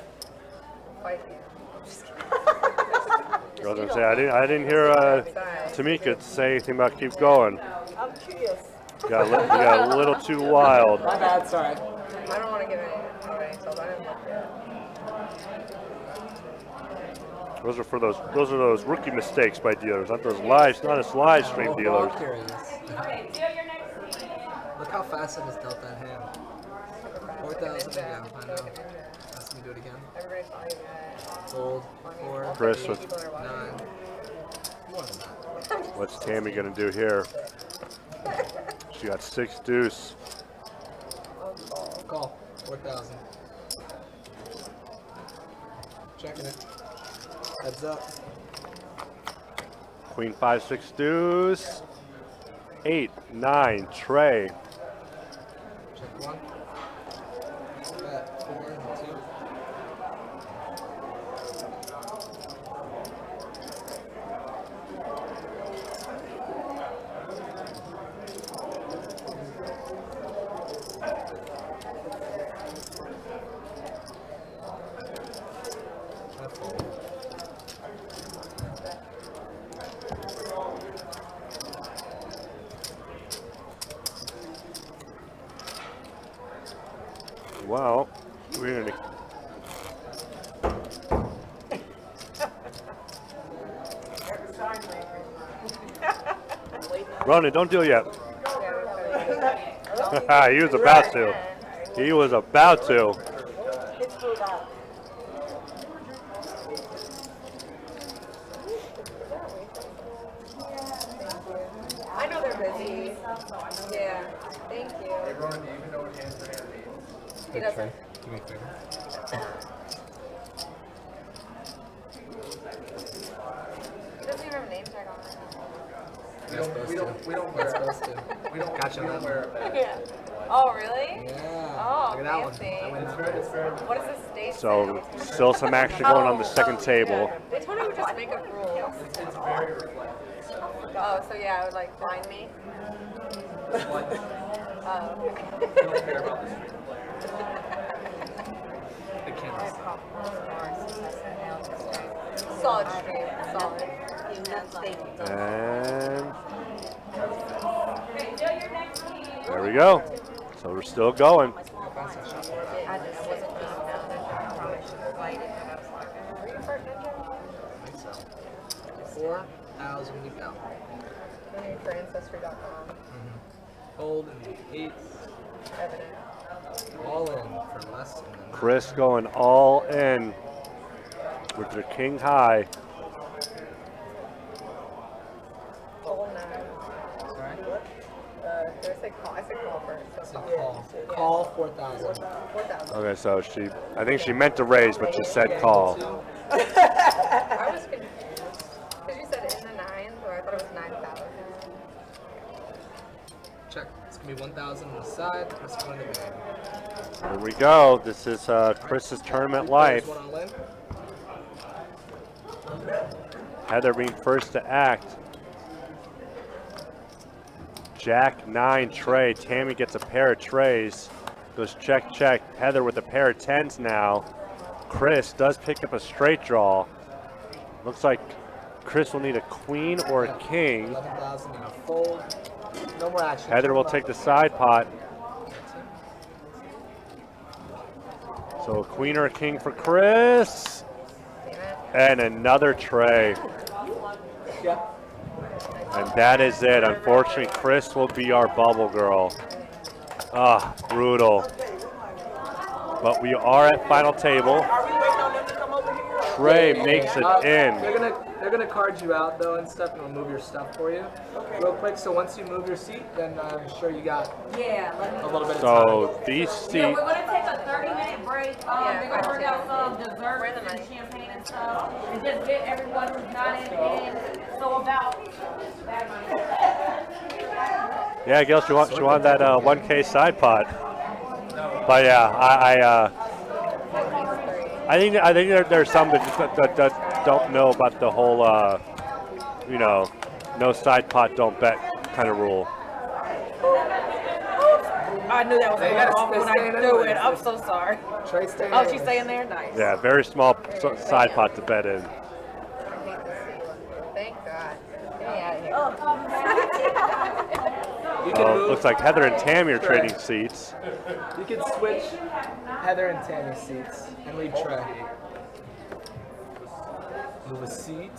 Fight you. I'm just kidding. I was gonna say I didn't hear Tamika say anything about keep going. I'm curious. You got a little too wild. My bad, sorry. I don't want to give any tells. I didn't look yet. Those are those rookie mistakes by dealers, not as live stream dealers. Here it is. Look how fast I just dealt that hand. 4,000 to go. I know. Ask me to do it again. Everybody's calling that. Fold. 4. Chris with 9. More than that. what's Tammy gonna do here? She got 6 deuce. Call. 4,000. Checking it. Heads up. Queen 5 6 deuce. 8 9 Trey. Check 1. Bet 4 and 2. That's all. Well, we're gonna. Ronan, don't deal yet. He was about to. He was about to. It's pulled out. Yeah. Thank you. Hey, Ron, do you even know what hand for hand means? He doesn't. Give me a favor. He doesn't even have a name tag on it. We don't wear Supposed to. we don't Gotcha we on don't that wear a badge. Yeah. Oh, really? Yeah. Oh, Look at that fancy. one. I went It's very What does this state So say? still some action going on the second table. They told me we just make up rules. it's very reflective. Oh, so yeah, it would like blind me? Oh, okay. We don't care about the street play. The cameras. Solid stream. Solid. And there we go. So we're still going. I just wasn't being down. I probably should have lighted it. I was like, were you first ninja? 4,000 we found. For Ancestry.com. Hold and 8. Evident. All in for less than Chris going all in with their king high. Full 9. Sorry? Did I say call? I said call first. It's So a call. Call 4,000. 4,000. Okay, so I think she meant to raise, but she said call. I was confused. Because you said in the 9s, or I thought it was 9,000. Check. It's going to be 1,000 on the side. It's going to the bag. Here we go. This is Chris's tournament life. One all in. Heather being first to act. Jack 9 tray. Tammy gets a pair of trays. Goes check, check. Heather with a pair of 10s now. Chris does pick up a straight draw. Looks like Chris will need a queen or a king. 11,000 in a fold. No more action. Heather will take the side pot. So a queen or a king for Chris. And another tray. Yeah. And that is it. Unfortunately, Chris will be our bubble girl. Ah, brutal. But we are at final table. Trey makes it in. They're gonna card you out though and stuff, and we'll move your stuff for you real quick. So once you move your seat, then I'm sure you got a little bit of time. So these Yeah, seats. we're gonna take a 30-minute break. Yeah, They're gonna bring out some Where's desserts the and money? champagne and stuff, and just get everyone who's not in. So about. Yeah, Gil, she wanted that 1K side pot. But yeah, I think there's some that don't know about the whole, no side pot, don't bet kind of rule. I knew that was They going gotta- off they when stay I in threw anyways. it. I'm so sorry. Trey, stay Oh, there. she's staying there? Nice. Yeah, very small side pot to bet in. Thank God. Get me out of here. You can move. Looks like Heather and Tammy are trading seats. You can switch Heather and Tammy's seats and leave Trey. Move a seat.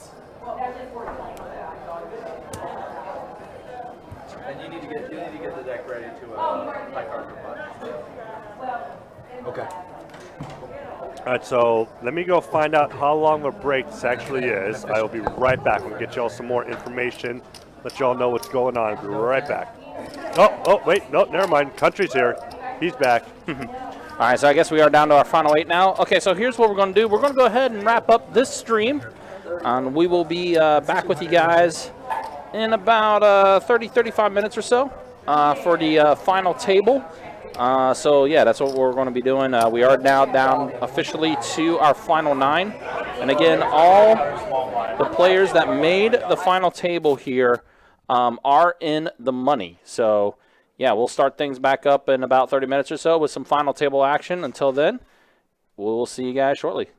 And you need to get the deck ready to high card button. Okay. All right, so let me go find out how long the break this actually is. I will be right back. We'll get y'all some more information, let y'all know what's going on. I'll be right back. Oh, wait, no, never mind. Country's here. He's back. All right, so I guess we are down to our final 8 now. Okay, so here's what we're going to do. We're going to go ahead and wrap up this stream. We will be back with you guys in about 35 minutes or so for the final table. So, yeah, that's what we're going to be doing. We are now down officially to our final 9. And, again, all the players that made the final table here are in the money. So, yeah, we'll start things back up in about 30 minutes or so with some final table action. Until then, we'll see you guys shortly.